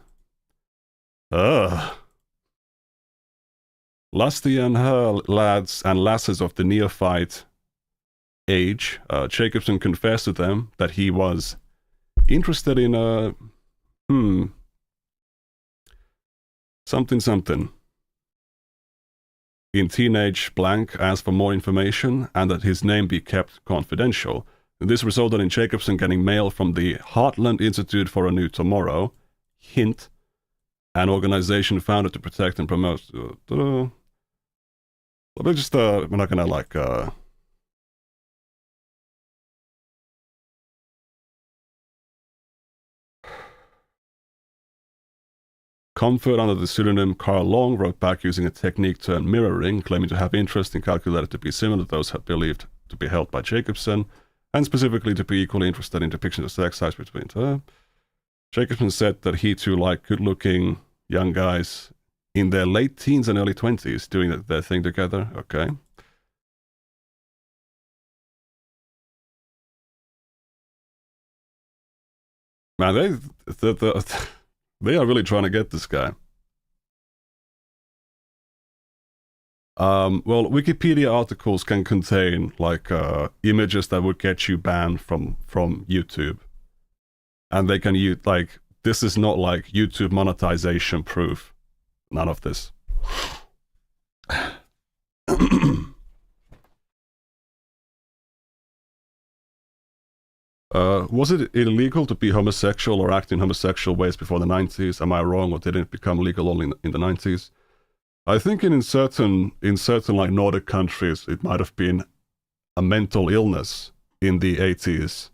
and her lads and lasses of the neophyte age. Jacobson confessed to them that he was interested in something in teenage blank, asked for more information, and that his name be kept confidential. And this resulted in Jacobson getting mail from the Heartland Institute for a New Tomorrow, HINT, an organization founded to protect and promote... we're not gonna Comfort, under the pseudonym Carl Long, wrote back using a technique termed mirroring, claiming to have interest in calculated to be similar to those believed to be held by Jacobson, and specifically to be equally interested in depictions of sex acts between her. Jacobson said that he too liked good-looking young guys in their late teens and early 20s doing their thing together. Okay. Man, they are really trying to get this guy. Well, Wikipedia articles can contain images that would get you banned from YouTube, and they can use this is not like YouTube monetization proof. None of this. Was it illegal to be homosexual or act in homosexual ways before the 90s? Am I wrong, or did it become legal only in the 90s? I think in certain like Nordic countries, it might have been a mental illness in the 80s.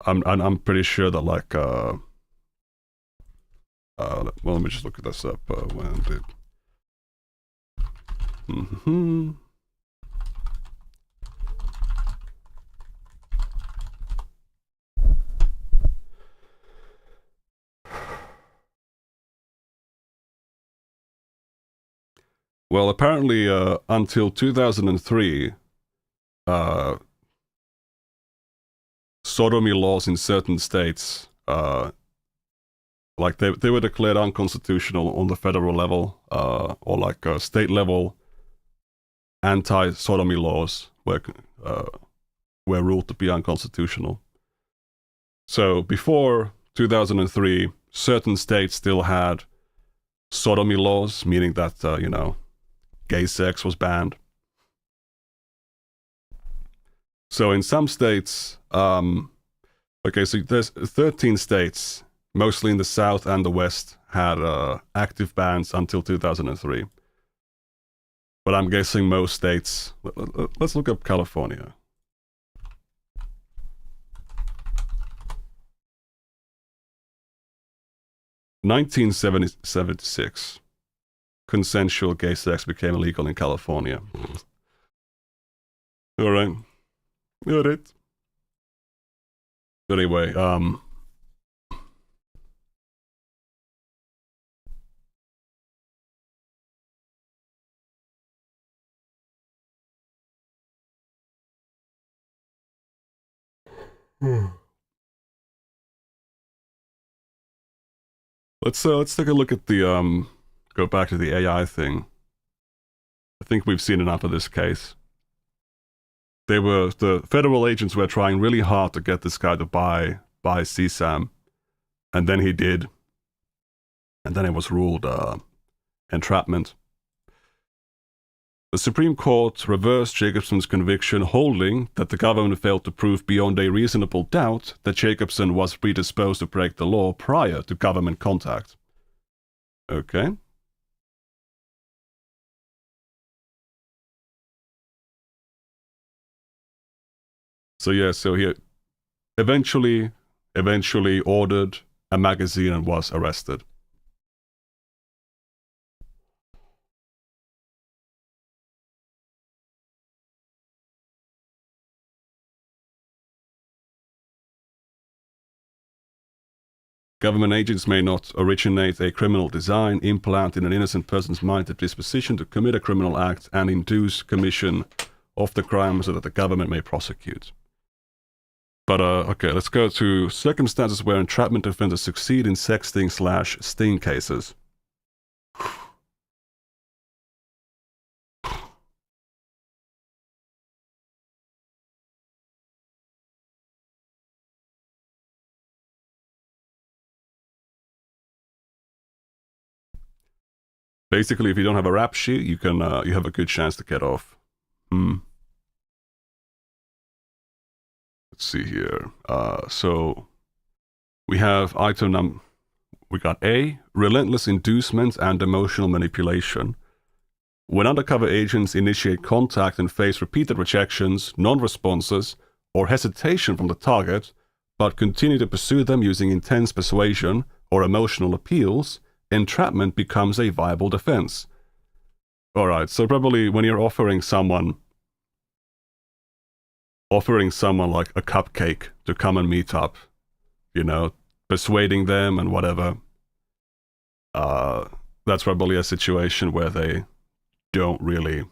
I'm pretty sure that well, let me just look this up. When did? Well, apparently, until 2003, sodomy laws in certain states like they were declared unconstitutional on the federal level, or like state level anti-sodomy laws were ruled to be unconstitutional. So before 2003, certain states still had sodomy laws, meaning that, gay sex was banned. So in some states, so there's 13 states, mostly in the South and the West, had active bans until 2003. But I'm guessing most states, let's look up California. In 1976, consensual gay sex became illegal in California. All right. Anyway, let's take a look at the go back to the AI thing. I think we've seen enough of this case. The federal agents were trying really hard to get this guy to buy CSAM, and then he did, and then it was ruled entrapment. The Supreme Court reversed Jacobson's conviction, holding that the government failed to prove beyond a reasonable doubt that Jacobson was predisposed to break the law prior to government contact. Okay. So yeah, so he eventually ordered a magazine and was arrested. Government agents may not originate a criminal design, implant in an innocent person's mind a disposition to commit a criminal act, and induce commission of the crime so that the government may prosecute. But, okay, let's go to circumstances where entrapment offenders succeed in sexting/sting cases. Basically, if you don't have a rap sheet, you have a good chance to get off. Let's see here. So we have we got A, relentless inducement and emotional manipulation. When undercover agents initiate contact and face repeated rejections, non-responses, or hesitation from the target, but continue to pursue them using intense persuasion or emotional appeals, entrapment becomes a viable defense. Alright, so probably when you're offering someone like a cupcake to come and meet up, persuading them and whatever, that's probably a situation where they don't really...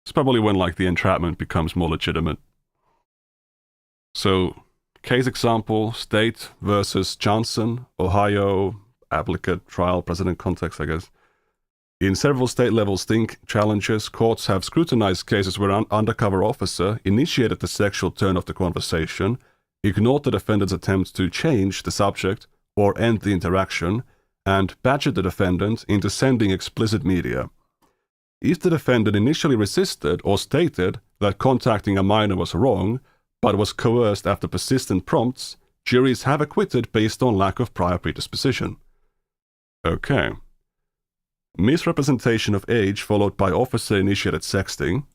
It's probably when like the entrapment becomes more legitimate. So, case example, State versus Johnson, Ohio, applicant, trial, precedent context, I guess. In several state-level sting challenges, courts have scrutinized cases where an undercover officer initiated the sexual turn of the conversation, ignored the defendant's attempt to change the subject or end the interaction, and badgered the defendant into sending explicit media. If the defendant initially resisted or stated that contacting a minor was wrong, but was coerced after persistent prompts, juries have acquitted based on lack of prior predisposition. Okay. Misrepresentation of age followed by officer-initiated sexting.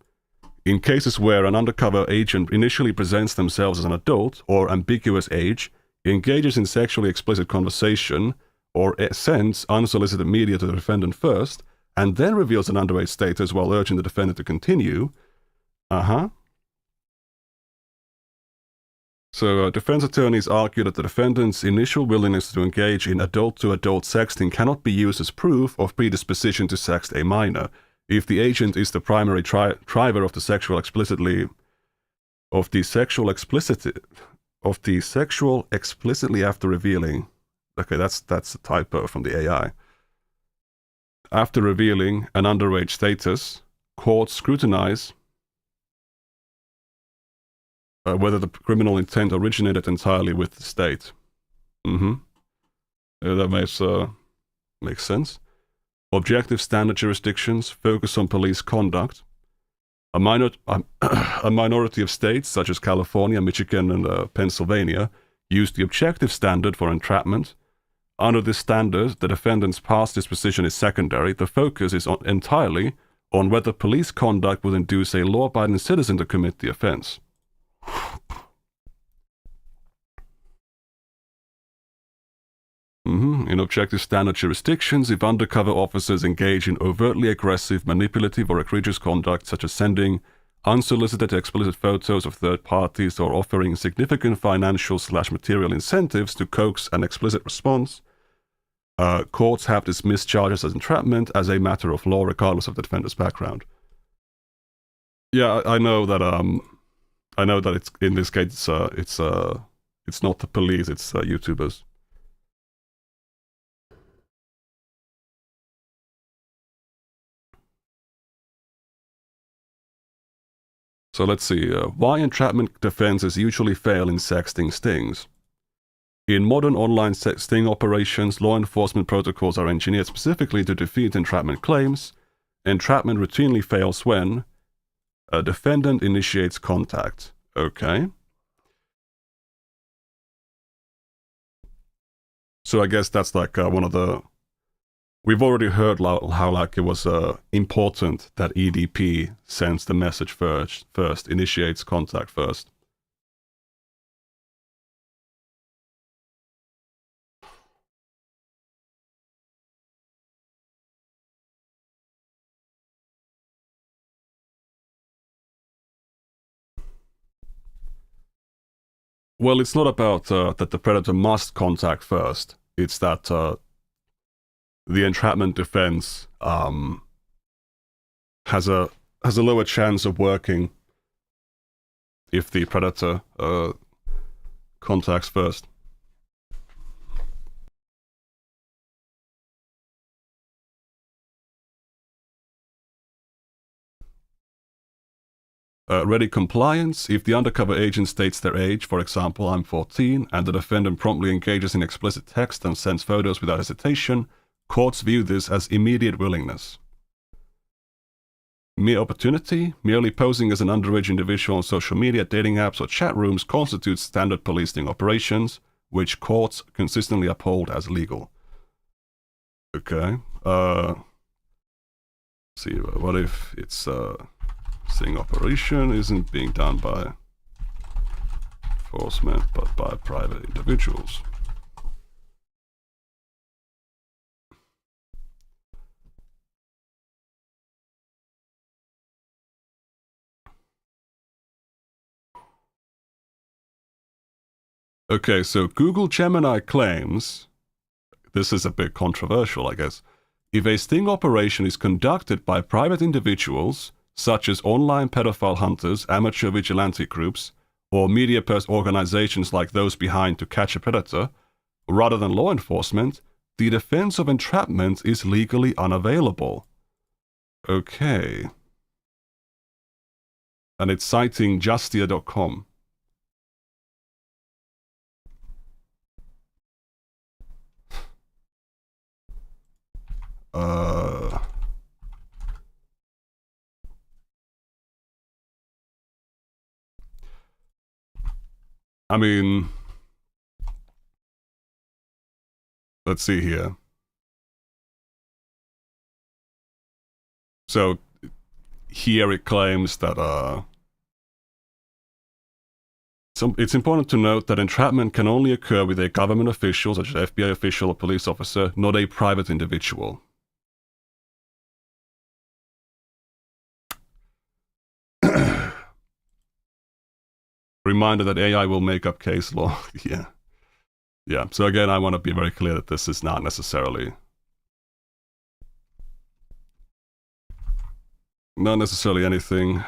In cases where an undercover agent initially presents themselves as an adult or ambiguous age, engages in sexually explicit conversation, or sends unsolicited media to the defendant first, and then reveals an underage status while urging the defendant to continue. So, defense attorneys argue that the defendant's initial willingness to engage in adult-to-adult sexting cannot be used as proof of predisposition to sext a minor. If the agent is the primary driver of the sexual explicit of the sexual explicitly after revealing. Okay, that's a typo from the AI. After revealing an underage status, courts scrutinize whether the criminal intent originated entirely with the state. That makes sense. Objective standard jurisdictions focus on police conduct. A minority of states, such as California, Michigan, and Pennsylvania, use the objective standard for entrapment. Under this standard, the defendant's past disposition is secondary. The focus is entirely on whether police conduct would induce a law-abiding citizen to commit the offense. In objective standard jurisdictions, if undercover officers engage in overtly aggressive, manipulative, or egregious conduct, such as sending unsolicited explicit photos of third parties or offering significant financial/material incentives to coax an explicit response, courts have dismissed charges as entrapment as a matter of law, regardless of the defendant's background. Yeah, I know that. I know that it's in this case. It's not the police. It's YouTubers. So let's see. Why entrapment defenses usually fail in sexting stings. In modern online sting operations, law enforcement protocols are engineered specifically to defeat entrapment claims. Entrapment routinely fails when a defendant initiates contact. Okay. So I guess that's like one of the... We've already heard how like it was important that EDP sends the message first, initiates contact first. Well, it's not about that the predator must contact first. It's that the entrapment defense has a lower chance of working if the predator contacts first. Ready compliance. If the undercover agent states their age, for example, I'm 14, and the defendant promptly engages in explicit text and sends photos without hesitation, courts view this as immediate willingness. Mere opportunity. Merely posing as an underage individual on social media, dating apps, or chat rooms constitutes standard police sting operations, which courts consistently uphold as legal. Okay. See, what if it's sting operation isn't being done by enforcement, but by private individuals? Okay, so Google Gemini claims, this is a bit controversial, I guess, if a sting operation is conducted by private individuals, such as online pedophile hunters, amateur vigilante groups, or media organizations like those behind To Catch a Predator, rather than law enforcement, the defense of entrapment is legally unavailable. Okay. And it's citing justia.com. I mean, let's see here. So here it claims that it's important to note that entrapment can only occur with a government official, such as FBI official or police officer, not a private individual. Reminder that AI will make up case law. Yeah. Yeah. So again, I want to be very clear that this is not necessarily anything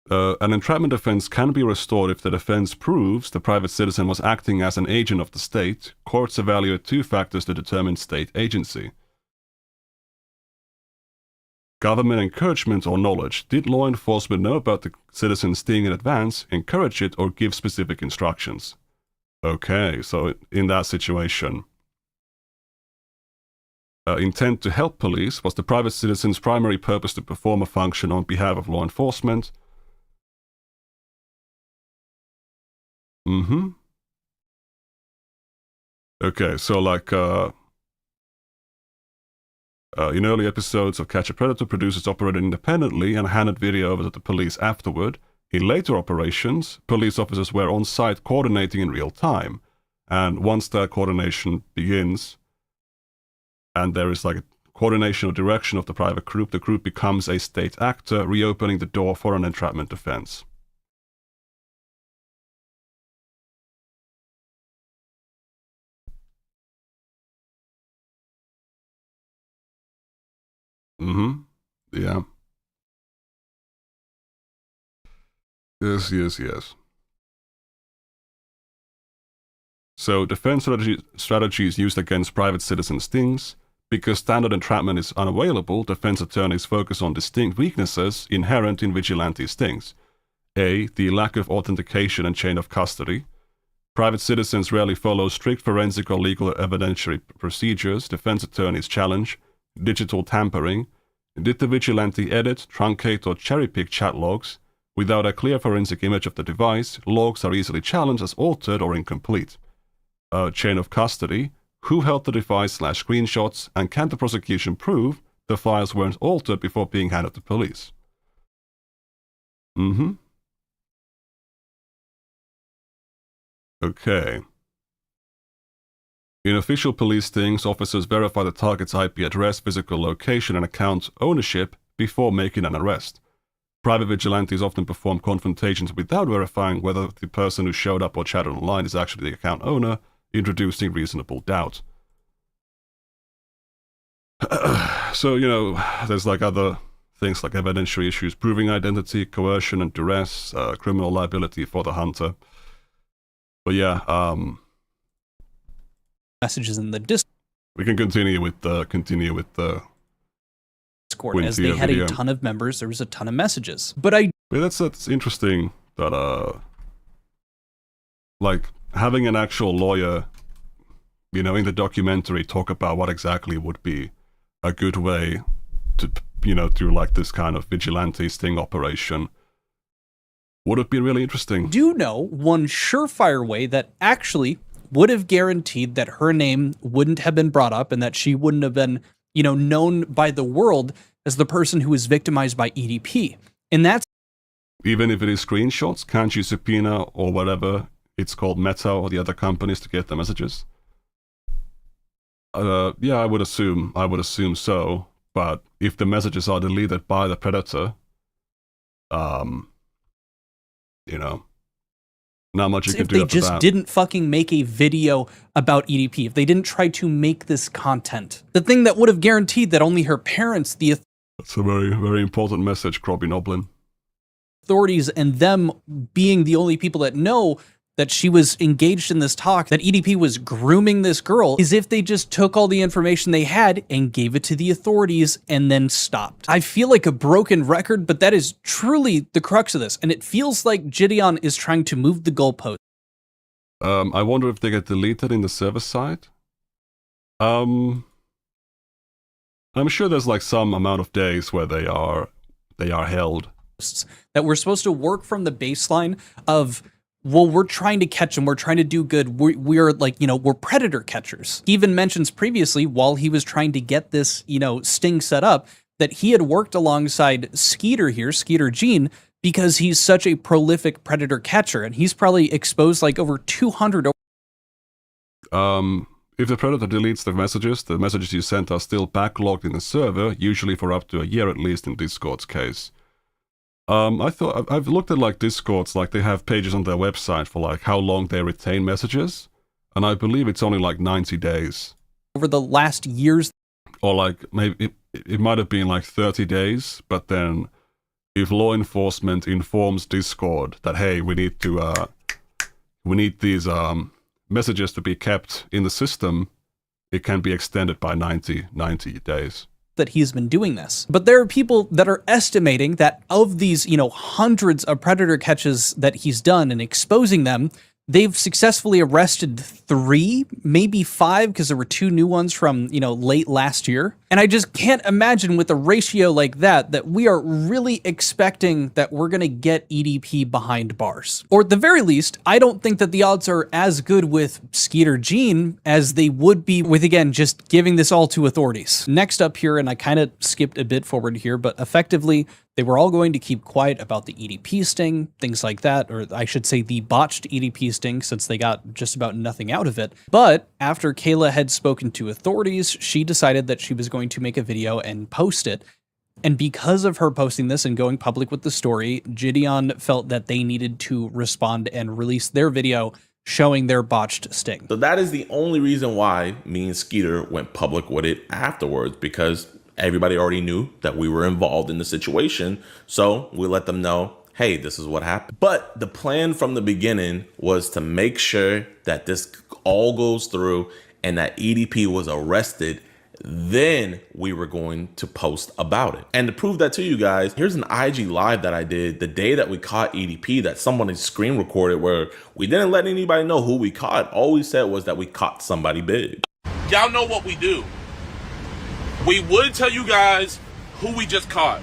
An entrapment defense can be restored if the defense proves the private citizen was acting as an agent of the state. Courts evaluate 2 factors to determine state agency. Government encouragement or knowledge. Did law enforcement know about the citizen's sting in advance, encourage it, or give specific instructions? Okay, so in that situation, intent to help police. Was the private citizen's primary purpose to perform a function on behalf of law enforcement? Okay, so like, in early episodes of Catch a Predator, producers operated independently and handed video over to the police afterward. In later operations, police officers were on site coordinating in real time. And once that coordination begins, and there is like a coordination or direction of the private group, the group becomes a state actor, reopening the door for an entrapment defense. Yeah. Yes. So defense strategies used against private citizen stings. Because standard entrapment is unavailable, defense attorneys focus on distinct weaknesses inherent in vigilante stings. A. The lack of authentication and chain of custody. Private citizens rarely follow strict forensic or legal evidentiary procedures. Defense attorneys challenge. Digital tampering. Did the vigilante edit, truncate, or cherry-pick chat logs? Without a clear forensic image of the device, logs are easily challenged as altered or incomplete. Chain of custody. Who held the device/screenshots, and can the prosecution prove the files weren't altered before being handed to police? Okay. In official police stings, officers verify the target's IP address, physical location, and account ownership before making an arrest. Private vigilantes often perform confrontations without verifying whether the person who showed up or chatted online is actually the account owner, introducing reasonable doubt. So, you know, there's like other things like evidentiary issues, proving identity, coercion and duress, criminal liability for the hunter. But yeah, messages in the Discord. We can continue with the Discord, as they had a ton of members, there was a ton of messages. But that's interesting that like having an actual lawyer, you know, in the documentary talk about what exactly would be a good way to, you know, do like this kind of vigilante sting operation. Would it be really interesting? Do know one surefire way that actually would have guaranteed that her name wouldn't have been brought up and that she wouldn't have been, you know, known by the world as the person who was victimized by EDP. And that's... Even if it is screenshots, can't you subpoena or whatever it's called, Meta or the other companies, to get the messages? Yeah, I would assume so. But if the messages are deleted by the predator, you know, not much you can do. If they just didn't fucking make a video about EDP, if they didn't try to make this content, the thing that would have guaranteed that only her parents, the That's a very, very important message, Krobby Noblin. Authorities and them being the only people that know that she was engaged in this talk, that EDP was grooming this girl, is if they just took all the information they had and gave it to the authorities and then stopped. I feel like a broken record, but that is truly the crux of this. And it feels like Gideon is trying to move the goalpost. I wonder if they get deleted in the server side. I'm sure there's like some amount of days where they are held. That we're supposed to work from the baseline of, well, we're trying to catch them. We're trying to do good. We're like, you know, we're predator catchers. He even mentions previously, while he was trying to get this, you know, sting set up, that he had worked alongside Skeeter here, Skeeter Gene, because he's such a prolific predator catcher. And he's probably exposed like over 200. If the predator deletes the messages you sent are still backlogged in the server, usually for up to a year at least in Discord's case. I've looked at like Discords, like they have pages on their website for like how long they retain messages, and I believe it's only like 90 days. Over the last years. Or like maybe it might have been like 30 days, but then if law enforcement informs Discord that, hey, we need these messages to be kept in the system, it can be extended by 90 days. That he's been doing this. But there are people that are estimating that of these, hundreds of predator catches that he's done and exposing them, they've successfully arrested 3, maybe 5, because there were 2 new ones from, late last year. And I just can't imagine with a ratio like that we are really expecting that we're going to get EDP behind bars. Or at the very least, I don't think that the odds are as good with Skeeter Jean as they would be with, again, just giving this all to authorities. Next up here, and I kind of skipped a bit forward here, but effectively, they were all going to keep quiet about the EDP sting, things like that, or I should say the botched EDP sting, since they got just about nothing out of it. But after Kayla had spoken to authorities, she decided that she was going to make a video and post it. And because of her posting this and going public with the story, Gideon felt that they needed to respond and release their video showing their botched sting. So that is the only reason why me and Skeeter went public with it afterwards, because everybody already knew that we were involved in the situation. So we let them know, hey, this is what happened. But the plan from the beginning was to make sure that this all goes through and that EDP was arrested. Then we were going to post about it. And to prove that to you guys, here's an IG live that I did the day that we caught EDP that somebody screen recorded, where we didn't let anybody know who we caught. All we said was that we caught somebody big. Y'all know what we do. We would tell you guys who we just caught,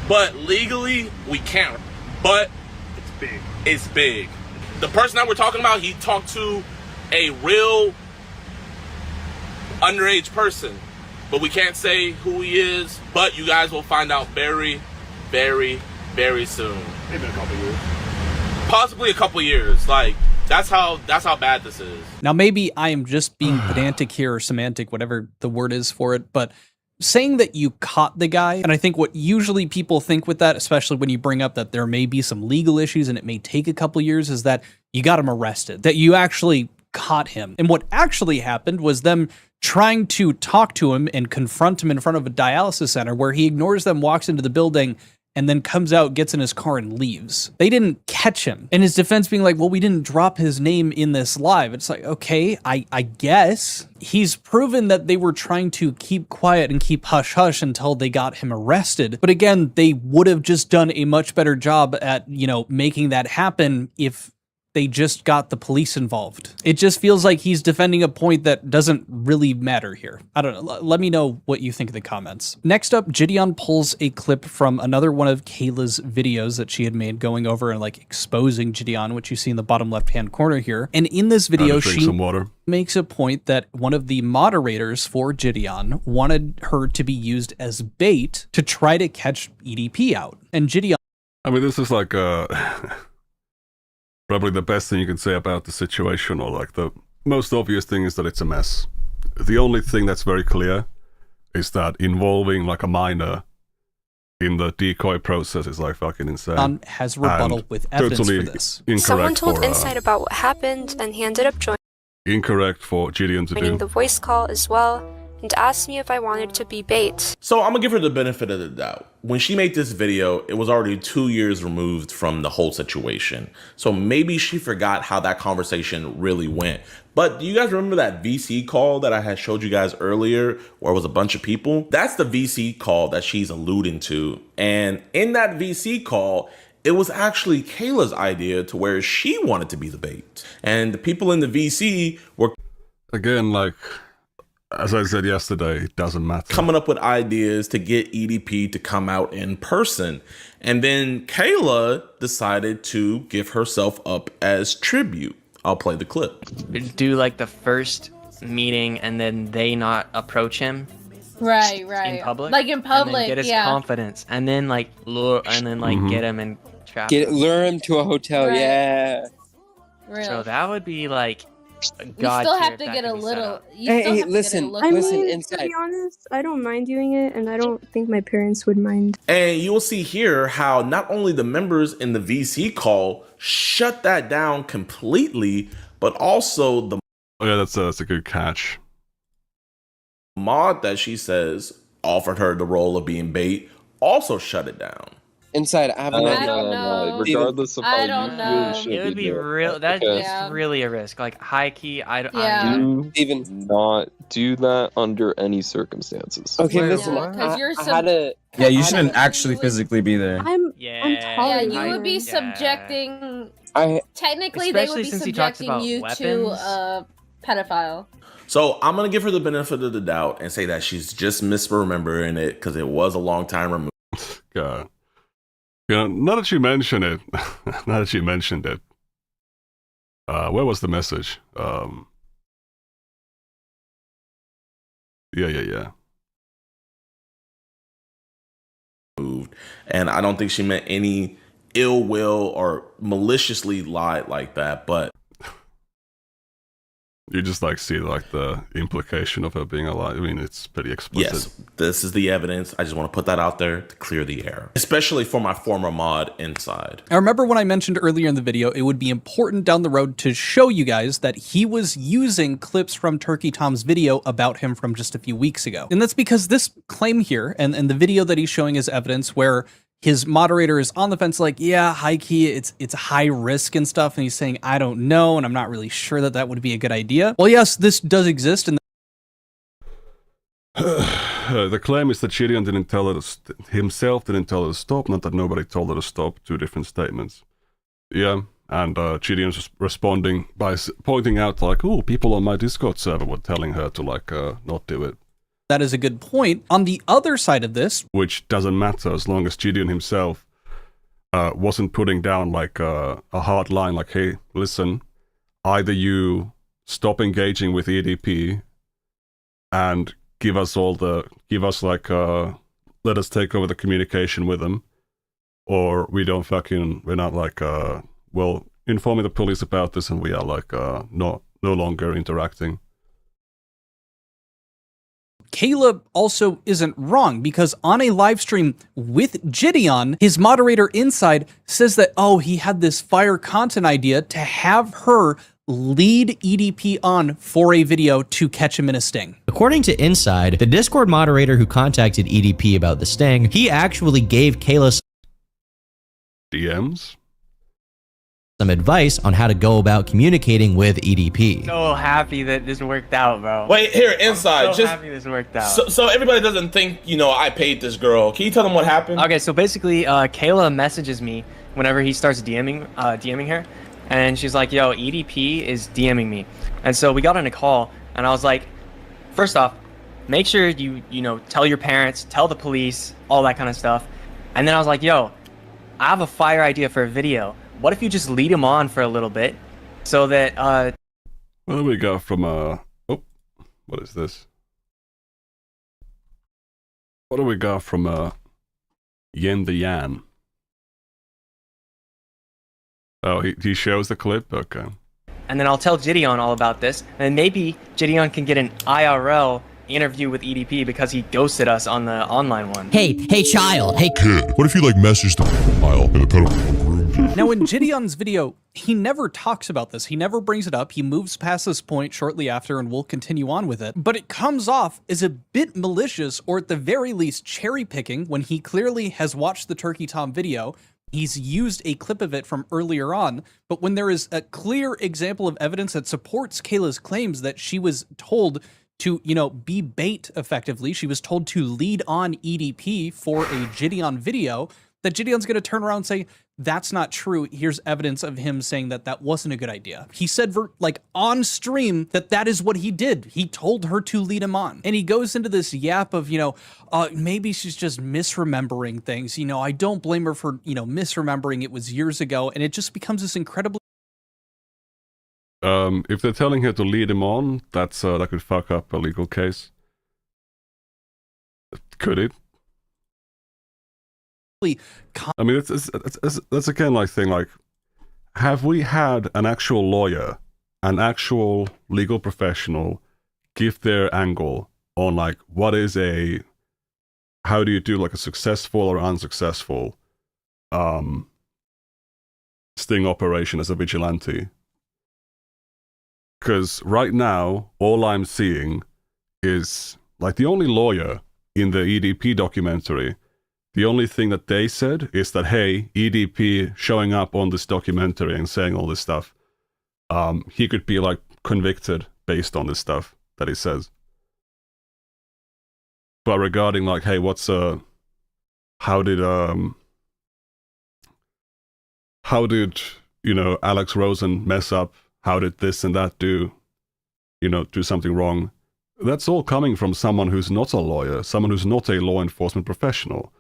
but legally we can't. But it's big. It's big. The person that we're talking about, he talked to a real underage person, but we can't say who he is. But you guys will find out very, very, very soon. Maybe a couple years. Possibly a couple years. Like, that's how bad this is. Now, maybe I am just being pedantic here, or semantic, whatever the word is for it, but saying that you caught the guy, and I think what usually people think with that, especially when you bring up that there may be some legal issues and it may take a couple years, is that you got him arrested, that you actually caught him. And what actually happened was them trying to talk to him and confront him in front of a dialysis center, where he ignores them, walks into the building, and then comes out, gets in his car, and leaves. They didn't catch him. And his defense being like, well, we didn't drop his name in this live. It's like, okay, I guess. He's proven that they were trying to keep quiet and keep hush-hush until they got him arrested. But again, they would have just done a much better job at, making that happen if they just got the police involved. It just feels like he's defending a point that doesn't really matter here. I don't know. Let me know what you think in the comments. Next up, Gideon pulls a clip from another one of Kayla's videos that she had made going over and exposing Gideon, which you see in the bottom left-hand corner here. And in this video, she makes a point that one of the moderators for Gideon wanted her to be used as bait to try to catch EDP out. And Gideon... I mean, this is like probably the best thing you can say about the situation, or the most obvious thing is that it's a mess. The only thing that's very clear is that involving a minor in the decoy process is fucking insane. Has rebuttal with evidence totally for this. Someone told Inside about what happened, and he ended up incorrect for Gideon to joining do. the voice call as well, and asked me if I wanted to be bait. So I'm gonna give her the benefit of the doubt. When she made this video, it was already 2 years removed from the whole situation. So maybe she forgot how that conversation really went. But do you guys remember that VC call that I had showed you guys earlier, where it was a bunch of people? That's the VC call that she's alluding to. And in that VC call, it was actually Kayla's idea to where she wanted to be the bait. And the people in the VC were... Again, as I said yesterday, it doesn't matter. Coming up with ideas to get EDP to come out in person. And then Kayla decided to give herself up as tribute. I'll play the clip. Do the first meeting and then they not approach him. Right. In public. In public, and then get his confidence, and then lure, and then get him and trap him. Lure him to a hotel, Right. yeah. Really. So that would be You still have to get a little. Listen, To be honest, I don't mind doing it, and I don't think my parents would mind. And you will see here how not only the members in the VC call shut that down completely, but also the that's a good catch. mod that she says offered her the role of being bait also shut it down. Inside, I have an idea. No. Regardless of how I you don't feel, know. you should It would be doing real. that, That's okay? really a risk. Like high key, I Yeah. Do Steven. not do that under any circumstances. Okay, Wait, listen. what? 'Cause you're I had a. Yeah, you I had shouldn't a- actually physically be there. I'm Yeah, you would be him. subjecting. I Technically, they would Especially be since he talks subjecting about you to weapons. a pedophile. So I'm gonna give her the benefit of the doubt and say that she's just misremembering it because it was a long time removed. God. You know, now that you mention it, now that you mentioned it, where was the message? Yeah. Moved, and I don't think she meant any ill will or maliciously lied like that, but you just like see like the implication of her being alive. I mean, it's pretty explicit. yes, this is the evidence. I just want to put that out there to clear the air, especially for my former mod Inside. I remember when I mentioned earlier in the video, it would be important down the road to show you guys that he was using clips from Turkey Tom's video about him from just a few weeks ago. And that's because this claim here, and the video that he's showing as evidence where his moderator is on the fence like, yeah, high key, it's high risk and stuff, and he's saying, I don't know, and I'm not really sure that that would be a good idea. Well, yes, this does exist, and the claim is that Gideon didn't tell her himself didn't tell her to stop, not that nobody told her to stop. Two different statements. Yeah, and Gideon's just responding by pointing out like, oh, people on my Discord server were telling her to like not do it. that is a good point. On the other side of this, which doesn't matter as long as Gideon himself wasn't putting down like a hard line like, hey, listen, either you stop engaging with EDP and let us take over the communication with them, or we're not like, well, informing the police about this and we are like no longer interacting. Kayla also isn't wrong, because on a live stream with Gideon, his moderator Inside says that, oh, he had this fire content idea to have her lead EDP on for a video to catch him in a sting. According to Inside, the Discord moderator who contacted EDP about the sting, he actually gave Kayla DMs? some advice on how to go about communicating with EDP. So happy that this worked out, bro. Wait, here, Inside. I'm so just happy this worked out. So everybody doesn't think, I paid this girl. Can you tell them what happened? Okay, so basically, Kayla messages me whenever he starts DMing her, and she's like, yo, EDP is DMing me. And so we got on a call, and I was like, first off, make sure you tell your parents, tell the police, all that kind of stuff. And then I was like, yo, I have a fire idea for a video. What if you just lead him on for a little bit so that, What do we got from, what is this? What do we got from, Yen the Yan? Oh, he shows the clip? Okay. and then I'll tell Gideon all about this, and maybe Gideon can get an IRL interview with EDP because he ghosted us on the online one. Hey child, hey Kid, what if you messaged the pedophile in the pedophile group? Now in Gideon's video, he never talks about this. He never brings it up. He moves past this point shortly after and we'll continue on with it. But it comes off as a bit malicious, or at the very least cherry picking, when he clearly has watched the Turkey Tom video. He's used a clip of it from earlier on, but when there is a clear example of evidence that supports Kayla's claims that she was told to, be bait effectively, she was told to lead on EDP for a Gideon video, that Gideon's going to turn around and say, that's not true. Here's evidence of him saying that that wasn't a good idea. He said on stream that is what he did. He told her to lead him on. And he goes into this yap of, maybe she's just misremembering things. I don't blame her for, misremembering. It was years ago. And it just becomes this incredibly... If they're telling her to lead him on, that could fuck up a legal case. Could it? I mean, that's again like thing like, have we had an actual lawyer, an actual legal professional, give their angle on like how do you do like a successful or unsuccessful sting operation as a vigilante? Because right now, all I'm seeing is like the only lawyer in the EDP documentary The only thing that they said is that, hey, EDP showing up on this documentary and saying all this stuff, he could be like convicted based on this stuff that he says. But regarding like, hey, how did Alex Rosen mess up? How did this and that do something wrong? That's all coming from someone who's not a lawyer, someone who's not a law enforcement professional.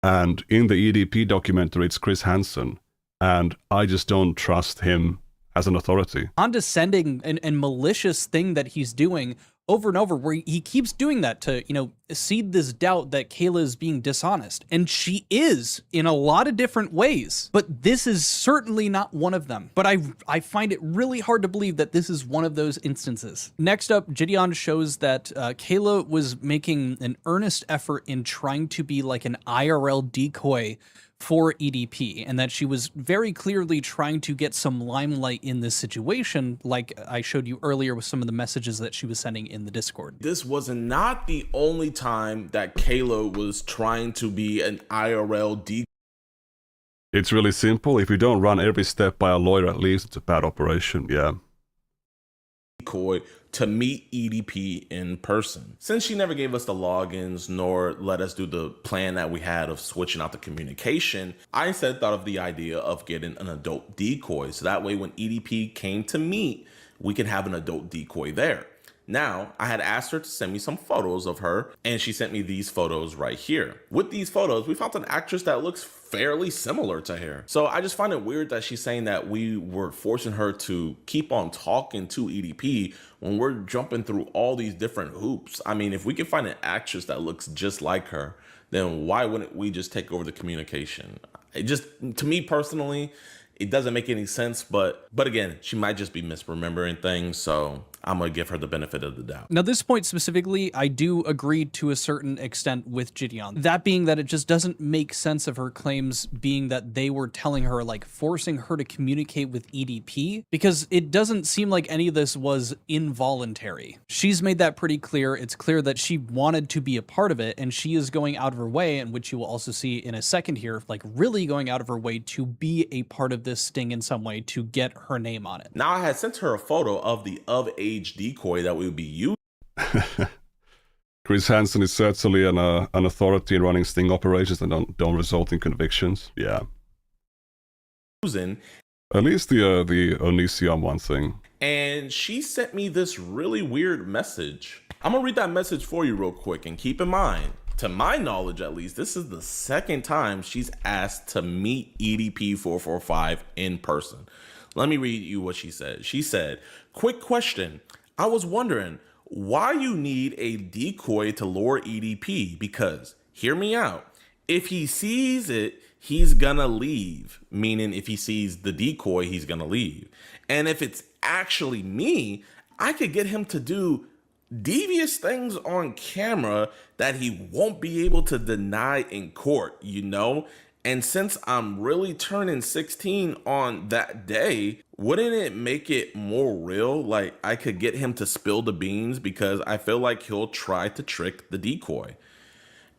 And in the EDP documentary, it's Chris Hansen, and I just don't trust him as an authority. Condescending and malicious thing that he's doing over and over, where he keeps doing that to, seed this doubt that Kayla is being dishonest. And she is in a lot of different ways, but this is certainly not one of them. But I find it really hard to believe that this is one of those instances. Next up, Gideon shows that Kayla was making an earnest effort in trying to be like an IRL decoy for EDP, and that she was very clearly trying to get some limelight in this situation, like I showed you earlier with some of the messages that she was sending in the Discord. This was not the only time that Kayla was trying to be an IRL decoy. It's really simple. If you don't run every step by a lawyer, at least it's a bad operation, yeah. To meet EDP in person. Since she never gave us the logins nor let us do the plan that we had of switching out the communication, I instead thought of the idea of getting an adult decoy. So that way when EDP came to meet, we could have an adult decoy there. Now, I had asked her to send me some photos of her, and she sent me these photos right here. With these photos, we found an actress that looks fairly similar to her. So I just find it weird that she's saying that we were forcing her to keep on talking to EDP when we're jumping through all these different hoops. I mean, if we can find an actress that looks just like her, then why wouldn't we just take over the communication? It just, to me personally, it doesn't make any sense, but again, she might just be misremembering things, so I'm gonna give her the benefit of the doubt. Now, this point specifically, I do agree to a certain extent with Gideon. That being that it just doesn't make sense of her claims being that they were telling her, like forcing her to communicate with EDP, because it doesn't seem like any of this was involuntary. She's made that pretty clear. It's clear that she wanted to be a part of it, and she is going out of her way, and which you will also see in a second here, like really going out of her way to be a part of this sting in some way to get her name on it. Now, I had sent her a photo of the of-age decoy that we would be using. Chris Hansen is certainly an authority in running sting operations that don't result in convictions. Yeah. At least the Onision one thing. And she sent me this really weird message. I'm gonna read that message for you real quick, and keep in mind, to my knowledge at least, this is the second time she's asked to meet EDP445 in person. Let me read you what she said. She said, "Quick question. I was wondering why you need a decoy to lure EDP, because, hear me out, if he sees it, he's gonna leave." Meaning if he sees the decoy, he's gonna leave. "And if it's actually me, I could get him to do devious things on camera that he won't be able to deny in court, you know? And since I'm really turning 16 on that day, wouldn't it make it more real? Like I could get him to spill the beans, because I feel like he'll try to trick the decoy."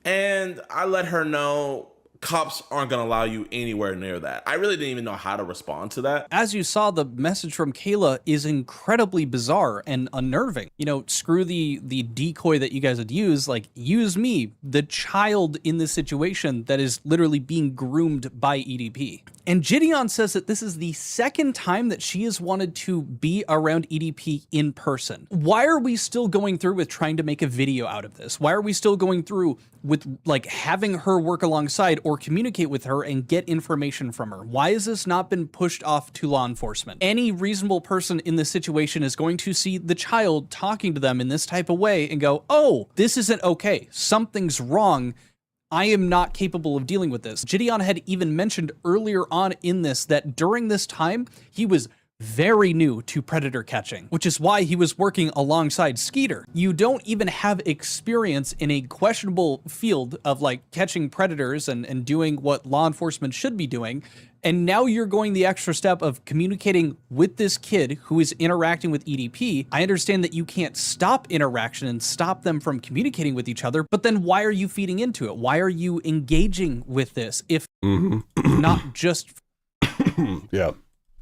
And I let her know cops aren't going to allow you anywhere near that. I really didn't even know how to respond to that. As you saw, the message from Kayla is incredibly bizarre and unnerving. You know, screw the decoy that you guys would use, like use me, the child in this situation that is literally being groomed by EDP. And Gideon says that this is the second time that she has wanted to be around EDP in person. Why are we still going through with trying to make a video out of this? Why are we still going through with like having her work alongside or communicate with her and get information from her? Why has this not been pushed off to law enforcement? Any reasonable person in this situation is going to see the child talking to them in this type of way and go, oh, this isn't okay. Something's wrong. I am not capable of dealing with this. Gideon had even mentioned earlier on in this that during this time, he was very new to predator catching, which is why he was working alongside Skeeter. You don't even have experience in a questionable field of like catching predators and doing what law enforcement should be doing. And now you're going the extra step of communicating with this kid who is interacting with EDP. I understand that you can't stop interaction and stop them from communicating with each other, but then why are you feeding into it? Why are you engaging with this if not just yeah,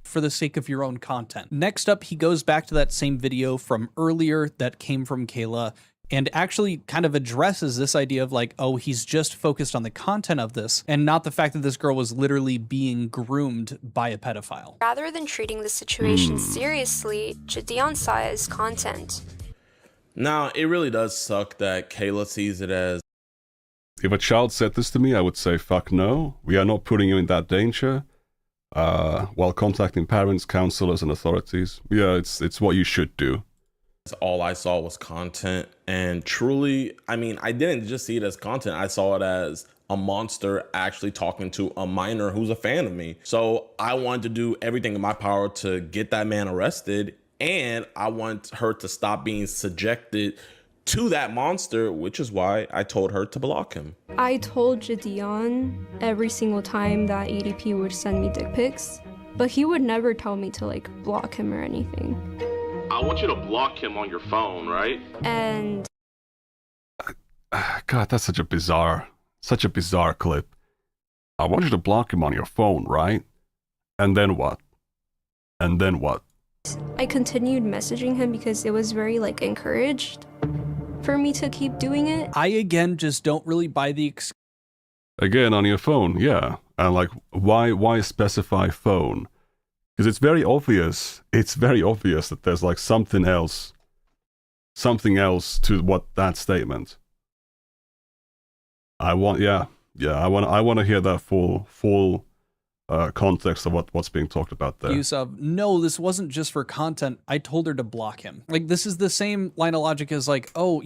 for the sake of your own content? Next up, he goes back to that same video from earlier that came from Kayla and actually kind of addresses this idea of like, oh, he's just focused on the content of this and not the fact that this girl was literally being groomed by a pedophile. Rather than treating the situation seriously, Gideon saw it as content. Now, it really does suck that Kayla sees it as... If a child said this to me, I would say, fuck no, we are not putting you in that danger. While contacting parents, counselors, and authorities. Yeah, it's what you should do. All I saw was content, and truly, I mean, I didn't just see it as content. I saw it as a monster actually talking to a minor who's a fan of me. So I wanted to do everything in my power to get that man arrested, and I want her to stop being subjected to that monster, which is why I told her to block him. I told Gideon every single time that EDP would send me dick pics, but he would never tell me to like block him or anything. I want you to block him on your phone, right? And God, that's such a bizarre clip. I want you to block him on your phone, right? And then what? And then what? I continued messaging him because it was very like encouraged for me to keep doing it. I again just don't really buy the Again, on your phone, yeah. And like, why specify phone? Because it's very obvious that there's like something else to what that statement. I want to hear that full context of what's being talked about there. Use of, no, this wasn't just for content. I told her to block him. Like, this is the same line of logic as like, oh,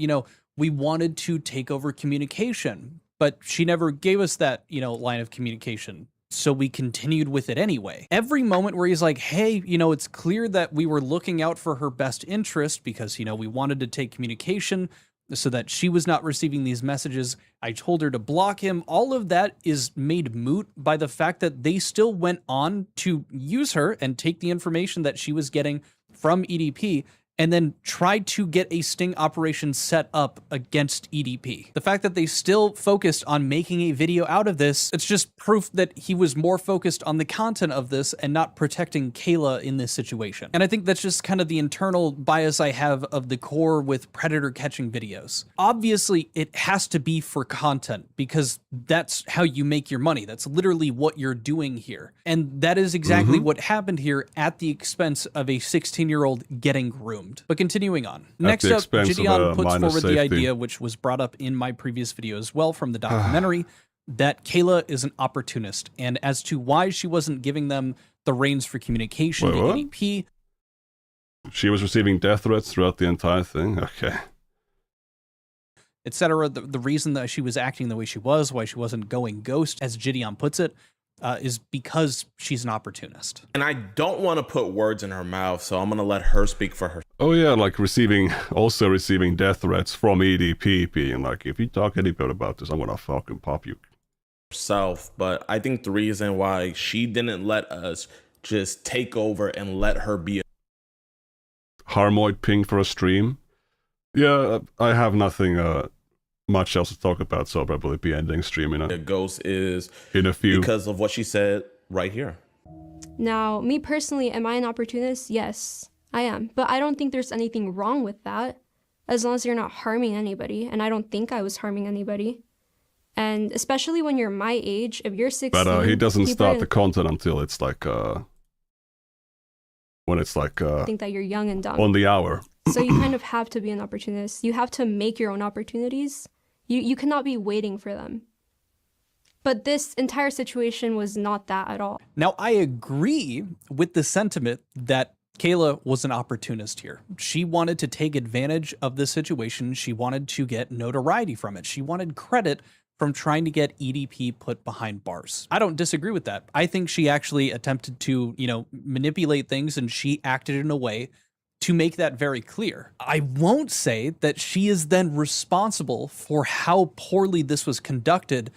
we wanted to take over communication, but she never gave us that, line of communication. So we continued with it anyway. Every moment where he's like, hey, it's clear that we were looking out for her best interest because, we wanted to take communication so that she was not receiving these messages. I told her to block him. All of that is made moot by the fact that they still went on to use her and take the information that she was getting from EDP and then tried to get a sting operation set up against EDP. The fact that they still focused on making a video out of this, it's just proof that he was more focused on the content of this and not protecting Kayla in this situation. And I think that's just kind of the internal bias I have of the core with predator catching videos. Obviously, it has to be for content because that's how you make your money. That's literally what you're doing here. And that is exactly what happened here at the expense of a 16-year-old getting groomed. But continuing on. Next up, Gideon puts forward the idea, which was brought up in my previous video as well from the documentary, that Kayla is an opportunist. And as to why she wasn't giving them the reins for communication to EDP. She was receiving death threats throughout the entire thing? Okay. Etc. The reason that she was acting the way she was, why she wasn't going ghost, as Gideon puts it, is because she's an opportunist. And I don't want to put words in her mouth, so I'm going to let her speak for her. Oh yeah, like receiving death threats from EDP, being like, if you talk any bit about this, I'm going to fucking pop you. But I think the reason why she didn't let us just take over and let her be a Harmoid ping for a stream. Yeah, I have nothing much else to talk about, so I'll probably be ending streaming. A ghost is in a few because of what she said right here. Now, me personally, am I an opportunist? Yes, I am. But I don't think there's anything wrong with that, as long as you're not harming anybody. And I don't think I was harming anybody. And especially when you're my age, if you're 16... But he doesn't start the content until it's like... when it's like... I think that you're young and dumb. On the hour. So you kind of have to be an opportunist. You have to make your own opportunities. You cannot be waiting for them. But this entire situation was not that at all. Now, I agree with the sentiment that Kayla was an opportunist here. She wanted to take advantage of this situation. She wanted to get notoriety from it. She wanted credit from trying to get EDP put behind bars. I don't disagree with that. I think she actually attempted to, manipulate things, and she acted in a way to make that very clear. I won't say that she is then responsible for how poorly this was conducted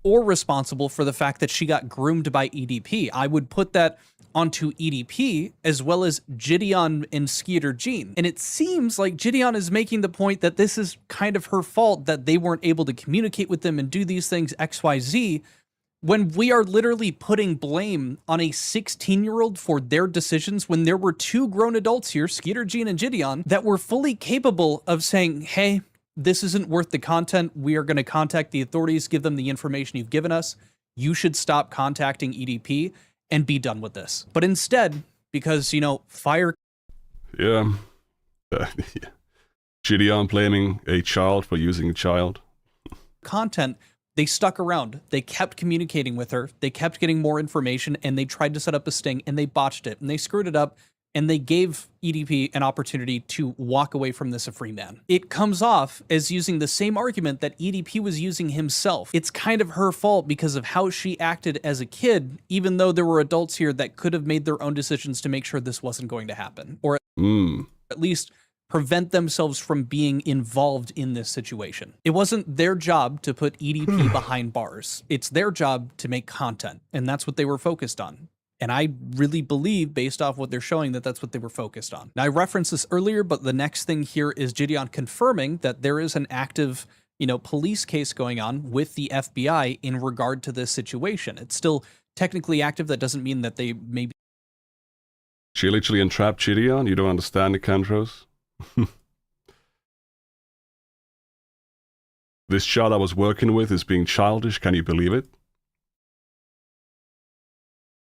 or responsible for the fact that she got groomed by EDP. I would put that onto EDP as well as Gideon and Skeeter Jean. And it seems like Gideon is making the point that this is kind of her fault that they weren't able to communicate with them and do these things XYZ, when we are literally putting blame on a 16-year-old for their decisions when there were two grown adults here, Skeeter Jean and Gideon, that were fully capable of saying, hey, this isn't worth the content. We are going to contact the authorities, give them the information you've given us. You should stop contacting EDP and be done with this. But instead, because, fire... Yeah. Gideon blaming a child for using a child. Content, they stuck around. They kept communicating with her. They kept getting more information, and they tried to set up a sting, and they botched it, and they screwed it up, and they gave EDP an opportunity to walk away from this a free man. It comes off as using the same argument that EDP was using himself. It's kind of her fault because of how she acted as a kid, even though there were adults here that could have made their own decisions to make sure this wasn't going to happen, or at least prevent themselves from being involved in this situation. It wasn't their job to put EDP behind bars. It's their job to make content, and that's what they were focused on. And I really believe, based off what they're showing, that that's what they were focused on. Now, I referenced this earlier, but the next thing here is Gideon confirming that there is an active, police case going on with the FBI in regard to this situation. It's still technically active. That doesn't mean that they maybe... She literally entrapped Gideon? You don't understand, Nicandros? This child I was working with is being childish. Can you believe it?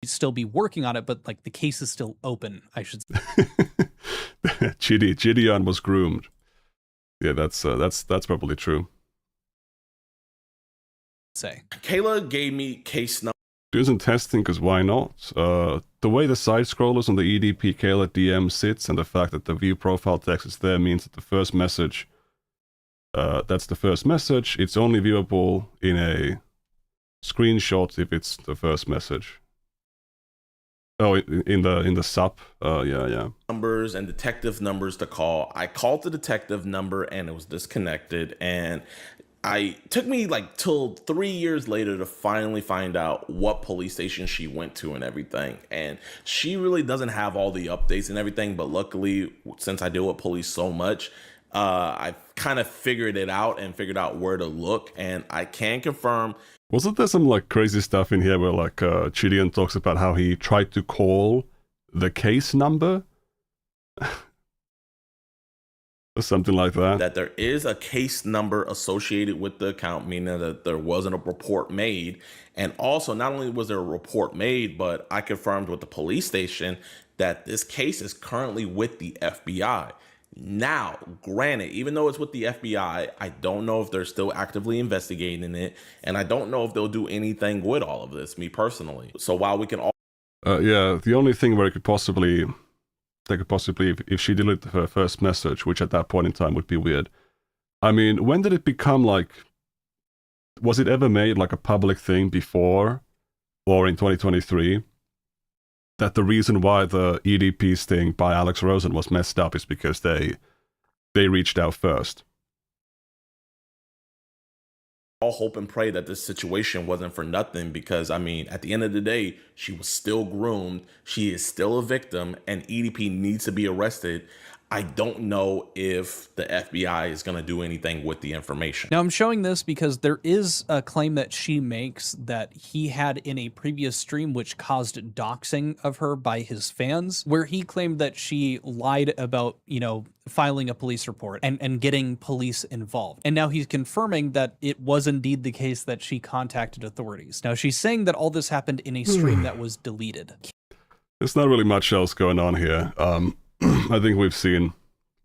still be working on it, but like the case is still open, I should say. Gideon was groomed. Yeah, that's probably true. Say. Kayla gave me case number. Doing some testing, because why not? The way the side scrollers on the EDP Kayla DM sits and the fact that the view profile text is there means that the first message, that's the first message. It's only viewable in a screenshot if it's the first message. Oh, in the sub. Yeah. Numbers and detective numbers to call. I called the detective number and it was disconnected, and took me like till 3 years later to finally find out what police station she went to and everything. And she really doesn't have all the updates and everything, but luckily, since I deal with police so much, I kind of figured it out and figured out where to look, and I can confirm. Wasn't there some like crazy stuff in here where like Gideon talks about how he tried to call the case number? Or something like that. That there is a case number associated with the account, meaning that there wasn't a report made. And also, not only was there a report made, but I confirmed with the police station that this case is currently with the FBI. Now, granted, even though it's with the FBI, I don't know if they're still actively investigating it, and I don't know if they'll do anything with all of this, me personally. So while we can all... yeah, the only thing where they could possibly, if she deleted her first message, which at that point in time would be weird. I mean, when did it become like... Was it ever made like a public thing before, or in 2023? That the reason why the EDP sting by Alex Rosen was messed up is because they reached out first. All hope and pray that this situation wasn't for nothing, because I mean, at the end of the day, she was still groomed, she is still a victim, and EDP needs to be arrested. I don't know if the FBI is going to do anything with the information. Now, I'm showing this because there is a claim that she makes that he had in a previous stream, which caused doxing of her by his fans, where he claimed that she lied about, filing a police report and getting police involved. And now he's confirming that it was indeed the case that she contacted authorities. Now, she's saying that all this happened in a stream that was deleted. There's not really much else going on here. I think we've seen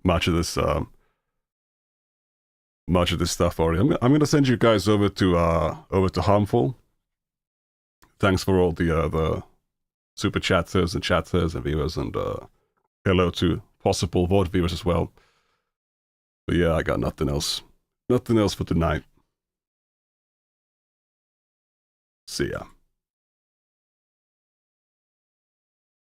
much of this stuff already. I'm gonna send you guys over to Harmful. Thanks for all the super chatters and viewers, and hello to possible VOD viewers as well. But yeah, I got nothing else for tonight. See ya.